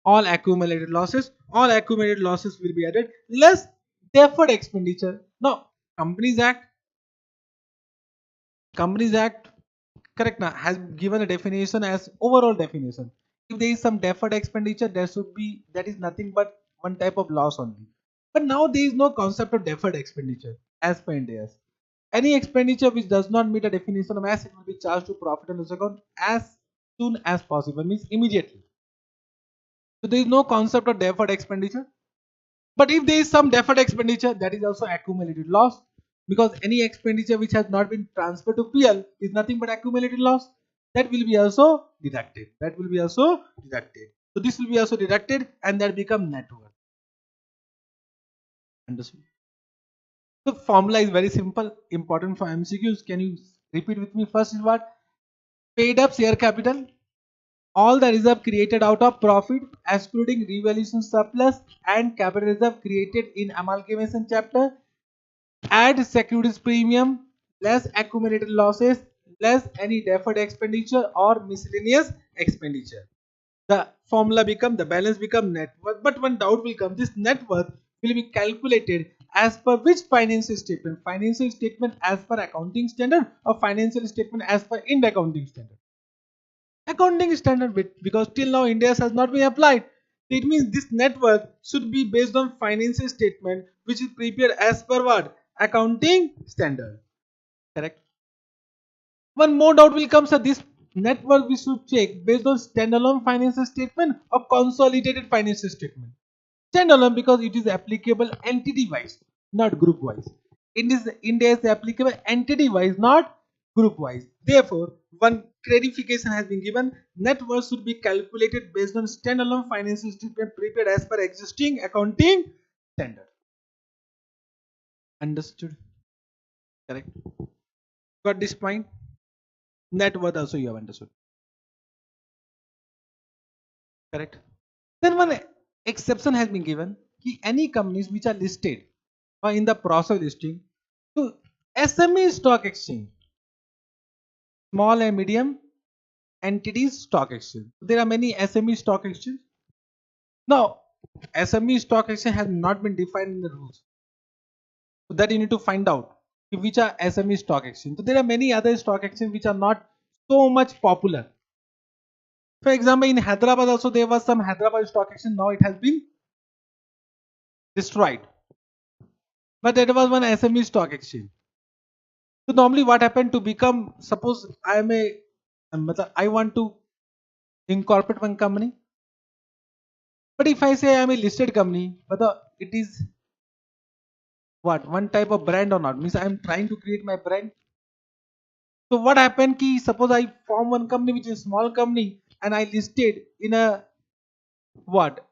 All accumulated losses. All accumulated losses will be added. Less deferred expenditure. Now, Companies Act, correct now, has given a definition as overall definition. If there is some deferred expenditure, that is nothing but one type of loss only. But now there is no concept of deferred expenditure as per Ind AS. Any expenditure which does not meet a definition of asset will be charged to profit and loss account as soon as possible, means immediately. So there is no concept of deferred expenditure. But if there is some deferred expenditure, that is also accumulated loss, because any expenditure which has not been transferred to PL is nothing but accumulated loss. That will be also deducted. So this will be also deducted and that become net worth. Understood? The formula is very simple, important for MCQs. Can you repeat with me? First is what? Paid up share capital. All the reserve created out of profit, excluding revaluation surplus and capital reserve created in amalgamation chapter. Add securities premium less accumulated losses less any deferred expenditure or miscellaneous expenditure. The formula become, the balance become net worth. But one doubt will come, this net worth will be calculated as per which financial statement? Financial statement as per accounting standard or financial statement as per Ind accounting standard? Accounting standard, because till now Ind AS has not been applied. It means this net worth should be based on financial statement which is prepared as per what? Accounting standard. Correct. One more doubt will come, sir. This net worth we should check based on standalone financial statement or consolidated financial statement. Standalone, because it is applicable entity wise, not group wise. India is applicable entity wise, not group wise. Therefore, one clarification has been given. Net worth should be calculated based on standalone financial statement prepared as per existing accounting standard. Understood? Correct. Got this point? Net worth also you have understood. Correct. Then one exception has been given. Any companies which are listed or in the process of listing to SME stock exchange, small and medium entities stock exchange. There are many SME stock exchange. Now, SME stock exchange has not been defined in the rules. So that you need to find out which are SME stock exchange. So there are many other stock exchange which are not so much popular. For example, in Hyderabad also there was some Hyderabad stock exchange. Now it has been destroyed. But that was one SME stock exchange. So normally what happened to become, suppose I am I want to incorporate one company. But if I say I am a listed company, whether it is what one type of brand or not, means I am trying to create my brand. So what happened ki suppose I form one company which is a small company and I listed in a what?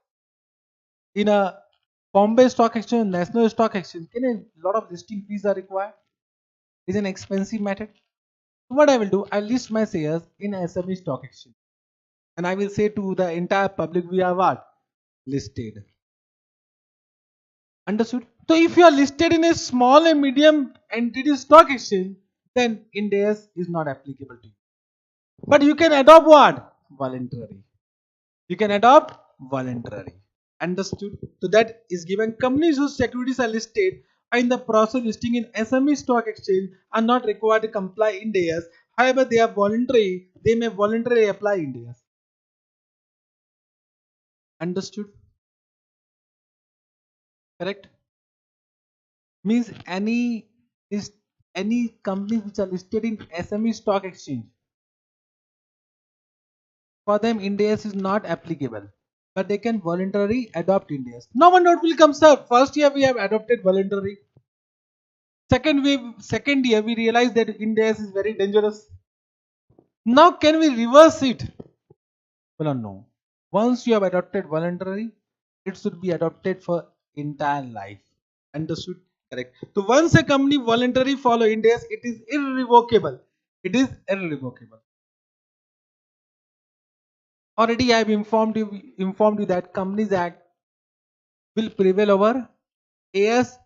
In a Bombay Stock Exchange, National Stock Exchange, a lot of listing fees are required. It's an expensive method. So what I will do, I list my shares in SME Stock Exchange. And I will say to the entire public, we are what? Listed. Understood? So if you are listed in a small and medium entity stock exchange, then Ind AS is not applicable to you. But you can adopt what? Voluntary. You can adopt voluntary. Understood? So that is given. Companies whose securities are listed are in the process listing in SME stock exchange are not required to comply Ind AS. However, they are voluntary. They may voluntarily apply Ind AS. Understood? Correct? Means any companies which are listed in SME stock exchange, for them Ind AS is not applicable, but they can voluntarily adopt Ind AS. Now one note will come, sir. First year we have adopted voluntary. Second year we realize that Ind AS is very dangerous. Now can we reverse it? Well, no. Once you have adopted voluntary, it should be adopted for entire life. Understood? Correct. So once a company voluntarily follow Ind AS, it is irrevocable. It is irrevocable. Already I have informed you that Companies Act will prevail over AS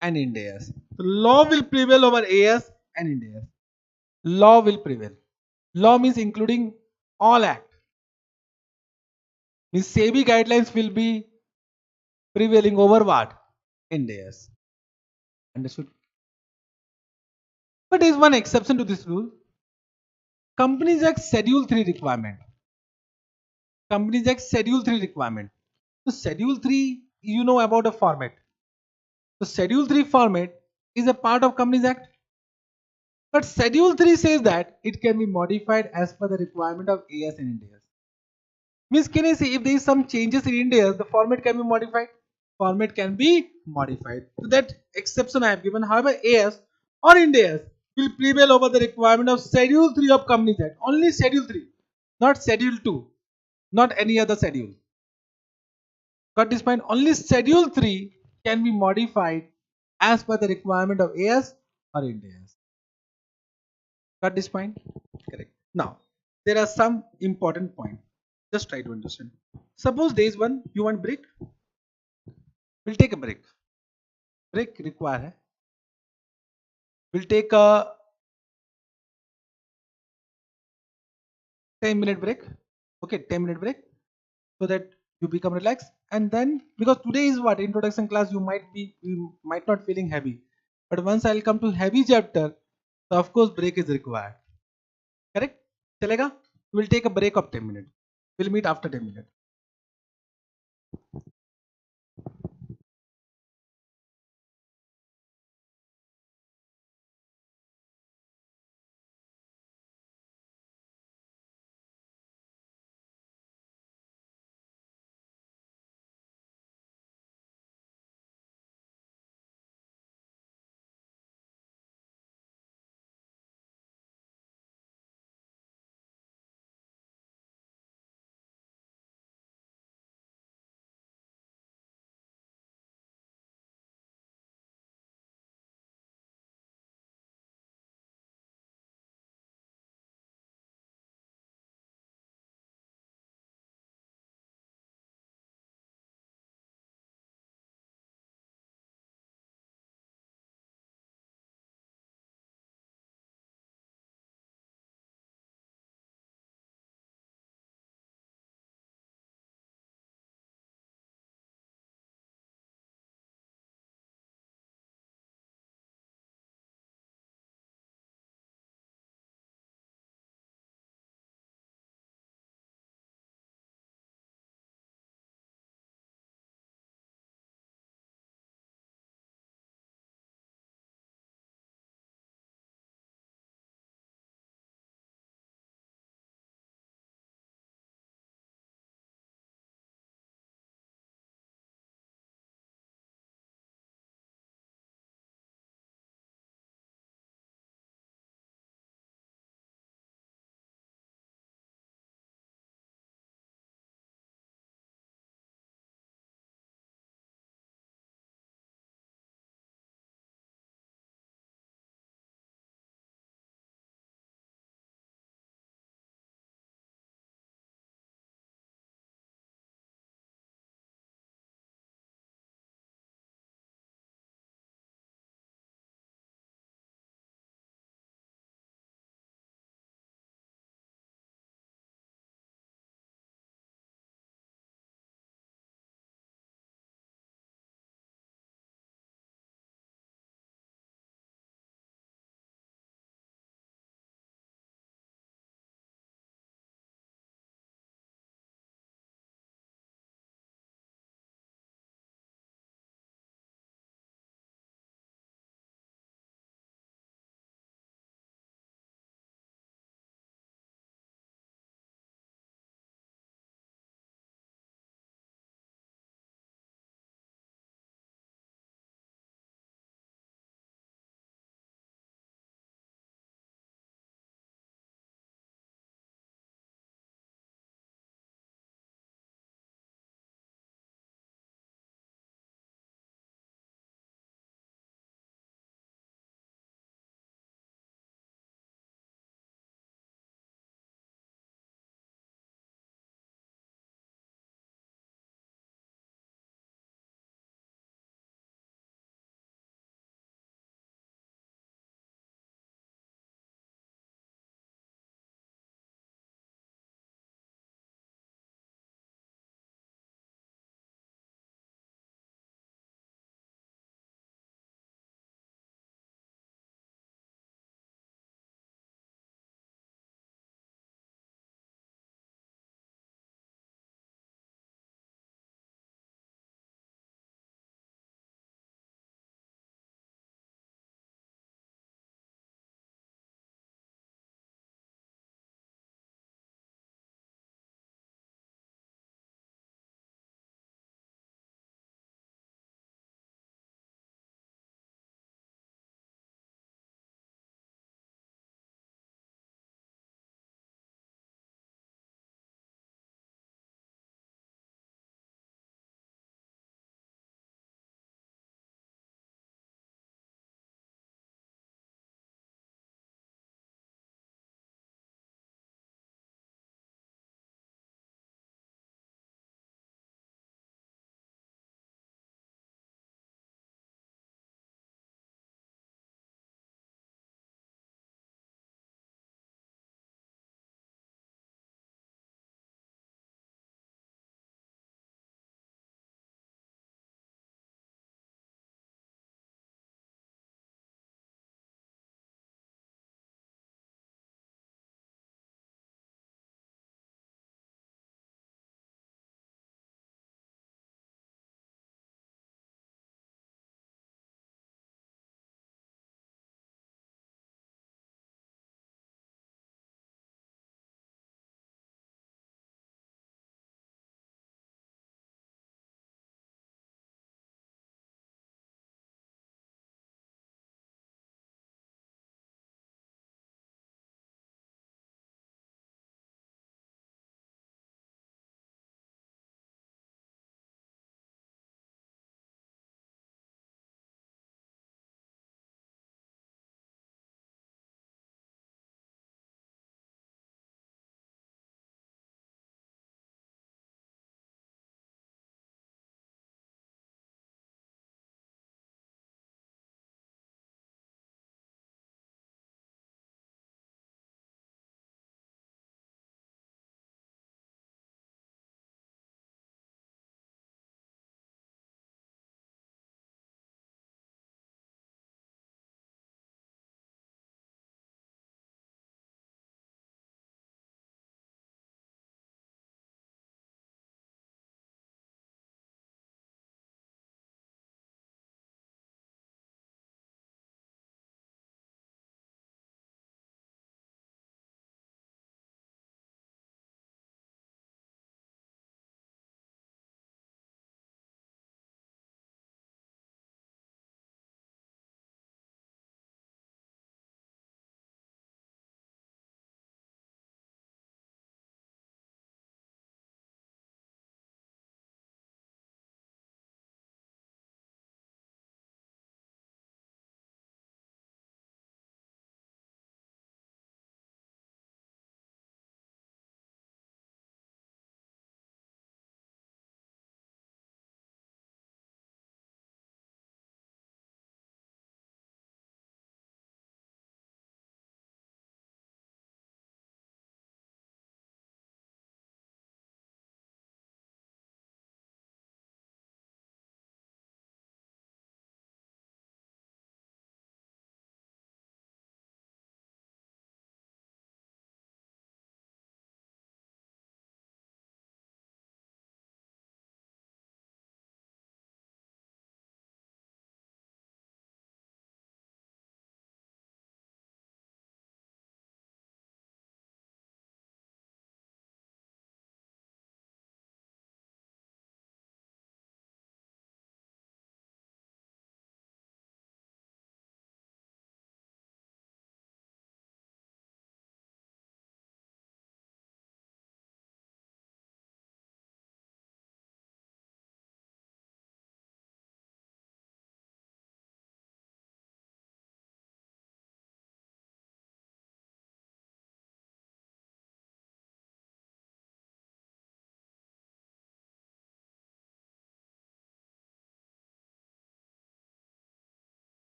and Ind AS. So law will prevail over AS and Ind AS. Law will prevail. Law means including all act. Means SEBI guidelines will be prevailing over what? Ind AS. Understood? But there is one exception to this rule. Companies Act Schedule 3 requirement. Companies Act Schedule 3 requirement. So Schedule 3, you know about a format. So Schedule 3 format is a part of Companies Act. But Schedule 3 says that it can be modified as per the requirement of AS and Ind AS. Means can I say if there is some changes in Ind AS, the format can be modified? Format can be modified. So that exception I have given. However, AS or Ind AS will prevail over the requirement of Schedule 3 of Companies Act. Only Schedule 3, not Schedule 2, not any other schedule. Got this point? Only Schedule 3 can be modified as per the requirement of AS or Ind AS. Got this point? Correct. Now, there are some important points. Just try to understand. Suppose there is one, you want break? We'll take a break. Break require है. We'll take a 10-minute break. Okay, 10-minute break, so that you become relaxed. And then, because today is what introduction class, you might not feeling heavy, but once I'll come to heavy chapter, so of course break is required. Correct? Chalega? We'll take a break of 10 minutes. We'll meet after 10 minutes.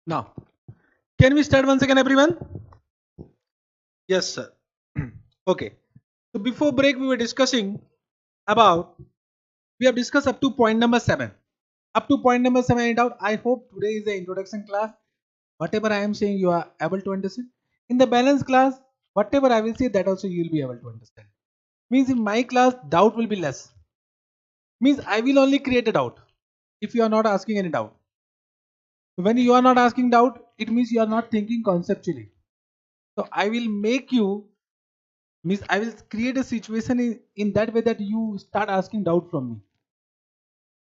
Now, can we start once again, everyone? Yes, sir. Okay. So before break, we were discussing about, we have discussed up to point number 7. Up to point number 7 and out. I hope today is the introduction class. Whatever I am saying, you are able to understand. In the balance class, whatever I will say, that also you will be able to understand. Means in my class, doubt will be less. Means I will only create a doubt if you are not asking any doubt. When you are not asking doubt, it means you are not thinking conceptually. So I will make you, means I will create a situation in that way that you start asking doubt from me.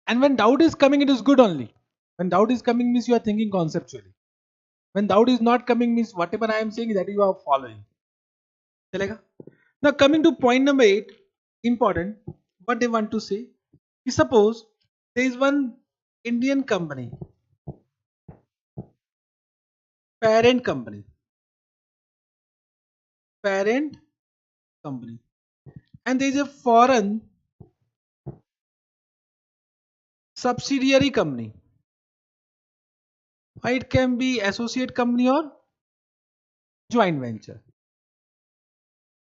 And when doubt is coming, it is good only. When doubt is coming means you are thinking conceptually. When doubt is not coming means whatever I am saying that you are following. Chalega? Now coming to point number 8, important, what they want to say is, suppose there is one Indian company, parent company, parent company, and there is a foreign subsidiary company. It can be associate company or joint venture.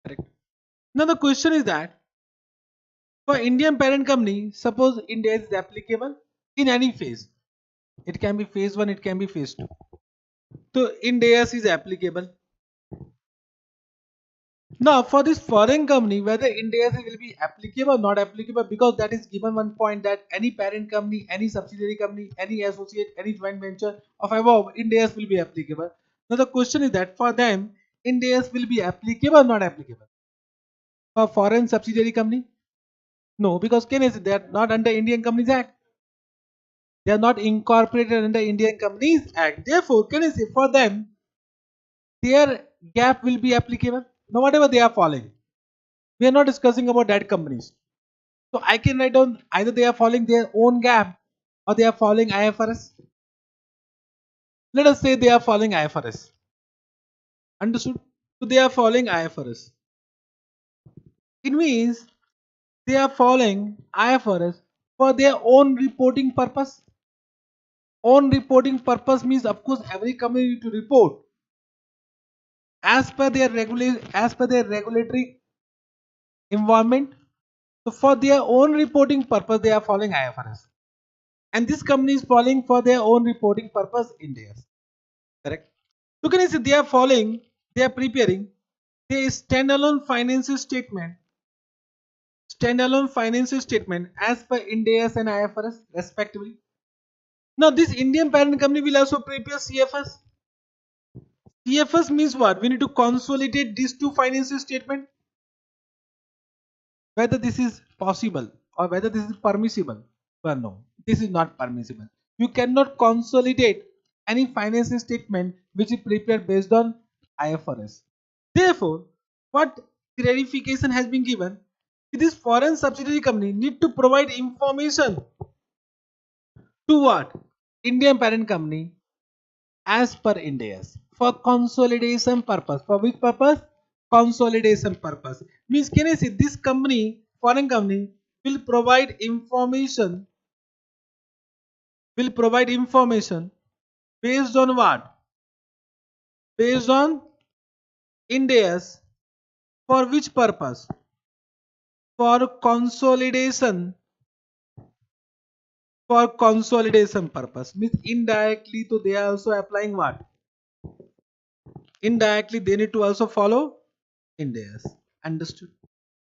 Correct. Now the question is that for Indian parent company, suppose Ind AS is applicable in any phase. It can be phase 1, it can be phase 2. So Ind AS is applicable. Now for this foreign company, whether Ind AS will be applicable or not applicable, because that is given one point that any parent company, any subsidiary company, any associate, any joint venture of above, Ind AS will be applicable. Now the question is that for them, Ind AS will be applicable or not applicable? For foreign subsidiary company? No, because can I say they are not under Indian Companies Act. They are not incorporated under Indian Companies Act. Therefore, can I say for them, their gap will be applicable. No, whatever they are following. We are not discussing about that companies. So I can write down either they are following their own gap or they are following IFRS. Let us say they are following IFRS. Understood? So they are following IFRS. It means they are following IFRS for their own reporting purpose. Own reporting purpose means, of course, every company need to report as per their regulatory environment. So for their own reporting purpose, they are following IFRS, and this company is following for their own reporting purpose Ind AS. Correct. So can you see they are following, they are preparing their standalone financial statement as per Ind AS and IFRS respectively. Now this Indian parent company will also prepare CFS. CFS means what? We need to consolidate these two financial statements. Whether this is possible or whether this is permissible. But no, this is not permissible. You cannot consolidate any financial statement which is prepared based on IFRS. Therefore, what clarification has been given? This foreign subsidiary company need to provide information to what? Indian parent company as per Ind AS for consolidation purpose. For which purpose? Consolidation purpose. Means can I say this company, foreign company, will provide information based on what? Based on Ind AS for which purpose? For consolidation purpose. Means indirectly, so they are also applying what? Indirectly they need to also follow Ind AS. Understood?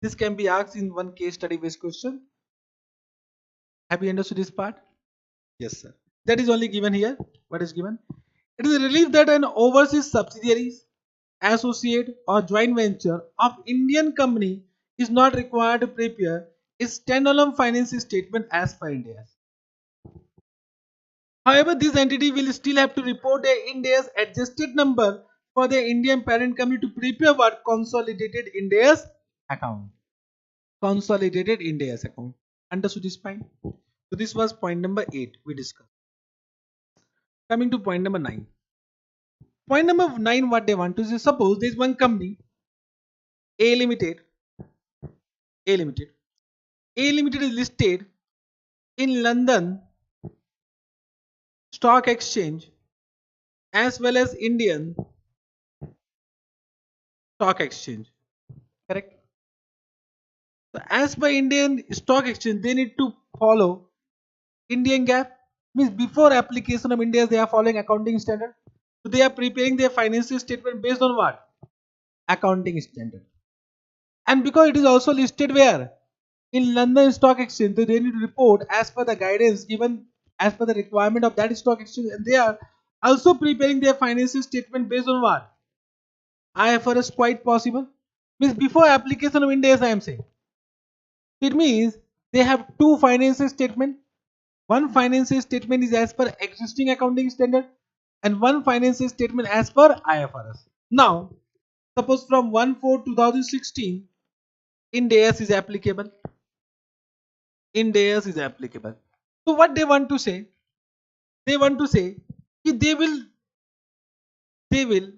This can be asked in one case study based question. Have you understood this part? Yes, sir. That is only given here. What is given? It is a relief that an overseas subsidiary, associate or joint venture of Indian company is not required to prepare its standalone financial statement as per Ind AS. However, this entity will still have to report a Ind AS adjusted number for the Indian parent company to prepare what? Consolidated Ind AS account. Consolidated Ind AS account. Understood this point? So this was point number 8 we discussed. Coming to point number 9. Point number 9, what they want to say, suppose there is one company, A Limited. A Limited. A Limited is listed in London Stock Exchange as well as Indian stock exchange. Correct. So as per Indian stock exchange, they need to follow Indian GAAP. Means before application of India, they are following accounting standard. So they are preparing their financial statement based on what? Accounting standard. And because it is also listed where? In London Stock Exchange, they need to report as per the guidance given as per the requirement of that stock exchange, and they are also preparing their financial statement based on what? IFRS, quite possible. Means before application of Ind AS, I am saying. It means they have two financial statement. One financial statement is as per existing accounting standard, and one financial statement as per IFRS. Now, suppose from 1/4/2016, Ind AS is applicable. Ind AS is applicable. So what they want to say? They want to say that they will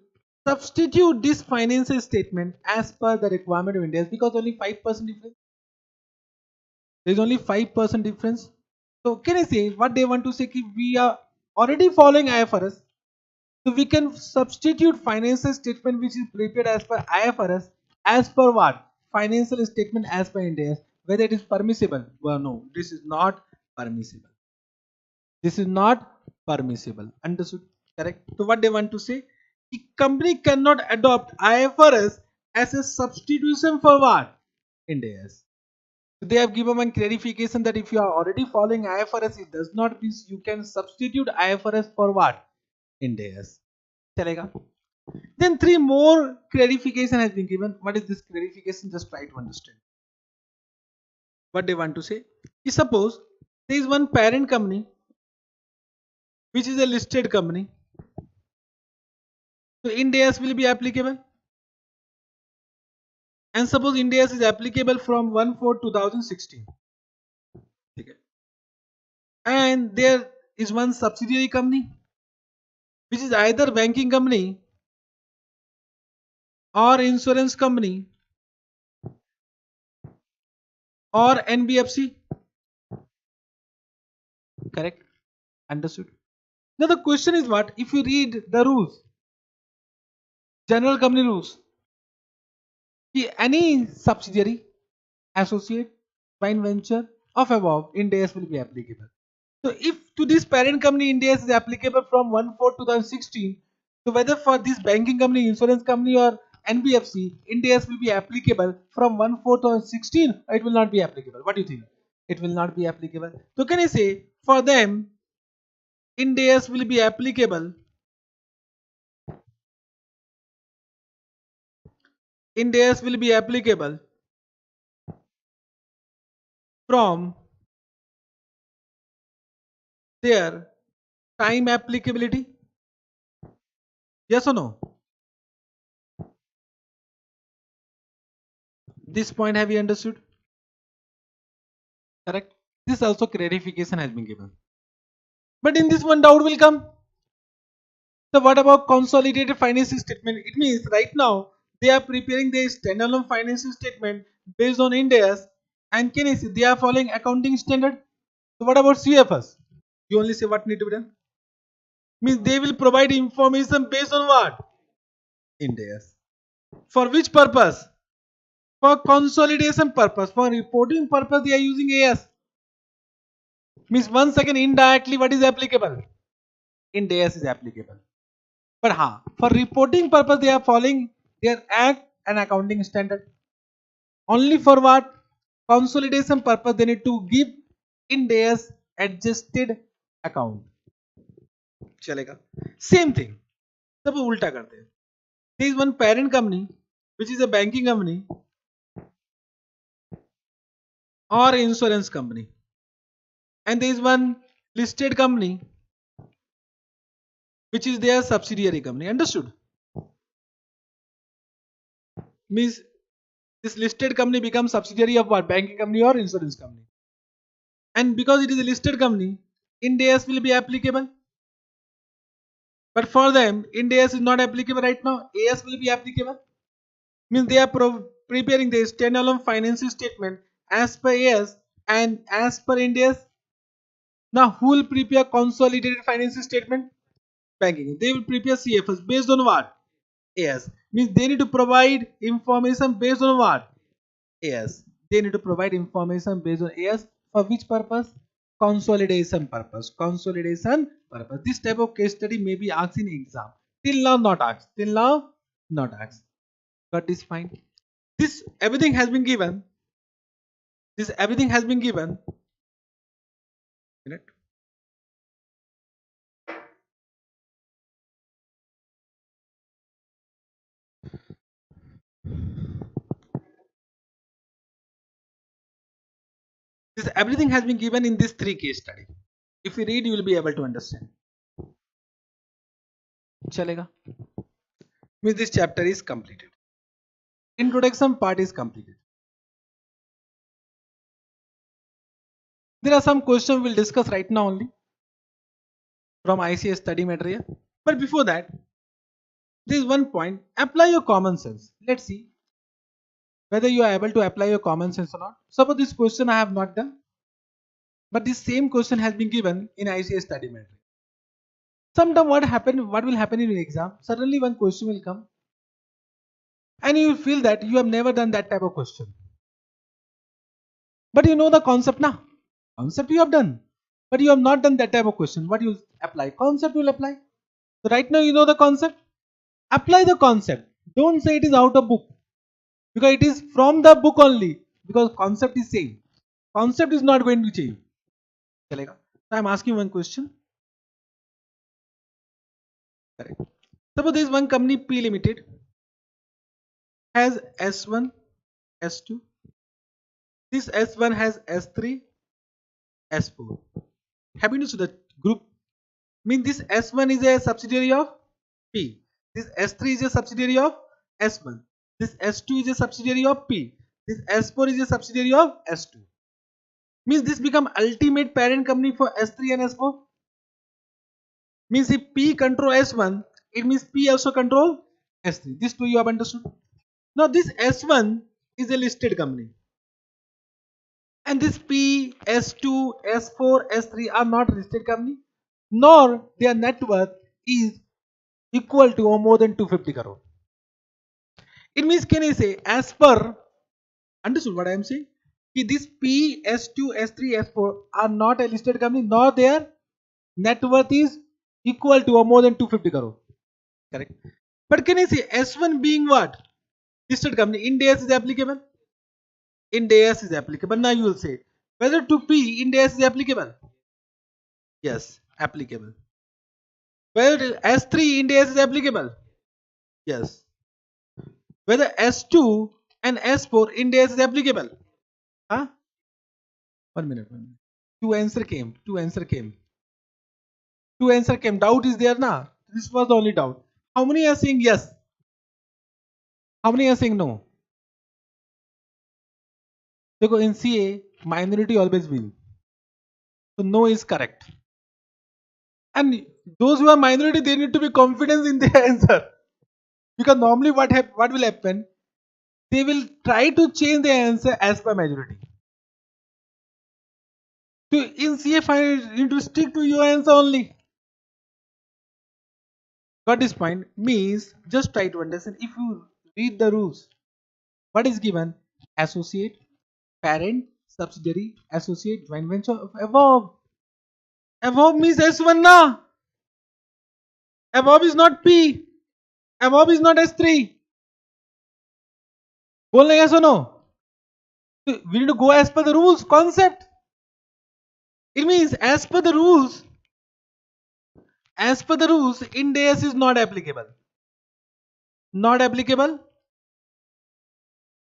substitute this financial statement as per the requirement of Ind AS, because only 5% difference. There is only 5% difference. So can I say what they want to say? That we are already following IFRS, so we can substitute financial statement which is prepared as per IFRS as per what? Financial statement as per Ind AS. Whether it is permissible? Well, no, this is not permissible. This is not permissible. Understood? Correct. So what they want to say? The company cannot adopt IFRS as a substitution for what? Ind AS. So they have given one clarification that if you are already following IFRS, it does not mean you can substitute IFRS for what? Ind AS. Chalega. Then three more clarification has been given. What is this clarification? Just try to understand. What they want to say is, suppose there is one parent company which is a listed company. So Ind AS will be applicable. And suppose Ind AS is applicable from 1/4/2016. Okay. And there is one subsidiary company which is either banking company or insurance company or NBFC. Correct? Understood? Now the question is what? If you read the rules, general company rules, any subsidiary, associate, joint venture of above, Ind AS will be applicable. So if to this parent company Ind AS is applicable from 1/4/2016, so whether for this banking company, insurance company or NBFC, Ind AS will be applicable from 1/4/2016, or it will not be applicable. What do you think? It will not be applicable. So can I say for them Ind AS will be applicable? Ind AS will be applicable from their time applicability? Yes or no? This point have you understood? Correct. This also clarification has been given. But in this one doubt will come. So what about consolidated financial statement? It means right now they are preparing their standalone financial statement based on Ind AS, and can you see they are following accounting standard. So what about CFS? You only say what need to be done. Means they will provide information based on what? Ind AS. For which purpose? For consolidation purpose. For reporting purpose they are using AS. Means once again indirectly what is applicable? Ind AS is applicable. But for reporting purpose they are following their act and accounting standard. Only for what? Consolidation purpose they need to give Ind AS adjusted account. चलेगा. Same thing. सब उल्टा करते हैं. There is one parent company which is a banking company or insurance company, and there is one listed company which is their subsidiary company. Understood? Means this listed company becomes subsidiary of what? Banking company or insurance company. And because it is a listed company, Ind AS will be applicable. But for them, Ind AS is not applicable right now. AS will be applicable. Means they are preparing their standalone financial statement as per AS and as per Ind AS. Now, who will prepare consolidated financial statement? banking. They will prepare CFS based on what? AS. Means they need to provide information based on what? AS. They need to provide information based on AS for which purpose? Consolidation purpose. Consolidation purpose. This type of case study may be asked in exam. Till now not asked. Till now not asked. Got this fine? This everything has been given. This everything has been given. Minute. This everything has been given in this 3 case study. If you read, you will be able to understand. Chalega. Means this chapter is completed. Introduction part is completed. There are some questions we'll discuss right now only from ICS study material. But before that, there is one point. Apply your common sense. Let's see whether you are able to apply your common sense or not. Suppose this question I have not done, but this same question has been given in ICS study material. Sometime what will happen in an exam? Suddenly one question will come and you will feel that you have never done that type of question. But you know the concept now. Concept you have done. But you have not done that type of question. What you will apply? Concept will apply. So right now you know the concept. Apply the concept. Don't say it is out of book. Because it is from the book only. Because concept is same. Concept is not going to change. So I am asking one question. Correct. Suppose there is one company P Limited has S1, S2. This S1 has S3, S4. Have you noticed the group? Mean this S1 is a subsidiary of P. This S3 is a subsidiary of S1. This S2 is a subsidiary of P. This S4 is a subsidiary of S2. Means this become ultimate parent company for S3 and S4. Means if P control S1, it means P also control S3. This two you have understood. Now this S1 is a listed company. And this P, S2, S4, S3 are not listed company. Nor their net worth is equal to or more than 250 crore. It means, can I say, as per, understood what I am saying? This P, S2, S3, S4 are not a listed company, nor their net worth is equal to or more than 250 crore. Correct. But can I say S1 being what? Listed company, Ind AS is applicable? Ind AS is applicable. Now you will say, whether to P, Ind AS is applicable? Yes, applicable. Whether S3 Ind AS is applicable? Yes. Whether S2 and S4 Ind AS is applicable? Huh? 1 minute. Two answer came. Doubt is there na? This was the only doubt. How many are saying yes? How many are saying no? Because in CA, minority always win. So no is correct. And those who are minority, they need to be confident in their answer. Because normally what will happen? They will try to change their answer as per majority. So in CA, you need to stick to your answer only. Got this point? Means just try to understand. If you read the rules, what is given? Associate, parent, subsidiary, associate, joint venture of above. Above means S1 na. Above is not P. Above is not S3. Bolna yes or no? So we need to go as per the rules, concept. It means as per the rules, Ind AS is not applicable. Not applicable.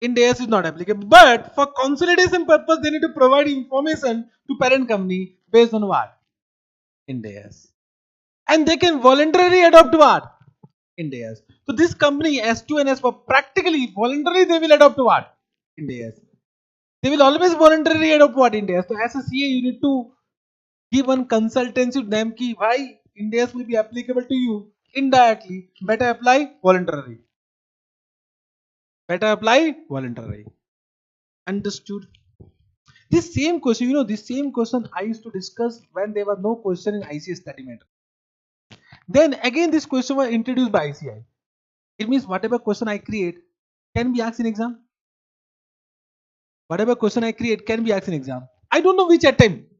Ind AS is not applicable. But for consolidation purpose, they need to provide information to parent company based on what? Ind AS. And they can voluntarily adopt what? Ind AS. So this company S2 and S4 practically voluntarily they will adopt what? Ind AS. They will always voluntarily adopt what? Ind AS. So as a CA you need to give one consultancy to them ki why Ind AS will be applicable to you indirectly. Better apply voluntarily. Understood? This same question, this same question I used to discuss when there was no question in ICS study matter. Then again this question was introduced by ICI. It means whatever question I create can be asked in exam. Whatever question I create can be asked in exam. I don't know which attempt.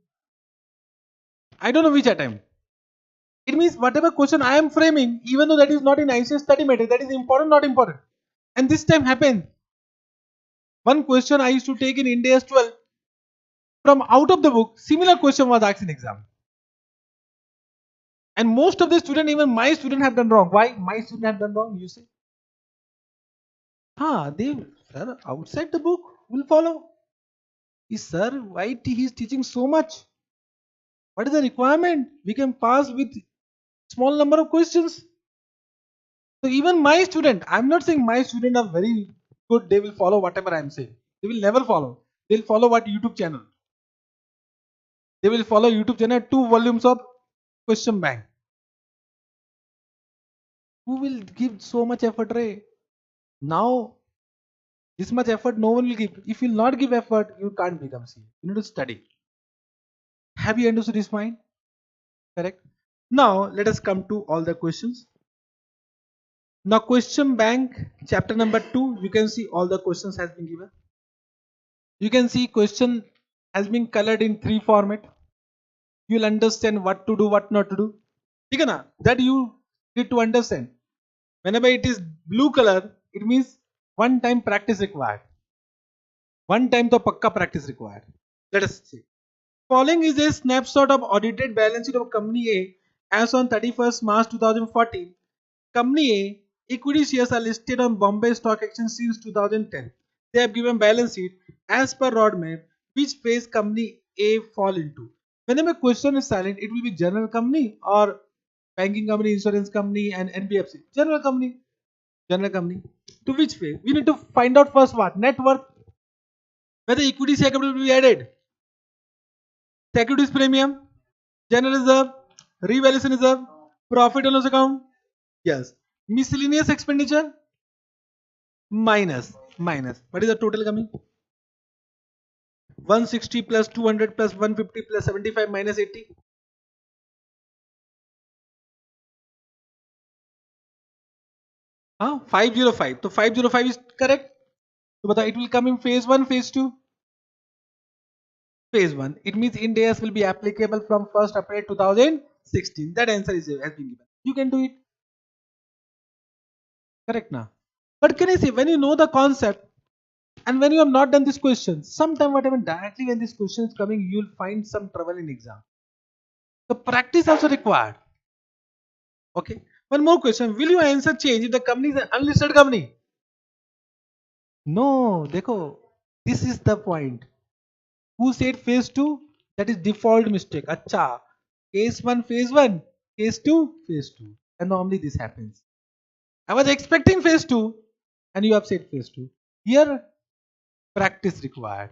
I don't know which attempt. It means whatever question I am framing, even though that is not in ICS study matter, that is important, not important. And this time happened. One question I used to take in Ind AS 12 from out of the book, similar question was asked in exam. And most of the student, even my student, have done wrong. Why my student have done wrong? You say, they sir outside the book will follow. Sir, why he is teaching so much? What is the requirement? We can pass with small number of questions. So even my student, I'm not saying my student are very good. They will follow whatever I'm saying. They will never follow. They'll follow what YouTube channel. They will follow YouTube channel 2 volumes of question bank. Who will give so much effort, Ray? Now this much effort no one will give. If you will not give effort, you can't become CA. You need to study. Have you understood this point? Correct. Now let us come to all the questions. Now question bank chapter number 2, you can see all the questions has been given. You can see question has been colored in 3 format. You'll understand what to do, what not to do. Okay, na? That you need to understand. Whenever it is blue color, it means one time practice required. One time to pakka practice required. Let us see. Following is a snapshot of audited balance sheet of Company A as on 31st March 2014. Company A equity shares are listed on Bombay Stock Exchange since 2010. They have given balance sheet as per roadmap. Which phase Company A fall into? Whenever question is silent, it will be general company or banking company, insurance company, and NBFC. General company. General company. To which phase? We need to find out first what? Net worth. Whether equity share capital will be added. Securities premium. General reserve. Revaluation reserve. Profit and loss account. Yes. Miscellaneous expenditure. Minus. What is the total coming? 160 plus 200 plus 150 plus 75 minus 80. हाँ 505. So 505 is correct. So बताओ it will come in phase 1, phase 2. Phase 1. It means Ind AS will be applicable from 1st April 2016. That answer has been given. You can do it. Correct now. But can I say when you know the concept and when you have not done this question, sometime whatever directly when this question is coming, you will find some trouble in exam. The practice also required. Okay. One more question. Will your answer change if the company is an unlisted company? No. Dekho, this is the point. Who said phase 2? That is default mistake. Acha. Case 1, phase 1. Case 2, phase 2. And normally this happens. I was expecting phase 2 and you have said phase 2. Here, practice required.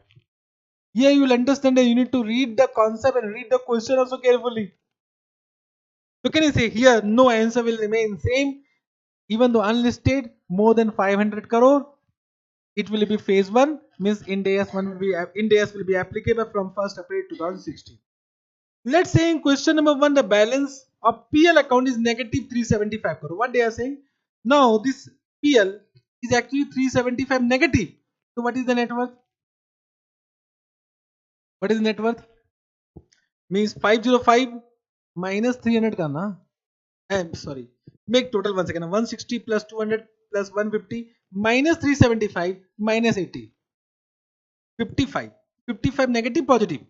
Here you will understand that you need to read the concept and read the question also carefully. So can you say here no answer will remain same even though unlisted more than 500 crore? It will be phase 1 means Ind AS will be applicable from 1st April 2016. Let's say in question number 1 the balance of PL account is negative 375 crore. What they are saying? Now this PL is actually 375 negative. So what is the net worth? What is net worth? Means 505 minus 300 ka na? I'm sorry. Make total once again. 160 plus 200 plus 150 minus 375 minus 80. 55. 55 negative, positive.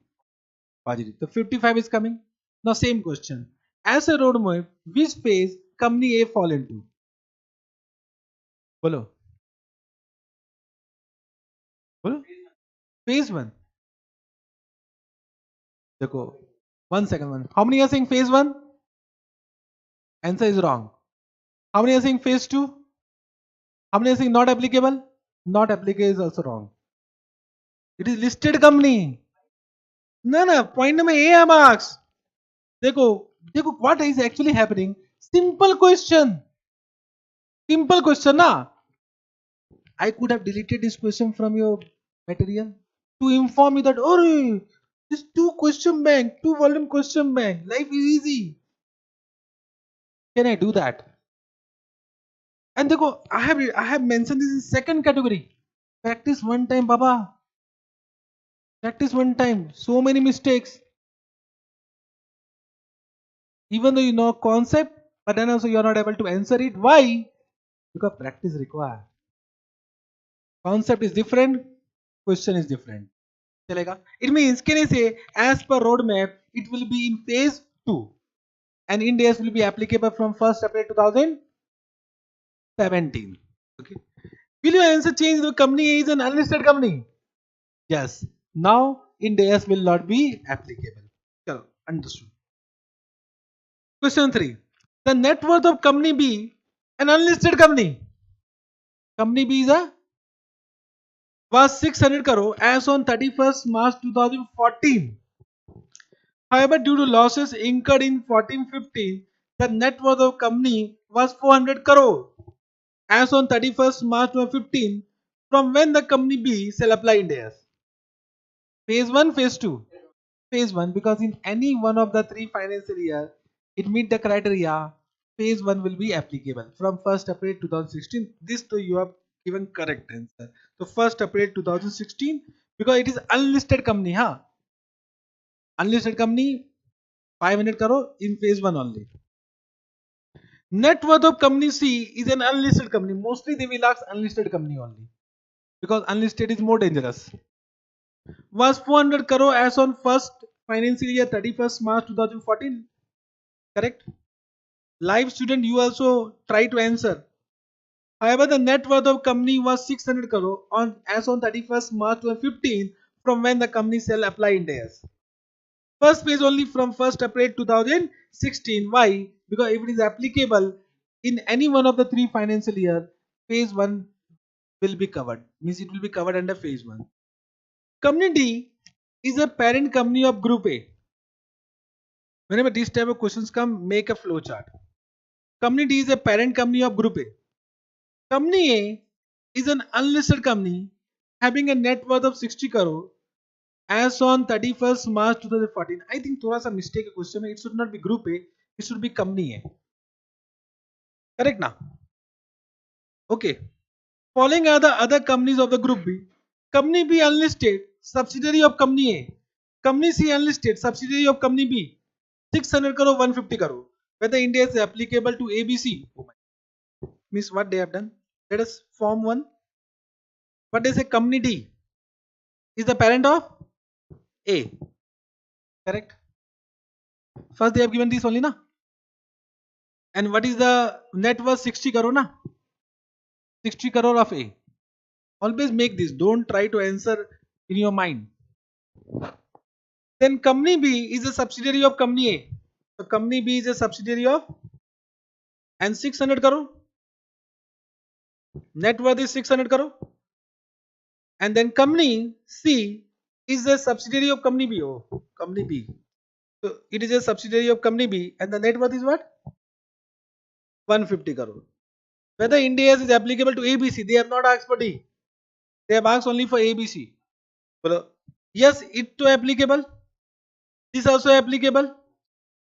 Positive. So 55 is coming. Now same question. As a roadmap, which phase company A fall into? Bolo. Bolo. Phase 1. Dekho. 1 second. How many are saying phase 1? Answer is wrong. How many are saying phase 2? How many are saying not applicable? Not applicable is also wrong. It is listed company. No. Point number A है marks. देखो what is actually happening. Simple question ना. I could have deleted this question from your material to inform you that this 2 question bank, 2 volume question bank, life is easy. Can I do that? And देखो, I have mentioned this in second category. Practice one time, Baba. Practice one time. So many mistakes. Even though you know concept, but then also you are not able to answer it. Why? Because practice required. Concept is different, question is different. चलेगा? It means, can I say, as per roadmap, it will be in phase 2, and Ind AS will be applicable from 1st April 2017. Okay. Will your answer change if the company is an unlisted company? Yes. Now Ind AS will not be applicable. Chalo, understood. Question 3. The net worth of company B, an unlisted company. Company B was 600 crore as on 31st March 2014. However, due to losses incurred in 14-15, the net worth of company was 400 crore as on 31st March 2015, from when the company B shall apply Ind AS. Phase 1, phase 2. Phase 1, because in any one of the 3 financial year, it meet the criteria, phase 1 will be applicable from 1st April 2016. This though you have given correct answer. So 1st April 2016, because it is unlisted company, huh? Unlisted company, 500 crore in phase 1 only. Net worth of company C is an unlisted company. Mostly they will ask unlisted company only, because unlisted is more dangerous. Was 400 crore as on first financial year 31st March 2014. Correct? Live student, you also try to answer. However, the net worth of company was 600 crore as on 31st March 2015, from when the company shall apply Ind AS. First phase only from 1st April 2016. Why? Because if it is applicable in any one of the 3 financial year, phase 1 will be covered. Means it will be covered under phase 1. Company D is a parent company of Group A. Whenever these type of questions come, make a flow chart. Company D is a parent company of Group A. Company A is an unlisted company having a net worth of 60 crore as on 31st March 2014. I think थोड़ा सा mistake है question में. It should not be Group A. It should be Company A. Correct now? Okay. Following are the other companies of the Group B. Company B unlisted, subsidiary of Company A. Company C unlisted, subsidiary of Company B. 600 crore, 150 crore. Whether India is applicable to ABC. Oh my. Means what they have done. Let us form one. What they say, Company D is the parent of A. Correct? First they have given this only, na? And what is the net worth? 60 crore, na? 60 crore of A. Always make this. Don't try to answer in your mind. Then Company B is a subsidiary of Company A. So Company B is a subsidiary of, and 600 crore. Net worth is 600 crore. And then Company C is a subsidiary of Company B. Oh, Company B. So it is a subsidiary of Company B, and the net worth is what? 150 crore. Whether Ind AS is applicable to ABC, they have not asked for D. They have asked only for ABC. Yes, it to applicable. This also applicable.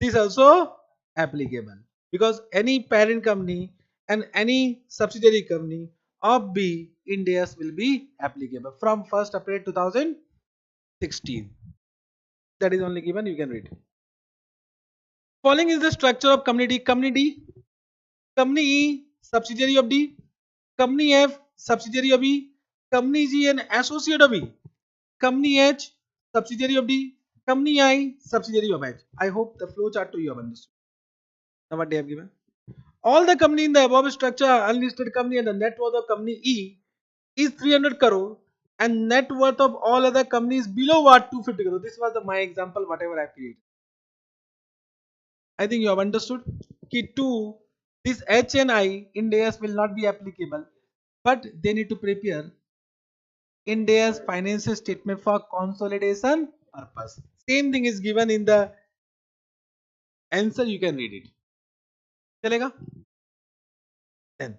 This also applicable. Because any parent company and any subsidiary company of B, Ind AS will be applicable from 1st April 2016. That is only given, you can read. Following is the structure of Company D. Company D, Company E, subsidiary of D, Company F, subsidiary of E, Company G, an associate of E, Company H, subsidiary of D, Company I, subsidiary of H. I hope the flow chart to you have understood. Now what they have given. All the company in the above structure are unlisted company, and the net worth of Company E is 300 crore, and net worth of all other companies below what? 250 crore. This was my example, whatever I created. I think you have understood. Key 2, this H and I Ind AS will not be applicable, but they need to prepare Ind AS financial statement for consolidation purpose. Same thing is given in the answer, you can read it. चलेगा? Then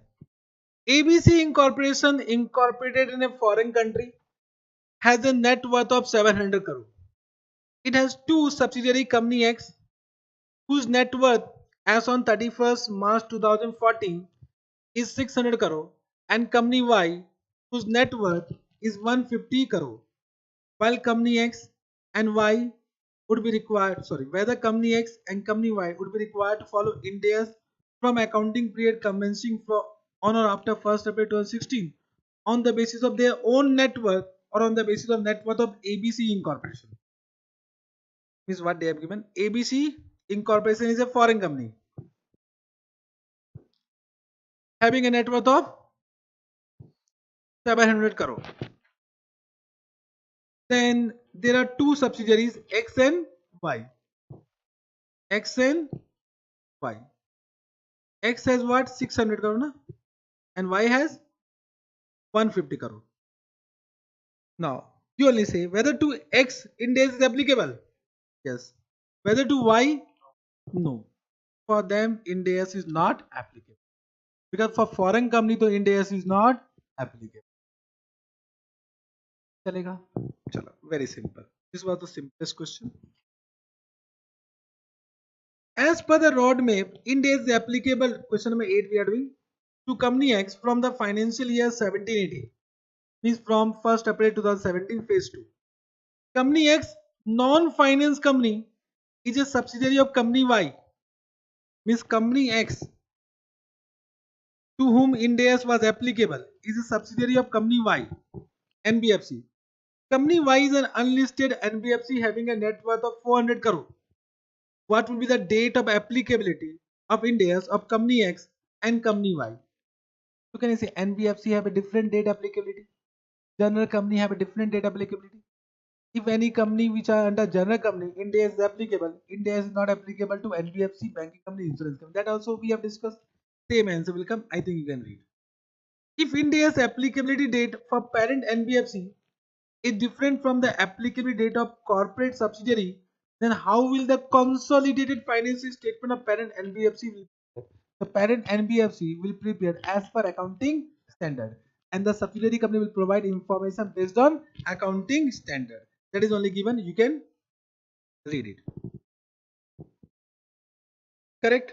ABC Incorporation, incorporated in a foreign country, has a net worth of 700 crore. It has two subsidiary Company X, whose net worth as on 31st March 2014 is 600 crore and company Y whose net worth is 150 crore, while company X and Y would be required, whether company X and company Y would be required to follow Ind AS from accounting period commencing from on or after 1st April 2016 on the basis of their own net worth or on the basis of net worth of ABC Incorporation. Means what they have given. ABC Incorporation is a foreign company having a net worth of 700 crore. Then there are two subsidiaries X and Y. X and Y. X has what? 600 crore na? And Y has 150 crore. Now you only say whether to X Ind AS is applicable. Yes. Whether to Y, no. For them Ind AS is not applicable. Because for foreign company तो Ind AS is not applicable. चलेगा? चलो, very simple. This was the simplest question. As per the roadmap, Ind AS is applicable. Question number 8 we are doing to company X from the financial year 17-18. Means from 1st April 2017 phase 2. Company X non-finance company is a subsidiary of company Y. Means company X to whom Ind AS was applicable is a subsidiary of company Y, NBFC. Company Y is an unlisted NBFC having a net worth of 400 crore. What will be the date of applicability of Ind AS of company X and company Y? So can I say NBFC have a different date applicability? General company have a different date applicability? If any company which are under general company, Ind AS is applicable. Ind AS is not applicable to NBFC, banking company, insurance company. That also we have discussed. Same answer will come. I think you can read. If Ind AS applicability date for parent NBFC is different from the applicability date of corporate subsidiary, then how will the consolidated financial statement of parent NBFC will be? The parent NBFC will prepare as per accounting standard, and the subsidiary company will provide information based on accounting standard. That is only given. You can read it. Correct?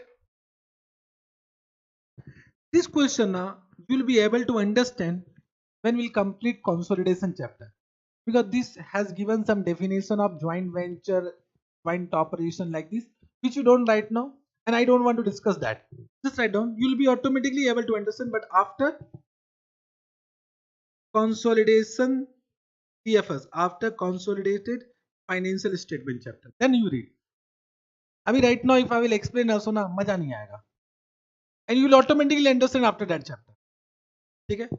This question now you will be able to understand when we'll complete consolidation chapter, because this has given some definition of joint venture, joint operation like this, which you don't write now, and I don't want to discuss that. Just write down. You will be automatically able to understand, but after consolidation CFS, after consolidated financial statement chapter, then you read. अभी right now if I will explain also ना मजा नहीं आएगा, and you will automatically understand after that chapter. ठीक है?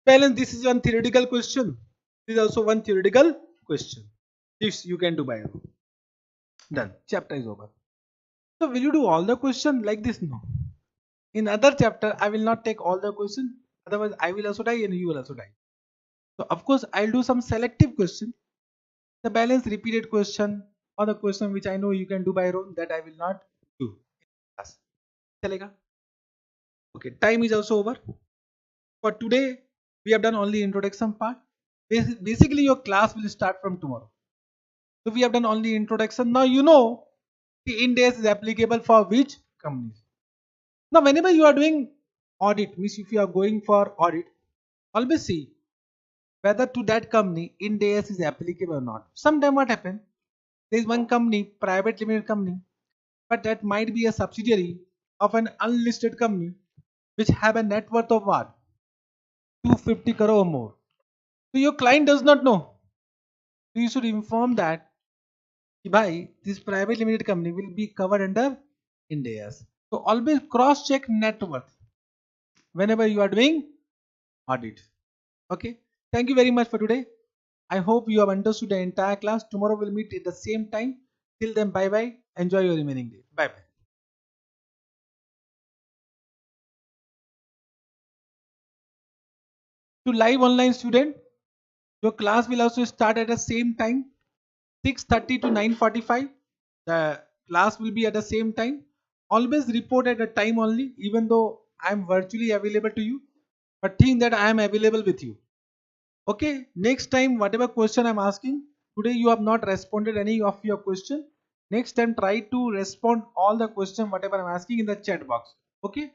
Balance. This is one theoretical question. This is also one theoretical question. This you can do by your own. Done. Chapter is over. So will you do all the question like this? No. In other chapter, I will not take all the question. Otherwise, I will also die and you will also die. So of course, I'll do some selective question. The balance repeated question or the question which I know you can do by your own, that I will not do. Chalega? Okay. Time is also over. For today, we have done only introduction part. Basically, your class will start from tomorrow. So we have done only introduction. Now you know the Ind AS is applicable for which companies. Now whenever you are doing audit, means if you are going for audit, always see whether to that company Ind AS is applicable or not. Sometimes what happens? There is one company, private limited company, but that might be a subsidiary of an unlisted company which have a net worth of what? 250 crore or more. So your client does not know. So you should inform that by this private limited company will be covered under Ind AS. So always cross check net worth whenever you are doing audit. Okay. Thank you very much for today. I hope you have understood the entire class. Tomorrow we'll meet at the same time. Till then, bye bye. Enjoy your remaining day. Bye bye. To live online student, your class will also start at the same time, 6:30 to 9:45. The class will be at the same time. Always report at a time only, even though I am virtually available to you, but think that I am available with you. Okay, next time whatever question I am asking, today you have not responded any of your question. Next time try to respond all the question whatever I'm asking in the chat box. Okay,